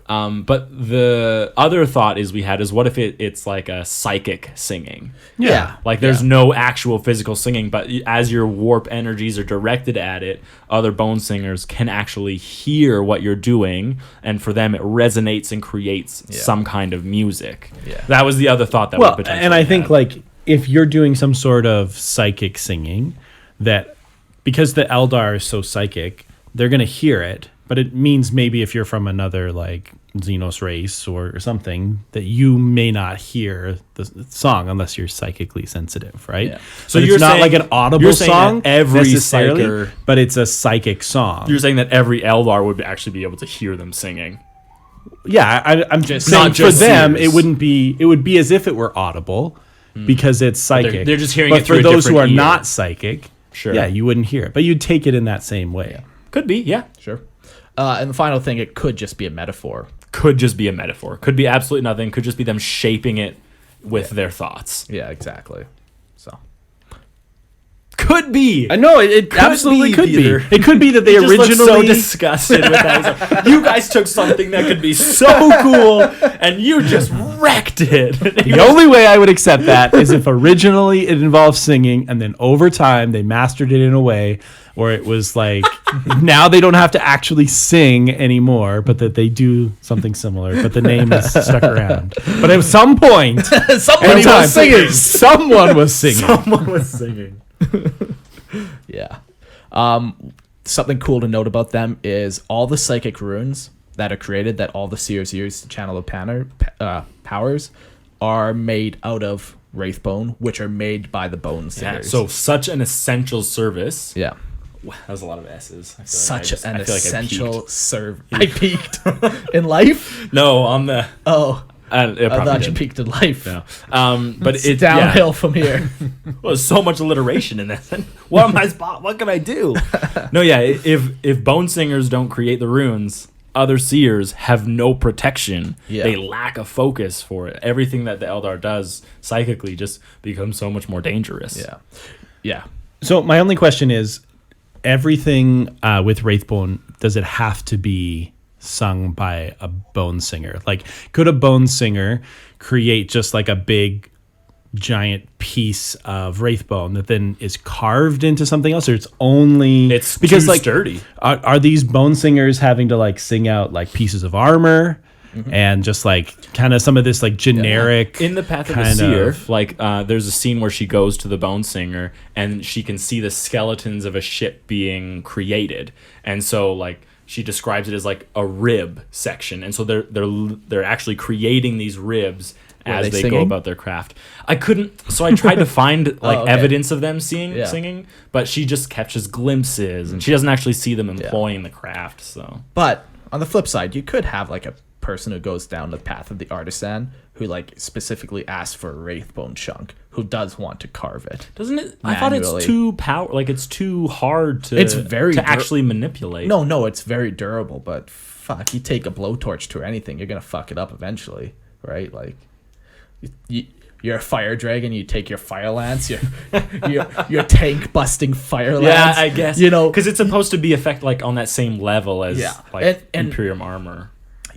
But the other thought is what if it's like a psychic singing? Yeah. Like there's no actual physical singing, but as your warp energies are directed at it, other bone singers can actually hear what you're doing, and for them it resonates and creates some kind of music. Yeah. That was the other thought that we potentially and I think had. like if you're doing some sort of psychic singing, that because the Eldar is so psychic, they're going to hear it, but it means maybe if you're from another like Xenos race or something, that you may not hear the song unless you're psychically sensitive, right? Yeah. So But you're it's not saying- like an audible you're saying that song every necessarily, psyker- but it's a psychic song. You're saying that every Eldar would actually be able to hear them singing. Yeah, I'm just Not saying for just them, Seers. it would be as if it were audible because it's psychic. they're just hearing but it through for a those who are different ear. not psychic, Sure. yeah, you wouldn't hear it, but you'd take it in that same way. Could be, yeah. Sure. And the final thing, it could just be a metaphor. Could just be a metaphor. Could be absolutely nothing. Could just be them shaping it with their thoughts. Yeah, exactly. So Could be. I know it absolutely could be. Peter. It could be that they Just looked so originally. disgusted with that. He's like, you guys took something that could be so cool and you just wrecked it. The only way I would accept that is if originally it involved singing, and then over time they mastered it in a way where it was like now they don't have to actually sing anymore, but that they do something similar. But the name is stuck around. But at some point, somebody anytime, was singing. someone was singing. Someone was singing. Yeah. Something cool to note about them is all the psychic runes that are created that all the seers use to channel the powers are made out of wraithbone, which are made by the bone Yeah, singers. so such an essential service. yeah. Wow, that was a lot of S's. I feel Such like I an feel like I essential peaked. serve. I peaked in life. No, on the. Oh, It I probably thought you did. peaked in life. No. But It's it's downhill from here. Well, there's so much alliteration in this. What am I spot? What can I do? No, yeah. If bone singers don't create the runes, other seers have no protection. Yeah. They lack a focus for it. Everything that the Eldar does psychically just becomes so much more dangerous. Yeah. Yeah. So my only question is, everything with Wraithbone, does it have to be sung by a bone singer? Like, could a bone singer create just like a big giant piece of Wraithbone that then is carved into something else, or it's only It's because too like sturdy. are these bone singers having to like sing out like pieces of armor and just like kind of some of this like generic In the Path of the kind Seer, of- like there's a scene where she goes to the bone singer and she can see the skeletons of a ship being created, and so like she describes it as like a rib section, and so they're actually creating these ribs as they go singing? about their craft. I tried to find like okay. evidence of them Yeah. singing, but she just catches glimpses and she doesn't actually see them employing the craft. So But on the flip side, you could have like a person who goes down the path of the artisan who like specifically asks for a wraithbone chunk, who does want to carve it. doesn't it? I thought Manually. it's too it's too hard to It's very to dur- actually manipulate. No, it's very durable, but fuck, you take a blowtorch to anything, you're gonna fuck it up eventually, right? Like, you're a fire dragon, you take your fire lance, your tank busting fire lance. Yeah, I guess you know, because it's supposed to be effect like on that same level as Yeah. like And- Imperium armor.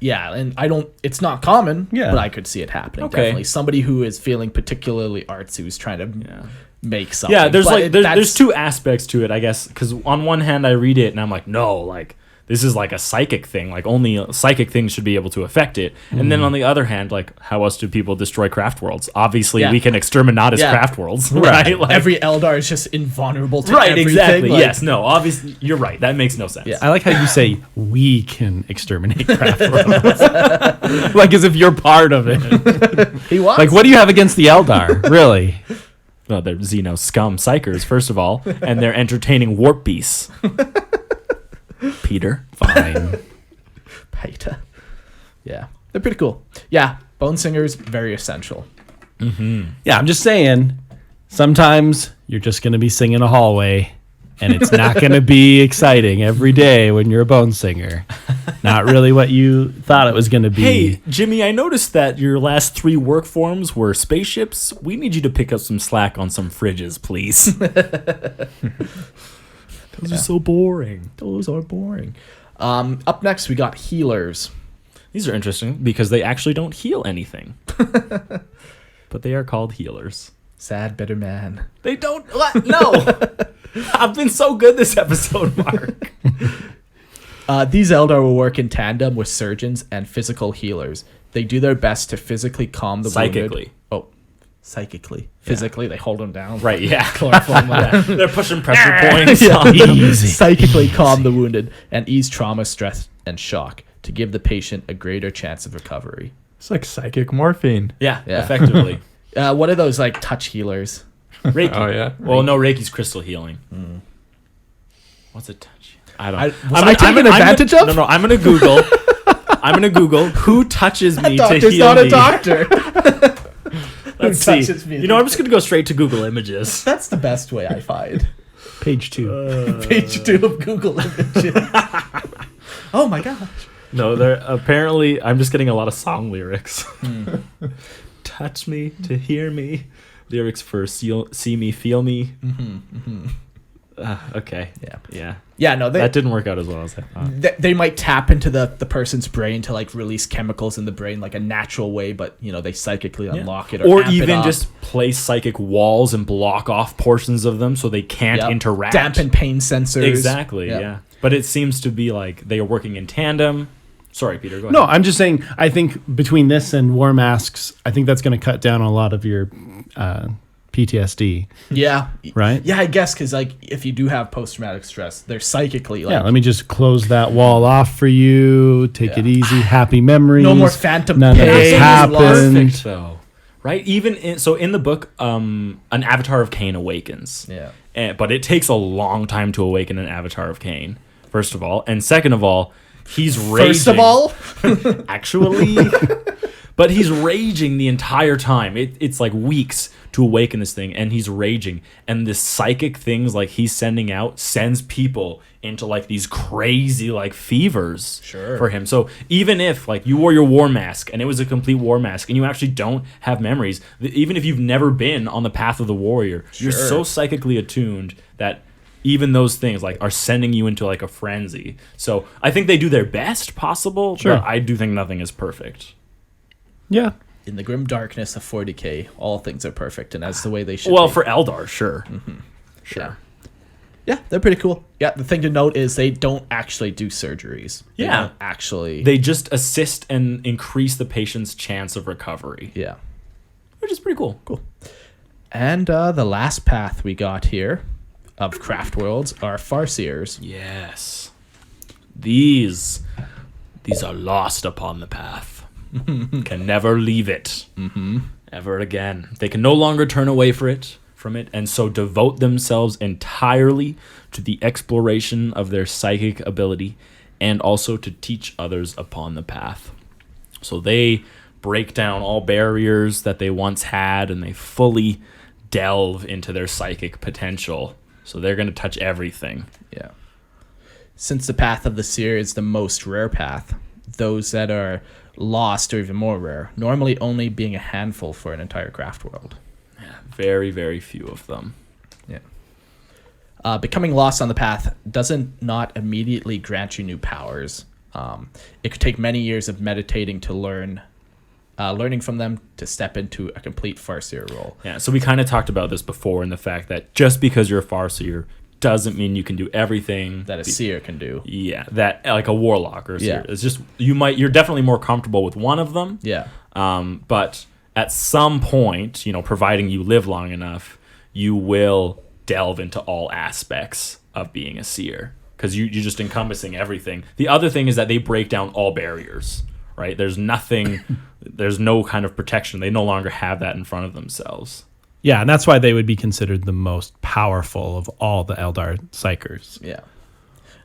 Yeah, and it's not common, Yeah. but I could see it happening. Okay. Definitely. Somebody who is feeling particularly artsy, who's trying to make something. Yeah, there's But like there's two aspects to it, I guess, because on one hand I read it and I'm like, no, like this is like a psychic thing, like only psychic things should be able to affect it. And then on the other hand, like how else do people destroy craft worlds? Obviously, Yeah. we can exterminatus Yeah. craft worlds, right? Like, Every Eldar is just invulnerable to right, everything. exactly. like- Yes, no, obviously you're right. That makes no sense. Yeah. I like how you say we can exterminate craft worlds. Like as if you're part of it. He was. Like, what do you have against the Eldar? Really? Well, they're Xeno scum psychers, first of all, and they're entertaining warp beasts. Peter. Fine. Peter. Yeah, they're pretty cool. Yeah, Bone Singers, very essential. Yeah, I'm just saying, sometimes you're just going to be singing a hallway, and it's not going to be exciting every day when you're a bone singer. Not really what you thought it was going to be. Hey, Jimmy, I noticed that your last 3 work forms were spaceships. We need you to pick up some slack on some fridges, please. Those are so boring. Those are boring. Up next, we got healers. These are interesting because they actually don't heal anything. But they are called healers. Sad, bitter man. They don't. What? No. I've been so good this episode, Mark. These Eldar will work in tandem with surgeons and physical healers. They do their best to physically calm the wounded. Psychically. Oh, psychically. Physically, they hold them down. Right, yeah. Chloroform them. They're pushing pressure points. Yeah. on them. Easy. Psychically calm the wounded and ease trauma, stress, and shock to give the patient a greater chance of recovery. It's like psychic morphine. Yeah, Yeah. effectively. What are those like touch healers? Reiki. Oh, yeah? Well, no, Reiki's crystal healing. What's a touch? I don't. Was I taken advantage of? No, I'm gonna Google. I'm gonna Google who touches me to Doctor's heal not me. a doctor. Let's see. touches me? You know, I'm just gonna go straight to Google Images. That's the best way I find. Page 2. Page 2 of Google Images. Oh my gosh. No, they're apparently. I'm just getting a lot of song lyrics. Touch me to hear me. Lyrics for see me, feel me. Okay. Yeah. Yeah, no, That didn't work out as well as I thought. they might tap into the person's brain to like release chemicals in the brain like a natural way, but you know they psychically unlock it Or amp it even up. just place psychic walls and block off portions of them so they can't Yep. interact. dampen pain sensors. Exactly. Yep. Yeah. But it seems to be like they are working in tandem. Sorry, Peter. Go ahead. No, I'm just saying, I think between this and war masks, I think that's going to cut down a lot of your PTSD, Yeah. right? Yeah, I guess because like if you do have post traumatic stress, they're psychically like Yeah, let me just close that wall off for you. Take it easy. Happy memories. no more phantom None of pain. this happened. Perfect though, right? Even in the book, an Avatar of Cain awakens. Yeah. But it takes a long time to awaken an Avatar of Cain. First of all, and second of all, he's raging. First of all, Actually, but he's raging the entire time. It's like weeks to awaken this thing, and he's raging. And this psychic things like he's sending out sends people into like these crazy like fevers Sure. for him. So even if like you wore your war mask and it was a complete war mask and you actually don't have memories, even if you've never been on the path of the warrior, you're Sure. so psychically attuned that even those things like are sending you into like a frenzy. So I think they do their best possible, Sure. but I do think nothing is perfect. Yeah. in the grim darkness of 40K, all things are perfect, and that's the way they should. Well, be. for Eldar, sure. Sure. Yeah, they're pretty cool. Yeah, the thing to note is they don't actually do surgeries. They Yeah. don't actually. They just assist and increase the patient's chance of recovery, Yeah. which is pretty cool. Cool. And the last path we got here of craft worlds are Farseers. Yes. These are lost upon the path. Can never leave it. Ever again. They can no longer turn away from it, and so devote themselves entirely to the exploration of their psychic ability and also to teach others upon the path. So they break down all barriers that they once had, and they fully delve into their psychic potential. So they're going to touch everything. Yeah. Since the path of the Seer is the most rare path, those that are lost are even more rare, normally only being a handful for an entire craft world. Very, very few of them. Yeah. Becoming lost on the path doesn't not immediately grant you new powers. It could take many years of meditating to learning from them to step into a complete Farseer role. Yeah, so we kind of talked about this before in the fact that just because you're a Farseer doesn't mean you can do everything That a seer can do. Yeah, that like a warlock or a seer. Yeah. It's just you're definitely more comfortable with one of them. Yeah. But at some point, providing you live long enough, you will delve into all aspects of being a seer because you're just encompassing everything. The other thing is that they break down all barriers, right? There's no kind of protection. They no longer have that in front of themselves. Yeah, and that's why they would be considered the most powerful of all the Eldar psychers. Yeah.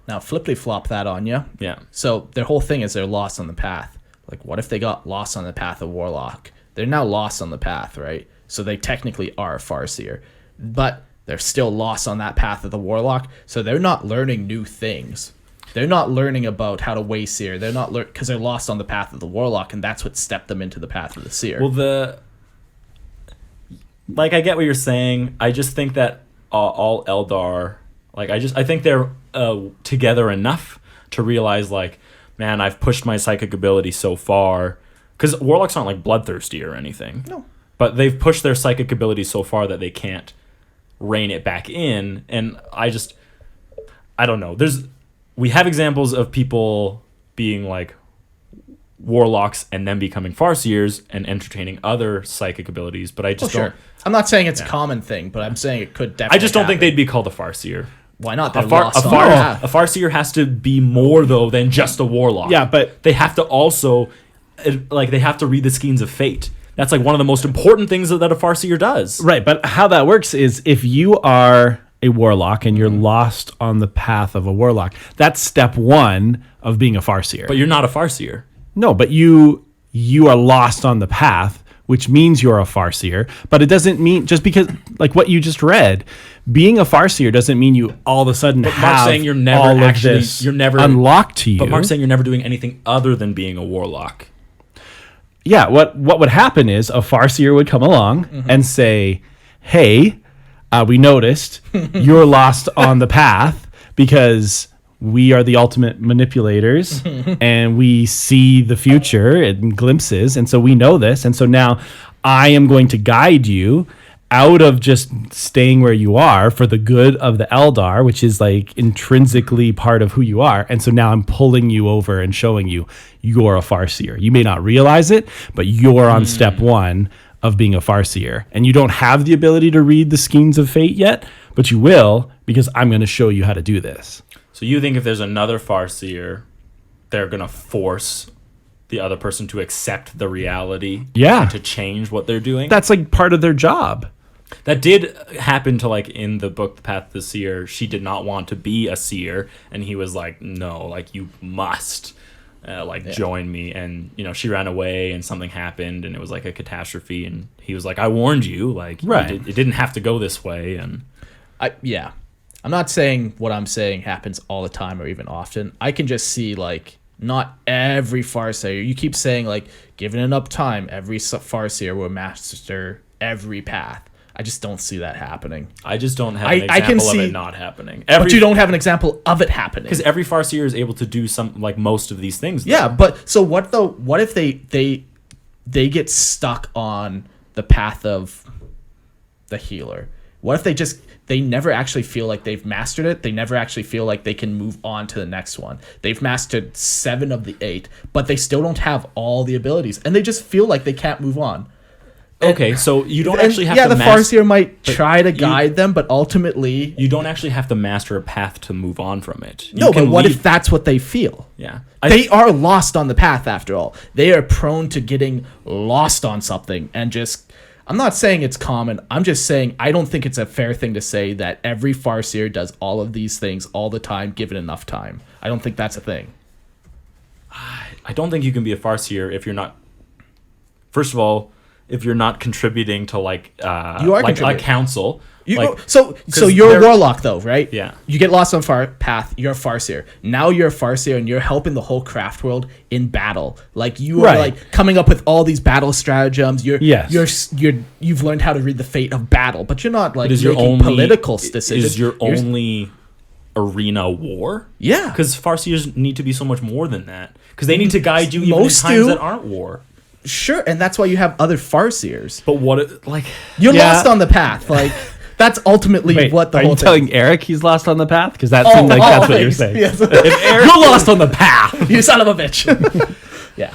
Now, flip that on you. Yeah. So their whole thing is they're lost on the path. Like, what if they got lost on the path of Warlock? They're now lost on the path, right? So they technically are a Farseer. But they're still lost on that path of the Warlock, so they're not learning new things. They're not learning about how to Wayseer. They're not because they're lost on the path of the Warlock, and that's what stepped them into the path of the Seer. Well, I get what you're saying. I just think that all Eldar, I think they're together enough to realize, man, I've pushed my psychic ability so far. Because Warlocks aren't, bloodthirsty or anything. No. But they've pushed their psychic ability so far that they can't rein it back in. And I don't know. We have examples of people being, warlocks and then becoming Farseers and entertaining other psychic abilities, but I just don't. I'm not saying it's a common thing, but I'm saying it could definitely. I just don't think happen. they'd be called a Farseer. Why not? They're A lost on the path. Farseer has to be more though than just a warlock. Yeah, but they have to also, they have to read the skeins of fate. That's one of the most important things that a Farseer does. right, but how that works is if you are a warlock and you're lost on the path of a warlock, that's step one of being a Farseer. But you're not a Farseer. No, but you are lost on the path, which means you're a Farseer. But it doesn't mean just because, what you just read, being a Farseer doesn't mean you all of a sudden But have Mark's saying you're never all actually, of this you're never unlocked to you. But Mark's saying you're never doing anything other than being a warlock. Yeah, what would happen is a Farseer would come along and say, "Hey, we noticed you're lost on the path because we are the ultimate manipulators and we see the future in glimpses. And so we know this. And so now I am going to guide you out of just staying where you are for the good of the Eldar, which is intrinsically part of who you are. And so now I'm pulling you over and showing you you're a Farseer. You may not realize it, but you're on step one of being a Farseer. And you don't have the ability to read the skeins of fate yet, but you will because I'm going to show you how to do this." So you think if there's another Farseer, they're going to force the other person to accept the reality? Yeah. And to change what they're doing? That's part of their job. That did happen to in the book The Path of the Seer. She did not want to be a seer, and he was like, no, you must join me. And she ran away and something happened and it was a catastrophe, and he was like, I warned you, right. it didn't have to go this way. And I'm not saying what I'm saying happens all the time or even often. I can just see not every Farseer. You keep saying given enough time, every Farseer will master every path. I just don't see that happening. I just don't have an example of it not happening. But you don't have an example of it happening. Because every Farseer is able to do most of these things. Yeah, but so what though? What if they get stuck on the path of the healer? What if they never actually feel like they've mastered it? They never actually feel like they can move on to the next one. They've mastered 7 of the 8, but they still don't have all the abilities, and they just feel like they can't move on. Okay, so you don't actually have to. Yeah, the Farseer might try to guide them, but ultimately, you don't actually have to master a path to move on from it. No, but what if that's what they feel? Yeah, they are lost on the path after all. They are prone to getting lost on something and just. I'm not saying it's common. I'm just saying I don't think it's a fair thing to say that every Farseer does all of these things all the time, given enough time. I don't think that's a thing. I don't think you can be a Farseer if you're not. First of all, if you're not contributing to you are a council. So you're a warlock though, right? Yeah. You get lost on path. You're a Farseer. Now you're a Farseer, and you're helping the whole craft world in battle. You are coming up with all these battle stratagems. You've learned how to read the fate of battle, but you're not making political decisions. Is your only arena war. Yeah. Because Farseers need to be so much more than that. Because they need to guide you even in Most times do. that aren't war. Sure, and that's why you have other Farseers. But what, like... You're Yeah. lost on the path. Like, that's ultimately Wait, what the are whole you thing. telling Eric he's lost on the path? Because that seemed like that's what you're saying. Yes. You're lost on the path. You son of a bitch. Yeah.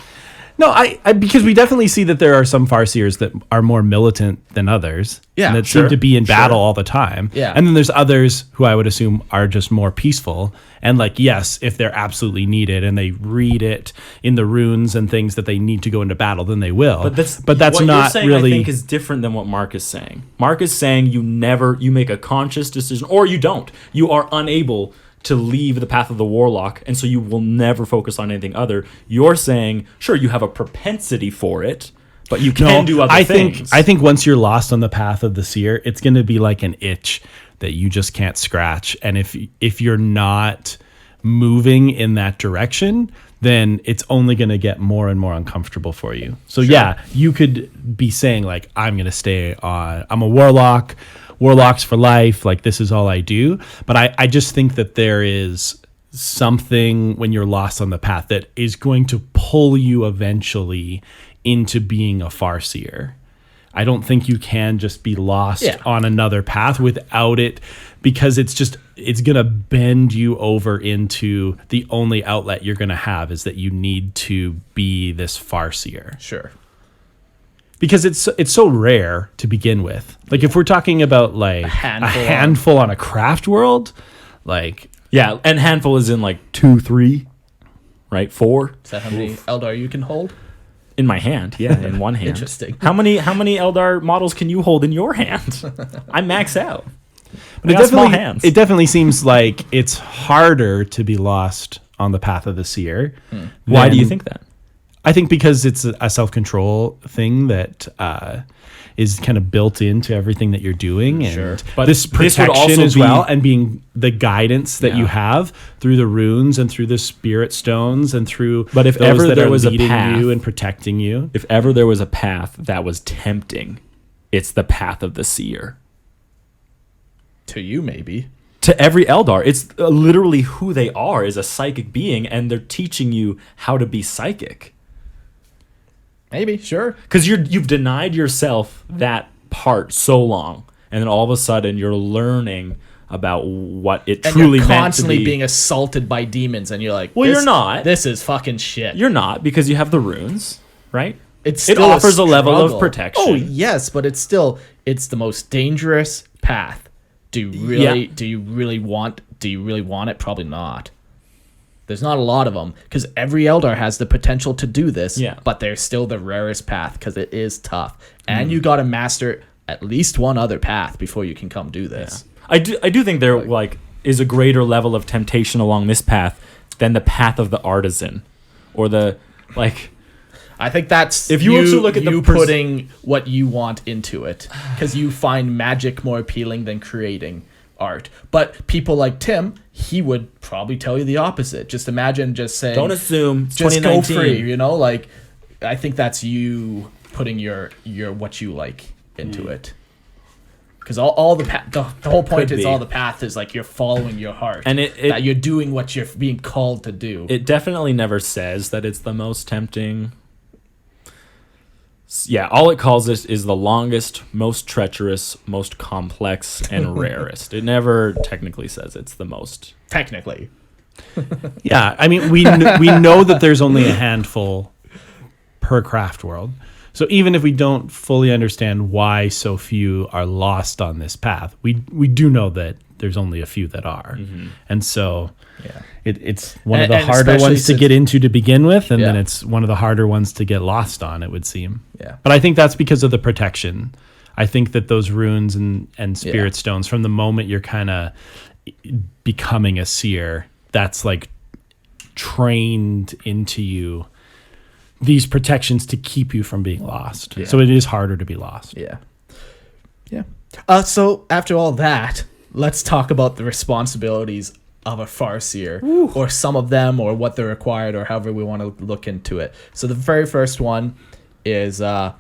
No, I because we definitely see that there are some Farseers that are more militant than others. Yeah, and that sure, seem to be in sure. battle all the time. Yeah. And then there's others who I would assume are just more peaceful. And like, yes, if they're absolutely needed and they read it in the runes and things that they need to go into battle, then they will. But that's what you're not saying, really. I think, is different than what Mark is saying. Mark is saying you make a conscious decision, or you don't. You are unable to leave the path of the Warlock, and so you will never focus on anything other. You're saying, sure, you have a propensity for it, but you can do other things. I think once you're lost on the path of the Seer, it's going to be like an itch that you just can't scratch. And if you're not moving in that direction, then it's only going to get more and more uncomfortable for you. So yeah, you could be saying like, I'm going to stay on, I'm a Warlock, Warlocks for life, like this is all I do. But I just think that there is something when you're lost on the path that is going to pull you eventually into being a Farseer. I don't think you can just be lost on another path without it, because it's going to bend you over into the only outlet you're going to have is that you need to be this Farseer. Sure. Because it's so rare to begin with. Like if we're talking about like a handful on a craft world, like yeah, and handful is in like 2, 3, right? 4 Is that how many Eldar you can hold? in my hand. Yeah, in one hand. Interesting. How many Eldar models can you hold in your hand? I max out. But I got small hands. it definitely seems like it's harder to be lost on the path of the Seer. Why do you think that? I think because it's a self-control thing that is kind of built into everything that you're doing. And Sure. But this this would protection also as be- well, and being the guidance that you Yeah. have through the runes and through the spirit stones and through But if those ever that there are was a leading path- you and protecting you. If ever there was a path that was tempting, it's the path of the Seer. To you, maybe. To every Eldar, it's literally who they are, is a psychic being, and they're teaching you how to be psychic. Maybe, sure. Because you've denied yourself that part so long, and then all of a sudden you're learning about what it And truly you're meant to constantly be. being assaulted by demons, and you're like, Well, you're not. This is fucking shit. You're not, because you have the runes, right? It It offers a level of struggle. protection. Oh yes, but it's the most dangerous path. Do you really want it? Probably not. There's not a lot of them, because every Eldar has the potential to do this. Yeah. But they're still the rarest path because it is tough, and you got to master at least one other path before you can come do this. I do think there is a greater level of temptation along this path than the path of the artisan, or the like. I think that's If you were to look at the you pers- putting what you want into it, because you find magic more appealing than creating art. But people like Tim, he would probably tell you the opposite. Just imagine just saying, Don't assume. It's just go 2019. free. You know, like I think that's you putting your what you like into it. Because all the whole point Could is be. all the path is like you're following your heart, And that you're doing what you're being called to do. It definitely never says that it's the most tempting. Yeah, all it calls it is the longest, most treacherous, most complex, and rarest. It never technically says it's the most. Technically, Yeah, I mean, we know that there's only a handful per craft world. So even if we don't fully understand why so few are lost on this path, we do know that there's only a few that are. And so yeah. it's one of the And harder especially ones to since- get into to begin with, and then Yeah. it's one of the harder ones to get lost on, it would seem. Yeah. But I think that's because of the protection. I think that those runes and spirit stones, from the moment you're kind of becoming a seer, that's like trained into you these protections to keep you from being lost. Yeah. So it is harder to be lost. Yeah. Yeah. So after all that, let's talk about the responsibilities of a Farseer, or some of them, or what they're required, or however we want to look into it. So the very first one is the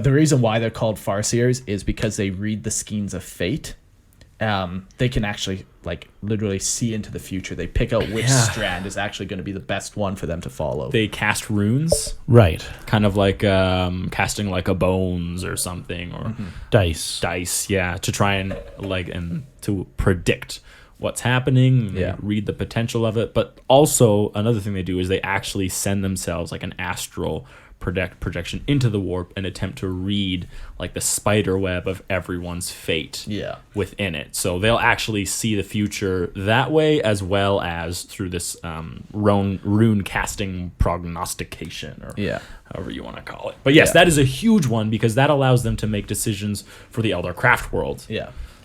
reason why they're called Farseers is because they read the skeins of fate. They can actually like literally see into the future. They pick out which strand is actually going to be the best one for them to follow. They cast runes, Right. kind of like casting like a bones or something, or Dice. dice, to try and to predict what's happening, Yeah. read the potential of it. But also another thing they do is they actually send themselves like an astral projection into the warp and attempt to read like the spider web of everyone's fate within it. So they'll actually see the future that way, as well as through this rune casting prognostication, or however you want to call it. But yes, that is a huge one, because that allows them to make decisions for the Eldar craft world.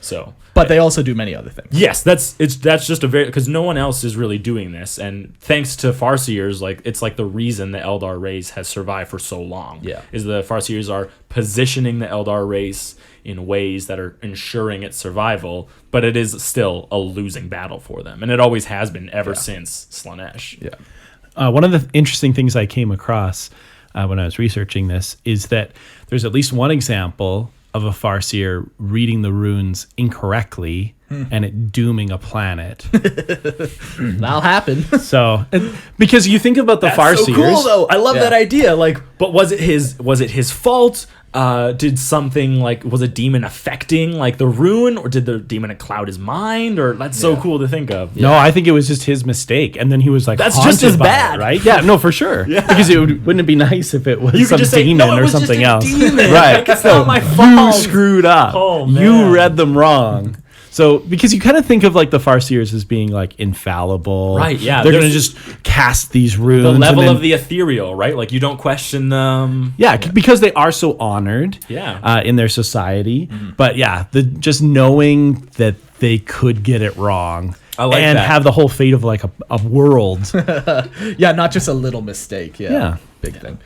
So, but they also do many other things. Yes, that's just a very, because no one else is really doing this, and thanks to Farseers, like it's like the reason the Eldar race has survived for so long. Is the Farseers are positioning the Eldar race in ways that are ensuring its survival, but it is still a losing battle for them, and it always has been ever since Slaanesh. One of the interesting things I came across when I was researching this is that there's at least one example of a Farseer reading the runes incorrectly and it dooming a planet. That'll happen. So, because you think about the Farseers, so cool though. I love that idea. Like, but was it his fault? Did something, like, was a demon affecting like the rune, or did the demon cloud his mind? Or that's so cool to think of. No, I think it was just his mistake, and then he was like, that's just as bad, right? Yeah, no, for sure. Because wouldn't it be nice if it was you some just say, demon no, it or was just something a else, demon. right? Like, it's not my fault. You screwed up. Oh, man. You read them wrong. So, because you kind of think of like the Farseers as being like infallible, right? Yeah, they're going to just cast these runes. The level of the ethereal, right? Like, you don't question them. Yeah, because they are so honored. In their society. But just knowing that they could get it wrong. I like and that. have the whole fate of like a world. Not just a little mistake. Big thing.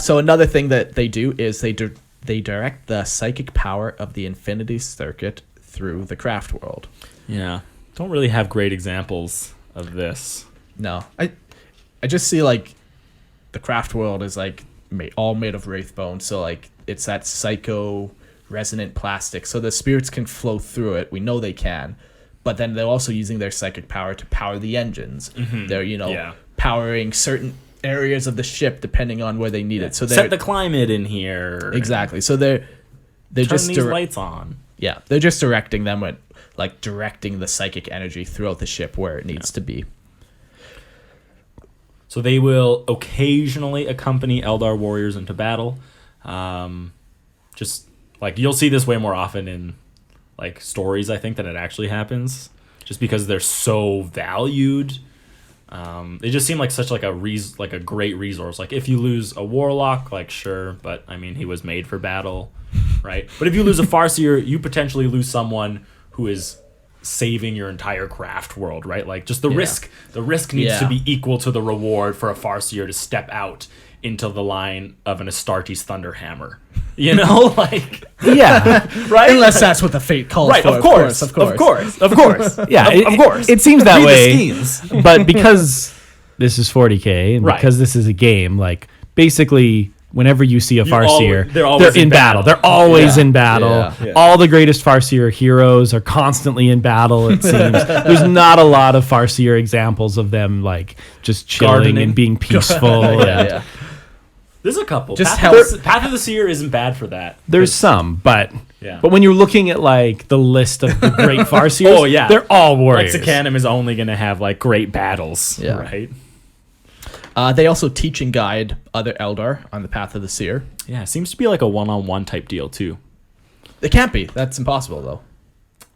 So another thing that they do is they direct the psychic power of the Infinity Circuit through the craft world. Don't really have great examples of this. No, I just see like the craft world is like all made of wraith bone, so like it's that psycho resonant plastic, so the spirits can flow through it. We know they can, but then they're also using their psychic power to power the engines. They're powering certain areas of the ship depending on where they need it. So they set the climate in here. Exactly. So they're turn just these lights on. Yeah, they're just directing them with like directing the psychic energy throughout the ship where it needs to be. So they will occasionally accompany Eldar warriors into battle. Just like you'll see this way more often in like stories, I think, than it actually happens. Just because they're so valued. They just seem like such like a great resource. Like if you lose a warlock, like sure, but I mean he was made for battle, right? But if you lose a Farseer, you potentially lose someone who is saving your entire craft world, right? Like just the risk needs to be equal to the reward for a Farseer to step out into the line of an Astartes Thunderhammer. You know, like right? Unless that's what the fate calls right, for. Of course. Of course. Yeah, of course. It seems that Read way. the schemes. But because this is 40K and because this is a game, like basically whenever you see a Farseer, they're in battle. They're always in battle. Yeah. All the greatest Farseer heroes are constantly in battle, it seems. There's not a lot of Farseer examples of them like just chilling Gardening. and being peaceful. There's a couple. Just Path of the Seer isn't bad for that. There's some, but when you're looking at like the list of the great Farseers, they're all warriors. Lexicanium is only going to have like great battles, right? They also teach and guide other Eldar on the path of the Seer. Yeah, it seems to be like a one-on-one type deal too. It can't be. That's impossible though.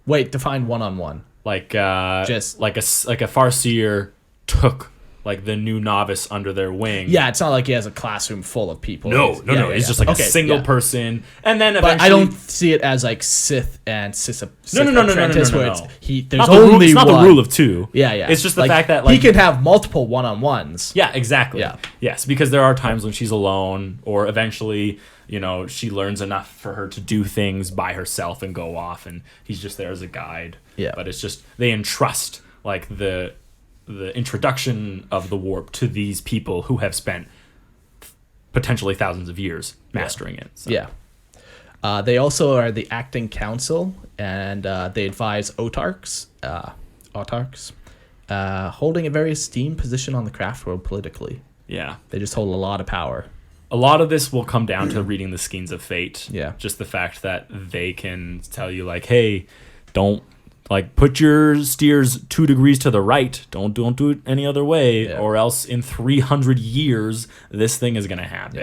Wait, define one-on-one. Like just like a Farseer took like the new novice under their wing. Yeah, it's not like he has a classroom full of people. No. It's just like a single person, and then eventually. But I don't see it as like Sith and Sith apprentice. No. Where there's not only it's not one. the rule of two. Yeah. It's just the fact that like he could have multiple one-on-ones. Yeah, exactly. Yeah. Yes, because there are times when she's alone, or eventually, you know, she learns enough for her to do things by herself and go off, and he's just there as a guide. Yeah. But it's just they entrust like the introduction of the warp to these people who have spent potentially thousands of years mastering it. So. Yeah. They also are the acting council, and they advise autarchs, holding a very esteemed position on the craft world politically. Yeah. They just hold a lot of power. A lot of this will come down to reading the Skeins of Fate. Yeah. Just the fact that they can tell you, like, hey, don't, like, put your steers 2 degrees to the right. Don't do it any other way, or else in 300 years, this thing is going to happen.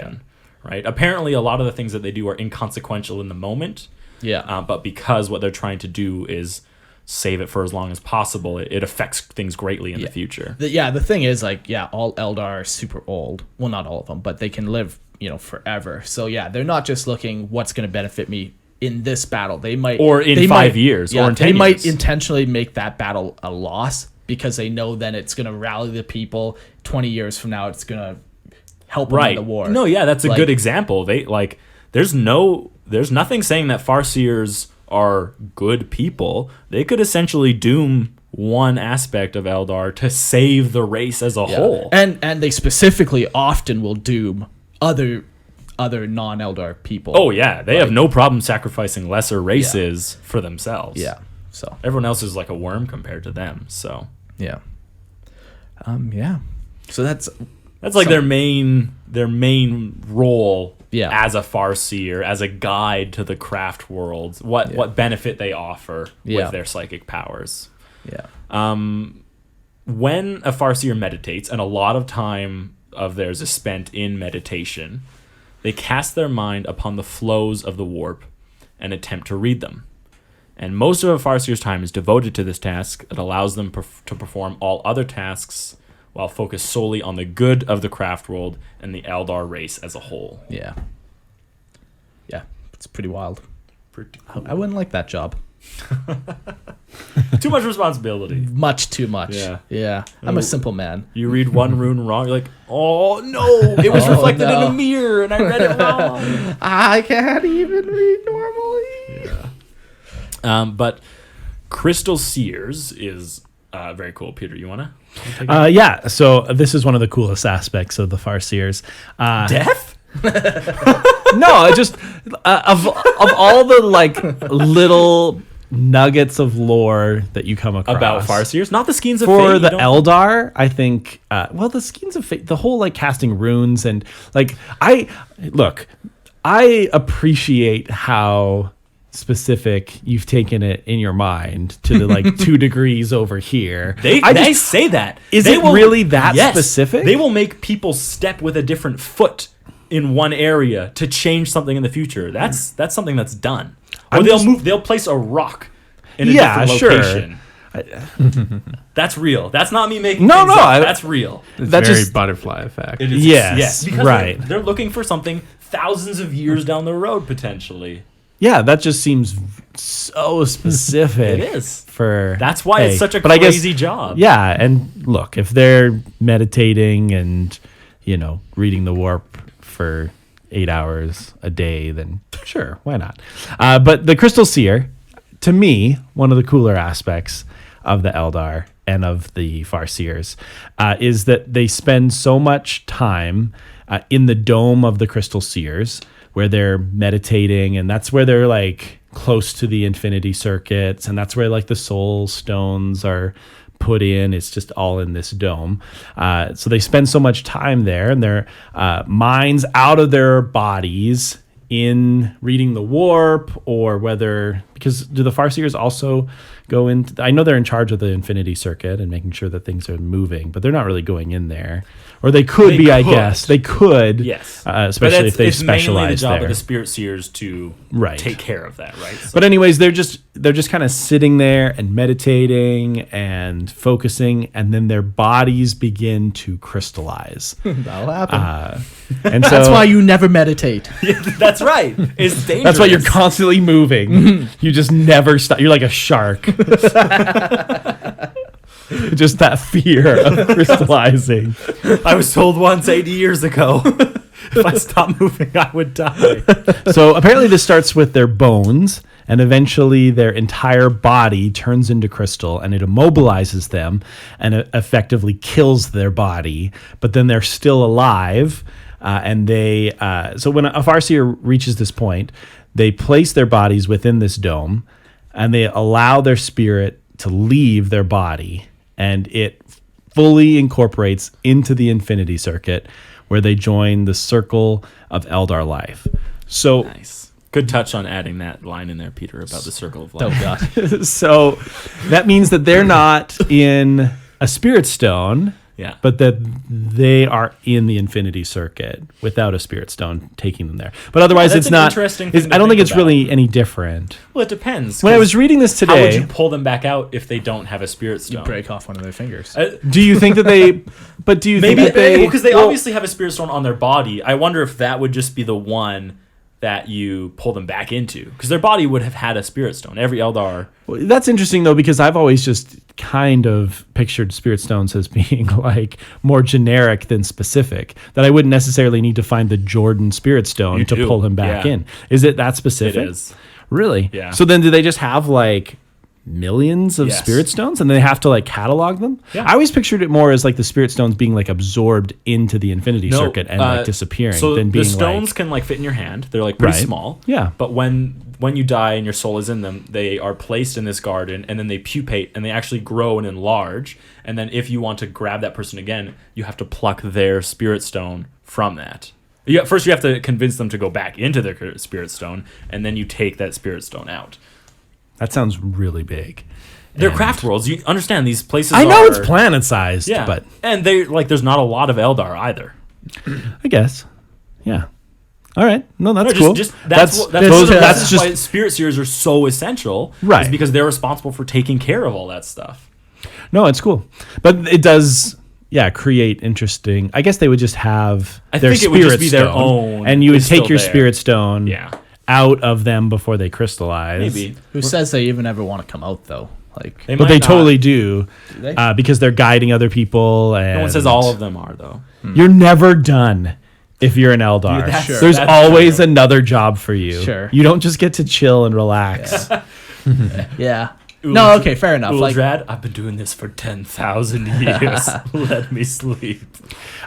Yeah. Right? Apparently, a lot of the things that they do are inconsequential in the moment. Yeah. But because what they're trying to do is save it for as long as possible, it affects things greatly in the future. The thing is, like, all Eldar are super old. Well, not all of them, but they can live, forever. So, they're not just looking what's going to benefit me in this battle. They might... Or in 5 years, or in 10 years. They might intentionally make that battle a loss because they know then it's going to rally the people. 20 years from now, it's going to help them in the war. No, that's a good example. They, like, there's nothing saying that Farseers are good people. They could essentially doom one aspect of Eldar to save the race as a whole. And they specifically often will doom other non-Eldar people. Oh yeah, they have no problem sacrificing lesser races for themselves. Yeah. So everyone else is like a worm compared to them. So yeah. So that's like their main role Yeah. as a Farseer, as a guide to the craft world, what benefit they offer with their psychic powers. Yeah. When a Farseer meditates, and a lot of time of theirs is spent in meditation, they cast their mind upon the flows of the warp and attempt to read them. And most of a Farseer's time is devoted to this task. It allows them to perform all other tasks while focused solely on the good of the craft world and the Eldar race as a whole. Yeah. Yeah, it's pretty wild. Pretty cool. I wouldn't like that job. Too much responsibility. Much too much. Yeah. I'm a simple man. You read one rune wrong, you're like, oh no, it was reflected in a mirror and I read it wrong. I can't even read normally. Yeah. But Crystal Seers is very cool. Peter, you want to? So this is one of the coolest aspects of the Farseers. Death? No, just of all the like little nuggets of lore that you come across About Farseers? Not the Skeins of for Fate. the Eldar, I think. The Skeins of Fate, the whole like casting runes and like I appreciate how specific you've taken it in your mind to the like 2 degrees over here. They say that. Is it really that specific? They will make people step with a different foot in one area to change something in the future. That's something that's done. Or they'll place a rock in a different location. Sure. That's real. That's not me making things up. That's real. It's That's very just butterfly effect. It is, yes, because right. They're looking for something thousands of years down the road potentially. Yeah, that just seems so specific. It is. That's why it's such a crazy job. Yeah, and look, if they're meditating and, reading the warp for 8 hours a day, then sure, why not? But the Crystal Seer, to me, one of the cooler aspects of the Eldar and of the Farseers is that they spend so much time in the dome of the Crystal Seers, where they're meditating, and that's where they're like close to the infinity circuits, and that's where like the soul stones are put in. It's just all in this dome. So they spend so much time there, and their minds out of their bodies in reading the warp, or because do the Farseers also go in? I know they're in charge of the infinity circuit and making sure that things are moving, but they're not really going in there. Or they could be, I guess. They could. Yes. Especially if they specialize it's mainly the job there. of the Spirit Seers to take care of that, right? So. But anyways, they're just kind of sitting there and meditating and focusing, and then their bodies begin to crystallize. That'll happen. And so that's why you never meditate. That's right. It's dangerous. That's why you're constantly moving. You just never stop. You're like a shark. Just that fear of crystallizing. I was told once 80 years ago, if I stopped moving, I would die. So apparently this starts with their bones, and eventually their entire body turns into crystal, and it immobilizes them and it effectively kills their body. But then they're still alive, and so when a Farseer reaches this point, They place their bodies within this dome, and they allow their spirit to leave their body, and it fully incorporates into the infinity circuit, where they join the circle of Eldar life. So, Nice. Good touch on adding that line in there, Peter, about the circle of Oh life. god. so that means that they're not in a spirit stone, Yeah. but that they are in the infinity circuit without a spirit stone taking them there. But otherwise, that's it's an not. interesting thing to I don't think think it's really any different. Well, it depends. When I 'cause was reading this how would today, you pull them back out if they don't have a spirit You stone? break off one of their fingers. do you think that they? But do you Maybe think that they? because they well, obviously have a spirit stone on their body. I wonder if that would just be the one that you pull them back into, because their body would have had a spirit stone. Every Eldar. That's interesting though, because I've always just kind of pictured spirit stones as being like more generic than specific. That I wouldn't necessarily need to find the Jordan spirit stone You to do, pull him back yeah. in. Is it that specific? It is. Really? Yeah. So then do they just have like millions of Yes. spirit stones and they have to like catalog them? Yeah. I always pictured it more as like the spirit stones being like absorbed into the infinity circuit and like disappearing So than the being stones like can like fit in your hand. They're like pretty Right. small. Yeah. But when you die and your soul is in them, they are placed in this garden, and then they pupate and they actually grow and enlarge. And then if you want to grab that person again, you have to pluck their spirit stone from that. First, you have to convince them to go back into their spirit stone, and then you take that spirit stone out. that sounds really big. They're And- craft worlds. You understand these places. I know are, it's planet sized, Yeah, but and they like there's not a lot of Eldar either. I guess. Yeah. All right. No, that's No, cool. that's that's why just spirit seers are so essential, Right. Is because they're responsible for taking care of all that stuff. no, it's cool. But it does create interesting. I guess they would just have I their think it spirit would just be their stone, own and you would is take still your there. spirit stone Yeah, out of them before they crystallize. maybe. Who says they even ever want to come out though? Like They But might they not. totally do, they? because they're guiding other people. And No one says all of them are though. You're never done if you're an Eldar. Dude, that's- There's that's always true. another job for you. Sure. You don't just get to chill and relax. yeah. No, okay, fair enough. Like Uldrad, I've been doing this for 10,000 years. Let me sleep.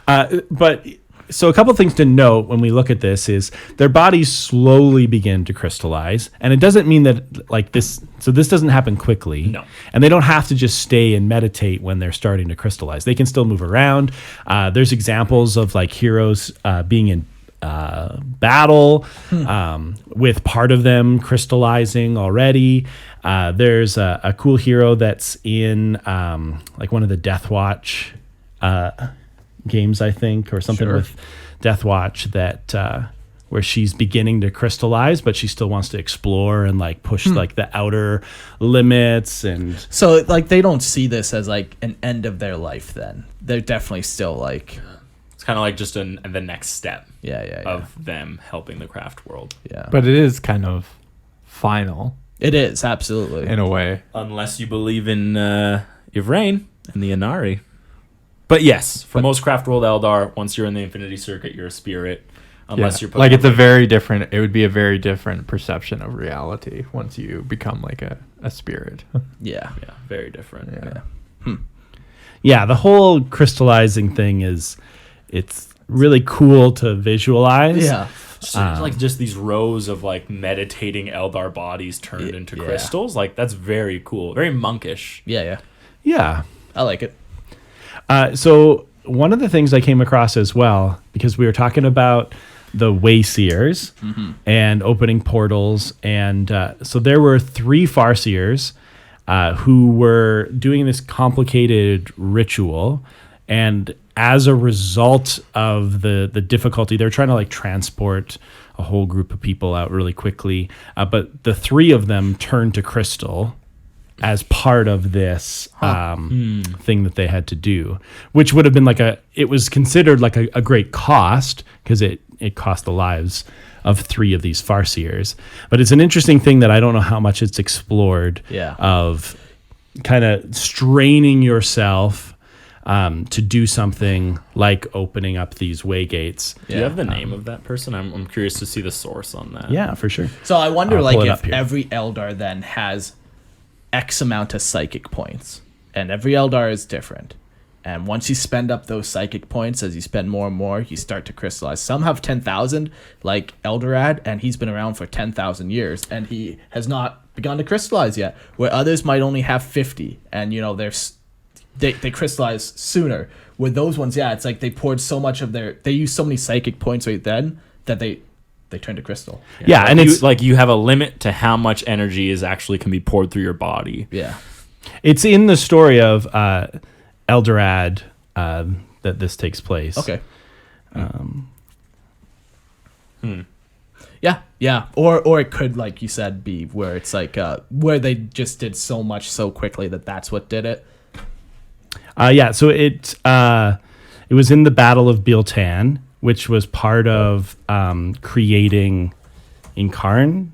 But so a couple things to note when we look at this is their bodies slowly begin to crystallize, and it doesn't mean that like this. So this doesn't happen quickly. No. And they don't have to just stay and meditate when they're starting to crystallize. They can still move around. There's examples of like heroes being in battle with part of them crystallizing already. There's a cool hero that's in like one of the Death Watch games, I think, or something Sure. with Death Watch that where she's beginning to crystallize, but she still wants to explore and like push like the outer limits. And so like they don't see this as like an end of their life then. They're definitely still like It's kind of like just the next step yeah. of them helping the craft world. yeah. But it is kind of final It is, absolutely. in a way. Unless you believe in Yvrain and the Inari. But yes, for most craft world Eldar, once you're in the Infinity Circuit, you're a spirit. Unless Yeah. you're put like on it's a very different. It would be a very different perception of reality once you become like a spirit. Yeah. yeah, very different. Yeah. yeah, the whole crystallizing thing it's really cool to visualize. Yeah. Like just these rows of like meditating Eldar bodies turned into yeah. crystals. Like that's very cool, very monkish. Yeah. Yeah. I like it. So one of the things I came across as well, because we were talking about the Wayseers and opening portals, and so there were 3 Farseers who were doing this complicated ritual, and as a result of the difficulty, they're trying to like transport a whole group of people out really quickly, but the 3 of them turned to crystal as part of this thing that they had to do, which would have been like it was considered like a great cost because it cost the lives of 3 of these Farseers. But it's an interesting thing that I don't know how much it's explored Yeah. of kind of straining yourself to do something like opening up these way gates. Do you have the name of that person? I'm curious to see the source on that. Yeah, for sure. So I wonder I'll like pull it if up here. every Eldar then has X amount of psychic points. And every Eldar is different. And once you spend up those psychic points, as you spend more and more, you start to crystallize. Some have 10,000, like Eldar, and he's been around for 10,000 years, and he has not begun to crystallize yet. Where others might only have 50, and they crystallize sooner. With those ones, it's like they poured so much of they used so many psychic points right then that they turn to crystal. Yeah, and it's like you have a limit to how much energy is actually can be poured through your body. Yeah. It's in the story of Eldorad that this takes place. Okay. Yeah. Or it could, like you said, be where it's like where they just did so much so quickly that's what did it. So it was in the Battle of Biltan, which was part of creating Incarn.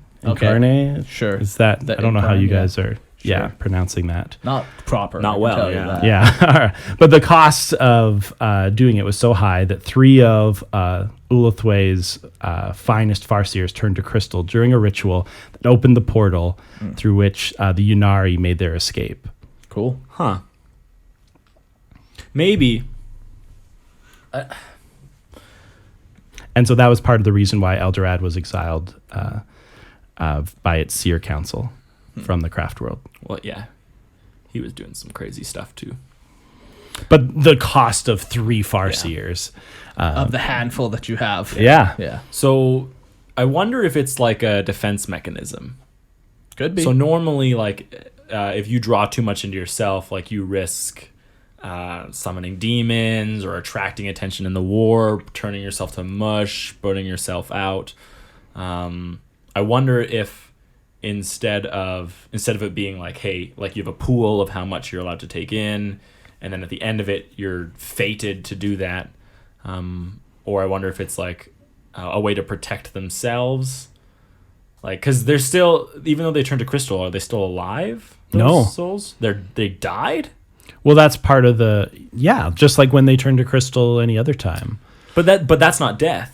Sure. Is that I don't know how you guys are Sure. pronouncing that. Not proper. Not I can well, tell you yeah. that. Yeah. But the cost of doing it was so high that 3 of Ulathway's finest Farseers turned to crystal during a ritual that opened the portal through which the Yunari made their escape. Cool. Huh. Maybe. And so that was part of the reason why Eldorad was exiled by its Seer Council from the craft world. Well, yeah. He was doing some crazy stuff too. But the cost of 3 Farseers. Of the handful that you have. Yeah. Yeah. So I wonder if it's like a defense mechanism. Could be. So normally, like, if you draw too much into yourself, like you risk summoning demons or attracting attention in the war, turning yourself to mush, burning yourself out. I wonder if instead of it being like, hey, like you have a pool of how much you're allowed to take in, and then at the end of it you're fated to do that, or I wonder if it's like a way to protect themselves, like because they're still, even though they turn to crystal, are they still alive? No. Souls, they died. Well, that's part of just like when they turn to crystal any other time. But that's not death.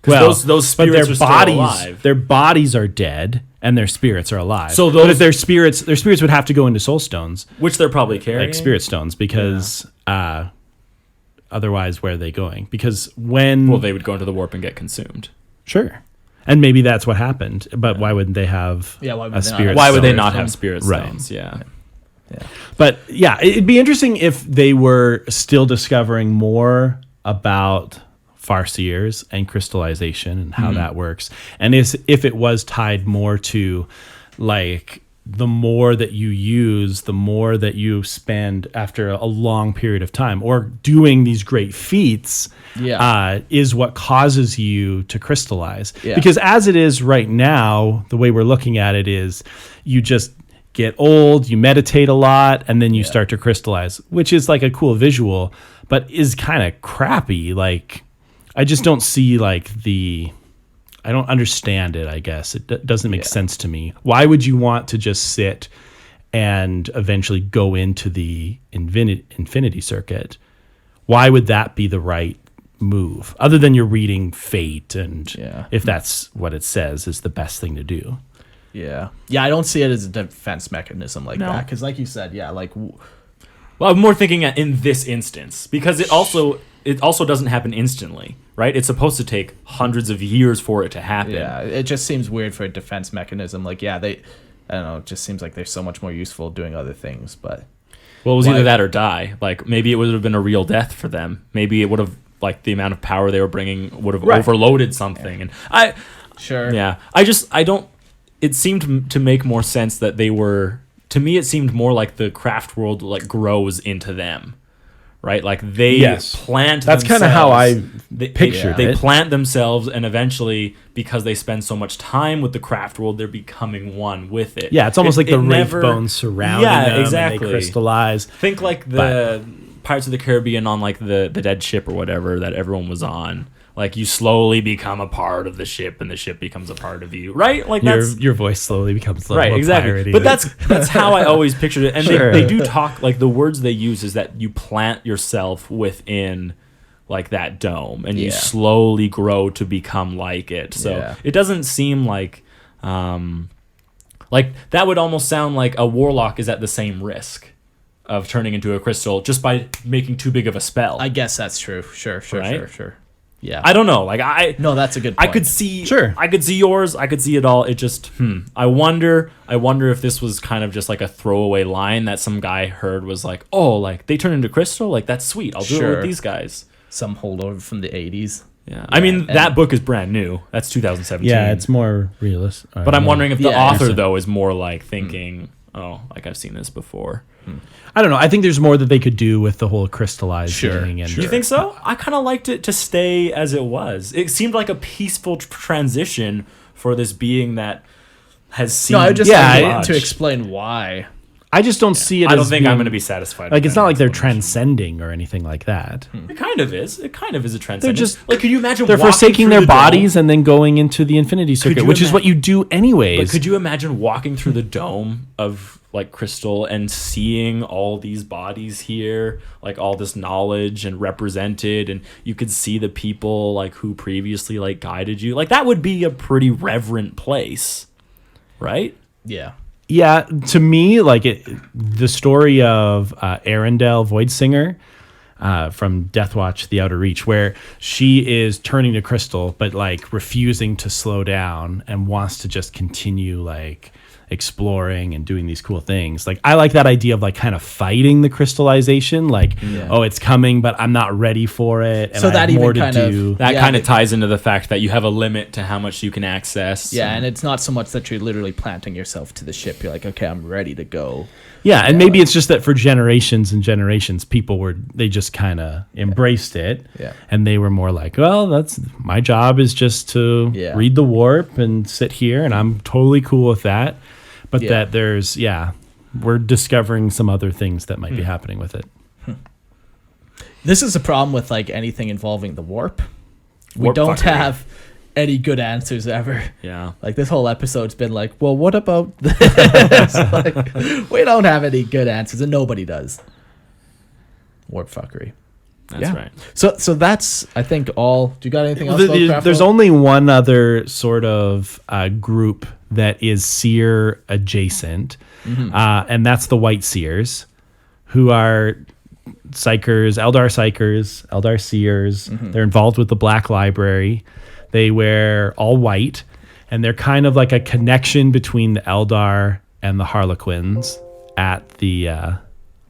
Well, those but spirits their are still bodies, alive. their bodies are dead, and their spirits are alive. So but those- if their spirits would have to go into soul stones, Which they're probably carrying. like spirit stones, because otherwise, where are they going? Because when Well, they would go into the warp and get consumed. sure, and maybe that's what happened. But why wouldn't they have Yeah, why would a they not spirit? have Why would they Spirit not stone. have spirit Right. stones? Yeah. But yeah, it'd be interesting if they were still discovering more about Farseers and crystallization and how that works. And if it was tied more to like the more that you use, the more that you spend after a long period of time, or doing these great feats is what causes you to crystallize. Yeah. Because as it is right now, the way we're looking at it is you just get old, you meditate a lot, and then you start to crystallize, which is like a cool visual, but is kind of crappy. Like, I just don't see like I don't understand it, I guess. It doesn't make sense to me. Why would you want to just sit and eventually go into the infinity circuit? Why would that be the right move? Other than you're reading fate, and if that's what it says is the best thing to do. Yeah. Yeah, I don't see it as a defense mechanism like that. Because like you said, like... Well, I'm more thinking in this instance, because it also doesn't happen instantly, right? It's supposed to take hundreds of years for it to happen. Yeah, it just seems weird for a defense mechanism. Like, I don't know, it just seems like they're so much more useful doing other things, but... Well, it was either that or die. Like, maybe it would have been a real death for them. Maybe it would have, like, the amount of power they were bringing would have overloaded something. And Sure. Yeah. It seemed to make more sense that they were... To me, it seemed more like the craft world like grows into them, right? Like they plant. That's kind of how I pictured They it. plant themselves, and eventually, because they spend so much time with the craft world, they're becoming one with it. Yeah, it's almost like the wraith never- bones surrounding them, exactly. and they crystallize. Think like the Pirates of the Caribbean on like the dead ship or whatever that everyone was on. Like you slowly become a part of the ship, and the ship becomes a part of you, right? Like Your voice slowly becomes a little right, more exactly. piratey. But that's how I always pictured it. And Sure. they do talk, like the words they use is that you plant yourself within like that dome, and you slowly grow to become like it. So it doesn't seem like that would almost sound like a warlock is at the same risk of turning into a crystal just by making too big of a spell. I guess that's true. Sure. Right? Sure. Yeah. I don't know. Like No, that's a good point. I could see Sure. I could see yours. I could see it all. It just I wonder if this was kind of just like a throwaway line that some guy heard was like, "Oh, like they turn into crystal? Like that's sweet. I'll do it Sure. with these guys." Some holdover from the 80s. Yeah. I mean, that book is brand new. That's 2017. Yeah, it's more realistic. But I'm wondering if the Yeah. author though is more like thinking, "Oh, like I've seen this before." I don't know. I think there's more that they could do with the whole crystallizing. And Do you think so? I kind of liked it to stay as it was. It seemed like a peaceful transition for this being that has seen. No, I just Yeah, like I- to explain why. I just don't see it. I don't as think I'm being- going to be satisfied. Like with it's that not like they're explanation. transcending or anything like that. It kind of is. It kind of is a transcendence. just- like, could you imagine? They're walking forsaking through their the dome? bodies and then going into the infinity circuit, you which is what you do But anyways. could you imagine walking through the dome of like crystal and seeing all these bodies here, like all this knowledge and represented, and you could see the people like who previously like guided you. Like that would be a pretty reverent place, right? Yeah. Yeah, to me, like the story of Arendelle Voidsinger from Deathwatch: The Outer Reach, where she is turning to crystal, but like refusing to slow down and wants to just continue like exploring and doing these cool things. Like I like that idea of like kind of fighting the crystallization, like oh, it's coming, but I'm not ready for it, and So I that have more even to kind of- do. That Yeah, kind of but- ties into the fact that you have a limit to how much you can access. Yeah, and it's not so much that you're literally planting yourself to the ship. You're like, okay, I'm ready to go. Yeah, and maybe it's just that for generations and generations, they just kind of embraced it. Yeah. And they were more like, well, that's my job is just to Yeah. read the warp and sit here, and I'm totally cool with that. But Yeah. that we're discovering some other things that might be happening with it. This is a problem with like anything involving the warp. We Warp don't fuckery. have any good answers ever. Yeah. Like this whole episode's been like, well, what about this? Like, we don't have any good answers, and nobody does. Warp fuckery. That's Yeah. right. So that's I think all. Do you got anything else? about There's Craftworld? only one other sort of group that is seer adjacent, and that's the Wayseers, who are psychers, Eldar psychers, Eldar seers. They're involved with the Black Library. They wear all white, and they're kind of like a connection between the Eldar and the Harlequins at the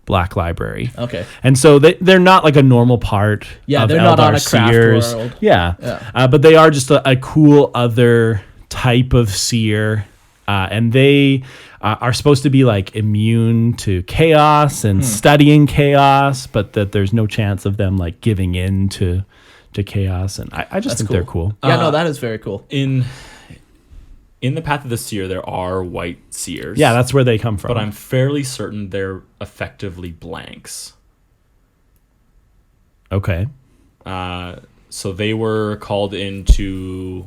Black Library. Okay. And so they're not like a normal part Yeah, of they're Eldar not on a craft seers. world. Yeah. Yeah. But they are just a cool other type of seer. And they are supposed to be like immune to chaos and studying chaos, but that there's no chance of them like giving in to chaos. And I just think they're cool. Yeah, no, that is very cool. In the Path of the Seer, there are white seers. Yeah, that's where they come from. But I'm fairly certain they're effectively blanks. okay. So they were called into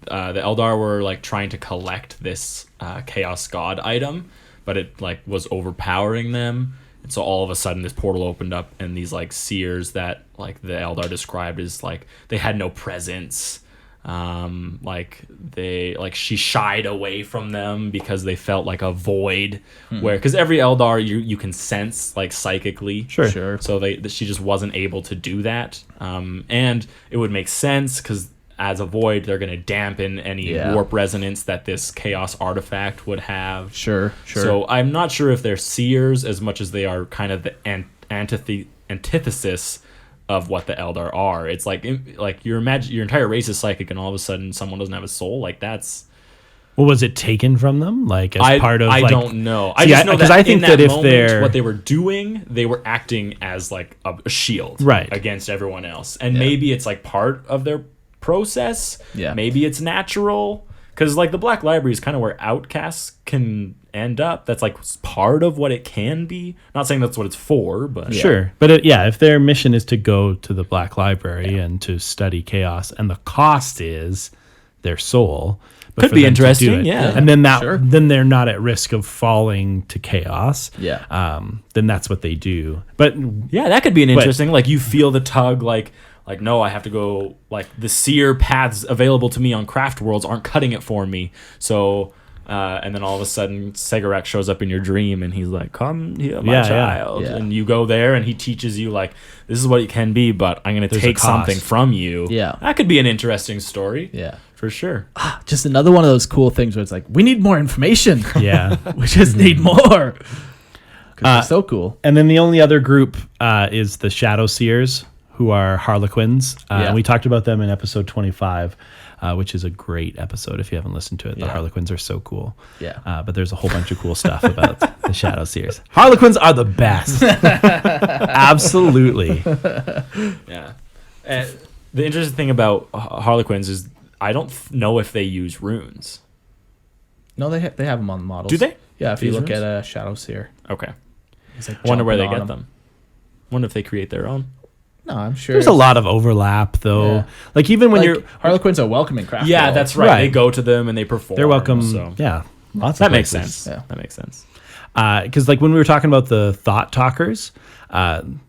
the Eldar were like trying to collect this Chaos God item, but it like was overpowering them. And so all of a sudden this portal opened up, and these like seers that like the Eldar described as like they had no presence. She shied away from them because they felt like a void where, because every Eldar you can sense like psychically. Sure. So she just wasn't able to do that. And it would make sense because as a void, they're going to dampen any warp resonance that this chaos artifact would have. Sure. So I'm not sure if they're seers as much as they are kind of the antithesis of what the Eldar are. It's like your entire race is psychic, and all of a sudden someone doesn't have a soul. Like that's. Well, was it taken from them? Like as part of? I like, don't know. I See, just know because that I think in that if moment, they're what they were doing, they were acting as like a shield, Right. against everyone else. And maybe it's like part of their process. Yeah. Maybe it's natural, because like the Black Library is kind of where outcasts can end up. That's like part of what it can be. Not saying that's what it's for, but Sure. But if their mission is to go to the Black Library and to study chaos, and the cost is their soul. but Could for be them to do interesting, it, yeah. And then Sure. then they're not at risk of falling to chaos. Yeah. Then that's what they do. But yeah, that could be an interesting. Like you feel the tug, like no, I have to go. Like the seer paths available to me on craft worlds aren't cutting it for me. So And then all of a sudden, Segarak shows up in your dream, and he's like, "Come here, my Yeah, child." yeah. And you go there, and he teaches you like, "This is what it can be, but I'm going to There's a take something cost. from you." Yeah. that could be an interesting story. Yeah. For sure. Just another one of those cool things where it's like, we need more information. Yeah. We just need more. Because they're so cool. And then the only other group is the Shadow Seers, who are Harlequins. Yeah. And we talked about them in episode 25, which is a great episode if you haven't listened to it. The Yeah. Harlequins are so cool. Yeah. But there's a whole bunch of cool stuff about the Shadow Seers. Harlequins are the best. Absolutely. Yeah. And the interesting thing about Harlequins is I don't know if they use runes. No, they have them on the models. Do they? Yeah, if you These look runes? at Shadow Seer. Okay. He's like I wonder where they jumping get on them. Wonder if they create their own. No, I'm sure. There's a lot of overlap, though. Yeah. Like, even when you're... Harlequins are welcome in craft. Yeah, world. that's right. Right. They go to them and they perform. They're welcome. So. Yeah. Lots That of makes places. sense. Yeah. That makes sense. Because like when we were talking about the thought talkers,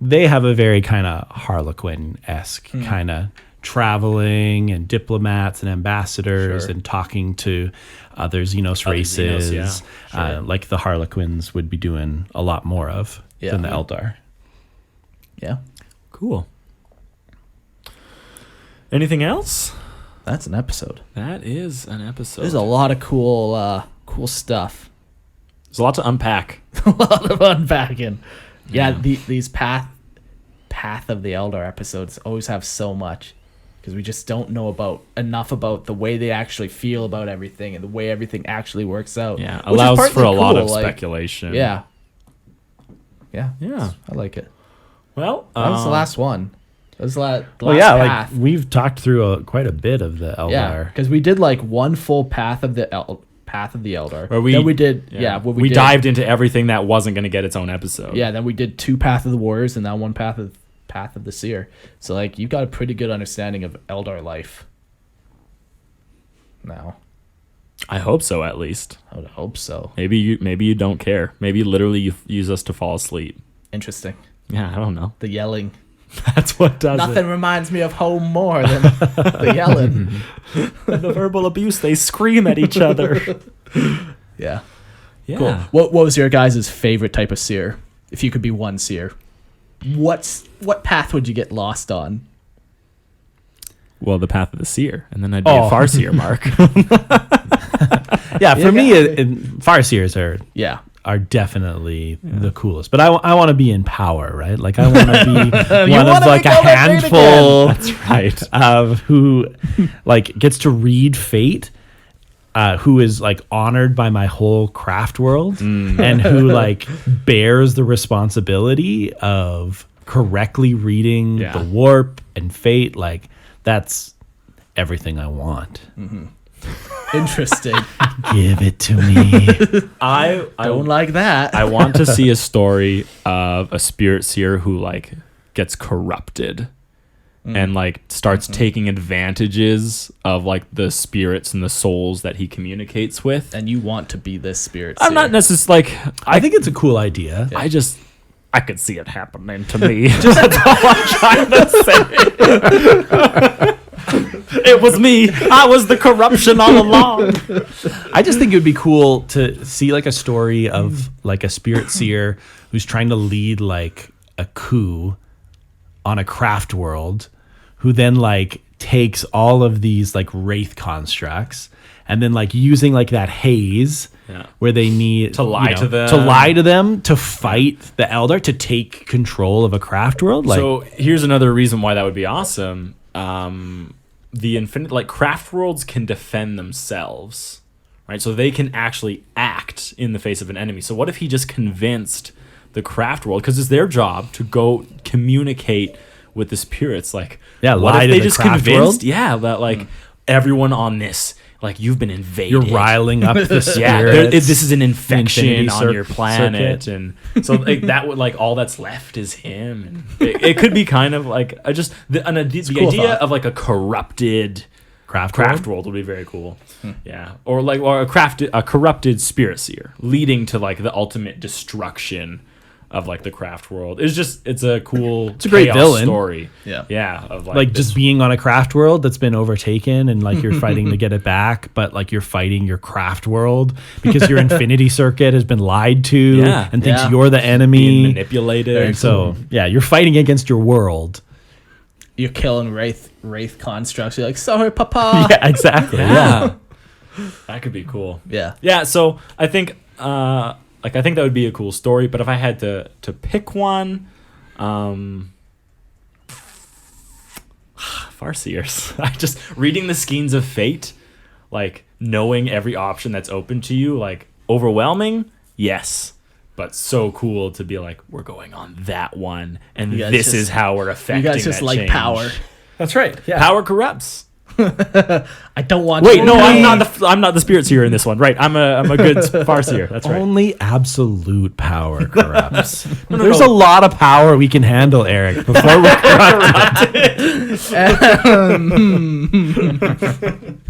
they have a very kind of Harlequin-esque kind of traveling and diplomats and ambassadors Sure. and talking to other Xenos Other races, Xenos, yeah. like the Harlequins would be doing a lot more of Yeah. than the Eldar. Yeah. Cool. Anything else? That's an episode. That is an episode. There's a lot of cool stuff. There's a lot to unpack. A lot of unpacking. Yeah, these path of the Eldar episodes always have so much because we just don't know enough about the way they actually feel about everything and the way everything actually works out. Yeah, which is allows partly for a lot cool, of like- speculation. Yeah. Yeah. Yeah. I like it. Well, That was the last one. That was the last Well, yeah, path. like we've talked through quite a bit of the Eldar. Yeah, because we did like one full path of the Eldar. Where we- then we did what we did- dived into everything that wasn't going to get its own episode. Yeah, then we did 2 Path of the Warriors and now 1 Path of the Seer. So like you got a pretty good understanding of Eldar life. Now, I hope so. At least I would hope so. maybe you don't care. Maybe literally you use us to fall asleep. Interesting. Yeah, I don't know. The yelling. That's what does Nothing reminds me of home more than the yelling. it. The verbal abuse. They scream at each other. Yeah. Yeah. Cool. What was your guys' favorite type of seer? If you could be one seer, what path would you get lost on? Well, the path of the seer, and then I'd be a Oh. Farseer, Mark. Yeah, for me, yeah. Farseers Yeah. are definitely the coolest. But I want to be in power, right? Like I want to be one of wanna like a become a great handful That's right. of who like gets to read fate, who is like honored by my whole craft world, and who like bears the responsibility of correctly reading Yeah. the warp and fate. Like that's everything I want. Interesting. Give it to me. I Don't like that. I want to see a story of a spirit seer who like gets corrupted and like starts taking advantages of like the spirits and the souls that he communicates with. And you want to be this spirit I'm not seer. necessarily like I think it's a cool idea. I could see it happening to me. That's all I'm trying to say. It was me. I was the corruption all along. I just think it would be cool to see like a story of like a spirit seer who's trying to lead like a coup on a craft world, who then like takes all of these like wraith constructs and then like using like that haze Yeah. where they need To lie to them. to lie to them, to fight the Eldar, to take control of a craft world. Like So here's another reason why that would be awesome. The infinite, like craft worlds can defend themselves, right? So they can actually act in the face of an enemy. So what if he just convinced the craft world, because it's their job to go communicate with the spirits, like Yeah, what lie if to they the just craft convinced, world? yeah, that like everyone on this, like you've been invaded. you're riling up the spirits. Yeah, this is an infection Infinity on your planet, circuit. and so like that would like all that's left is him. And it could be kind of like the cool idea thought. of like a corrupted craft world would be very cool. Yeah, or a corrupted spirit seer leading to like the ultimate destruction of like the craft world. It's a cool, a great chaos villain. story. Yeah. Of Like this- just being on a craft world that's been overtaken and like you're fighting to get it back, but like you're fighting your craft world because your infinity circuit has been lied to Yeah. and thinks Yeah. you're the being enemy. manipulated. And so yeah, you're fighting against your world. You're killing wraith constructs. You're like, sorry, Papa. Yeah, exactly. yeah, that could be cool. Yeah. Yeah, so I think I think that would be a cool story, but if I had to pick one, Farseers. I just reading the Skeins of Fate, like knowing every option that's open to you, like overwhelming, yes. But so cool to be like, we're going on that one, and You guys this just- is how we're affecting You guys just that like change. power. That's right. Yeah. Power corrupts. I don't want Wait, to no, I'm not the spirit seer in this one. Right, I'm a good Farseer. That's right. Only absolute power corrupts. There's a lot of power we can handle, Eric, before we're corrupted.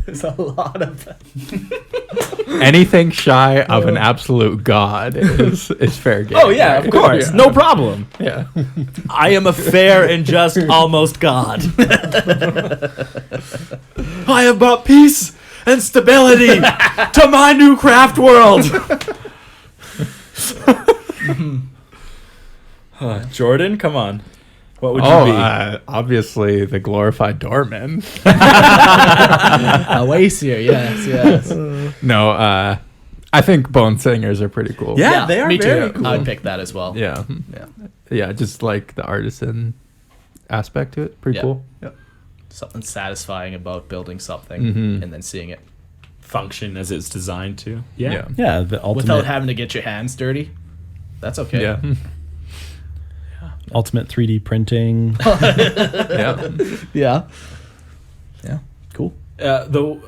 There's a lot of Anything shy of an absolute god is fair game. Oh yeah, of course, no problem. Yeah. I am a fair and just almost God. I have brought peace and stability to my new craft world. Jordan, come on. What would you be? Obviously the glorified doorman. a Wayseer. Yes. No, I think bone singers are pretty cool. Yeah, they are me very too. cool. I'd pick that as well. Yeah. Yeah. Yeah, just like the artisan aspect to it. Pretty Yeah. cool. Yeah. Something satisfying about building something Mhm. and then seeing it Function as it's designed to. Yeah. Yeah, the ultimate without having to get your hands dirty. That's okay. Yeah. ultimate 3D printing. Yeah. Yeah. Yeah. Cool. Though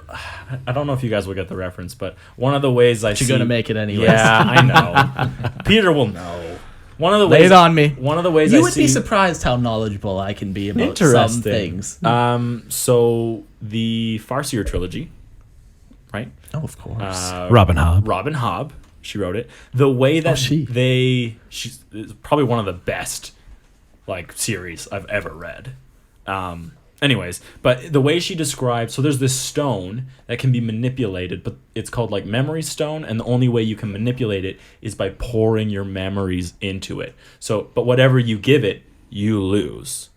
I don't know if you guys will get the reference, but one of the ways I You're see gonna make it anyways. Yeah, I know. Peter will know. One of the Lay ways it on me. One of the ways You I would see be surprised how knowledgeable I can be about some Interesting. things. So the Farseer trilogy, right? Oh, of course. Robin Hobb. Robin Hobb, she wrote it. The way that she's probably one of the best like series I've ever read. Anyways, but the way she describes, so there's this stone that can be manipulated, but it's called like memory stone, and the only way you can manipulate it is by pouring your memories into it. So, but whatever you give it, you lose.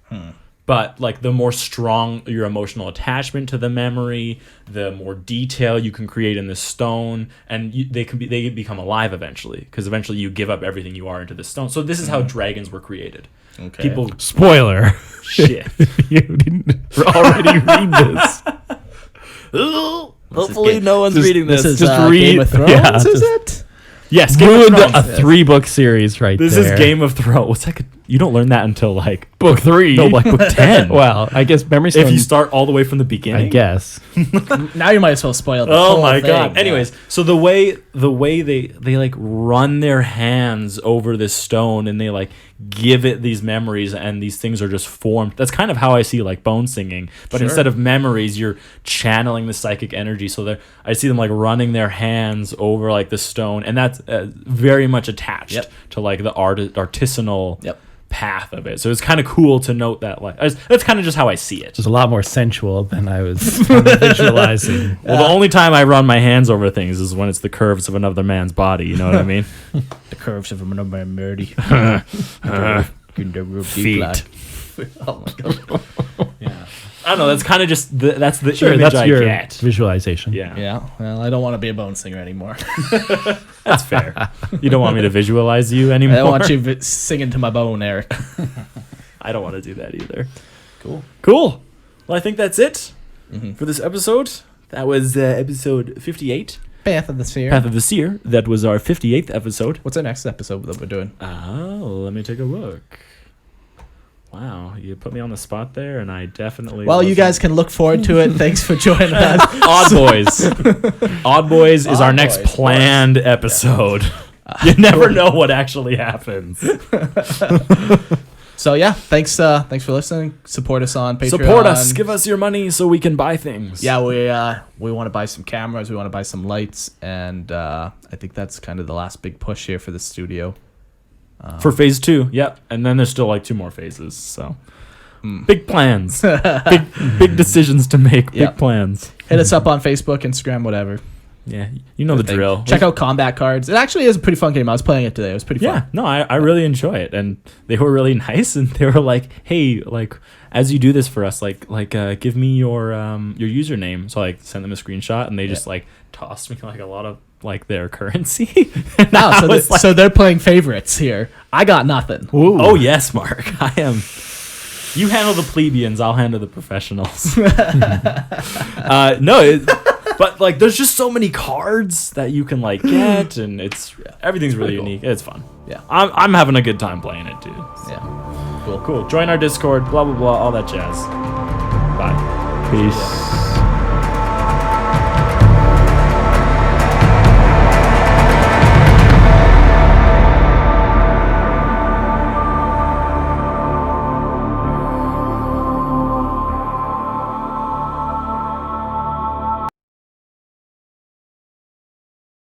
But like the more strong your emotional attachment to the memory, the more detail you can create in the stone, and they become alive eventually, because eventually you give up everything you are into the stone. So this is how dragons were created. Okay. People Spoiler. shit. You didn't already read this. Hopefully no one's reading this. This is Just read- Game of Thrones, yeah, is just- it? Yes, Game of Ruined Thrones. a 3-book series right This there. is Game of Thrones. What's that? You don't learn that until like book 3. no, like book 10. Well, I guess memory stone. if you start all the way from the beginning. I guess. Now you might as well spoil the Oh whole my thing. god. Anyways, so the way they like run their hands over this stone and they like give it these memories and these things are just formed. That's kind of how I see like bone singing, but Sure. instead of memories, you're channeling the psychic energy. So I see them like running their hands over like the stone, and that's very much attached Yep. to like the artisanal Yep. path of it. So it's kind of cool to note that like that's kind of just how I see it. It's a lot more sensual than I was visualizing. Well, the only time I run my hands over things is when it's the curves of another man's body. You know what I mean? The curves of a number murdy. Feet. Oh my god. Yeah. I don't know. That's kind of just that's the Sure, image that's I your get. visualization. Yeah, Yeah. Well, I don't want to be a bone singer anymore. that's fair. You don't want me to visualize you anymore. I don't want you singing to my bone, Eric. I don't want to do that either. Cool. Cool. Well, I think that's it for this episode. That was episode 58, Path of the Seer. Path of the Seer. That was our 58th episode. What's our next episode that we're doing? Oh, let me take a look. Wow, you put me on the spot there, and I definitely. Well, you wasn't- guys can look forward to it. Thanks for joining us. Odd Boys. Odd Boys is our Odd next Boys, planned episode. You never know what actually happens. So yeah, thanks for listening. Support us on Patreon. Support us. Give us your money so we can buy things. Yeah, we want to buy some cameras. We want to buy some lights, and I think that's kind of the last big push here for the studio. For phase 2, yep. And then there's still like 2 more phases. So big plans, big decisions to make, Yep. big plans. Hit us up on Facebook, Instagram, whatever. Yeah, you know the drill. Check out combat cards. It actually is a pretty fun game. I was playing it today. It was pretty fun. Yeah, no, I really enjoy it, and they were really nice, and they were like, "Hey, like as you do this for us, like give me your username." So I sent them a screenshot, and they just like tossed me like a lot of like their currency. And Wow, I so, was like, so they're playing favorites here. I got nothing. oh yes, Mark, I am. You handle the plebeians, I'll handle the professionals. But like, there's just so many cards that you can like get, and everything's really cool. unique. It's fun. Yeah. I'm having a good time playing it too. Yeah. Cool. Cool. Join our Discord. Blah blah blah. All that jazz. Bye. Peace.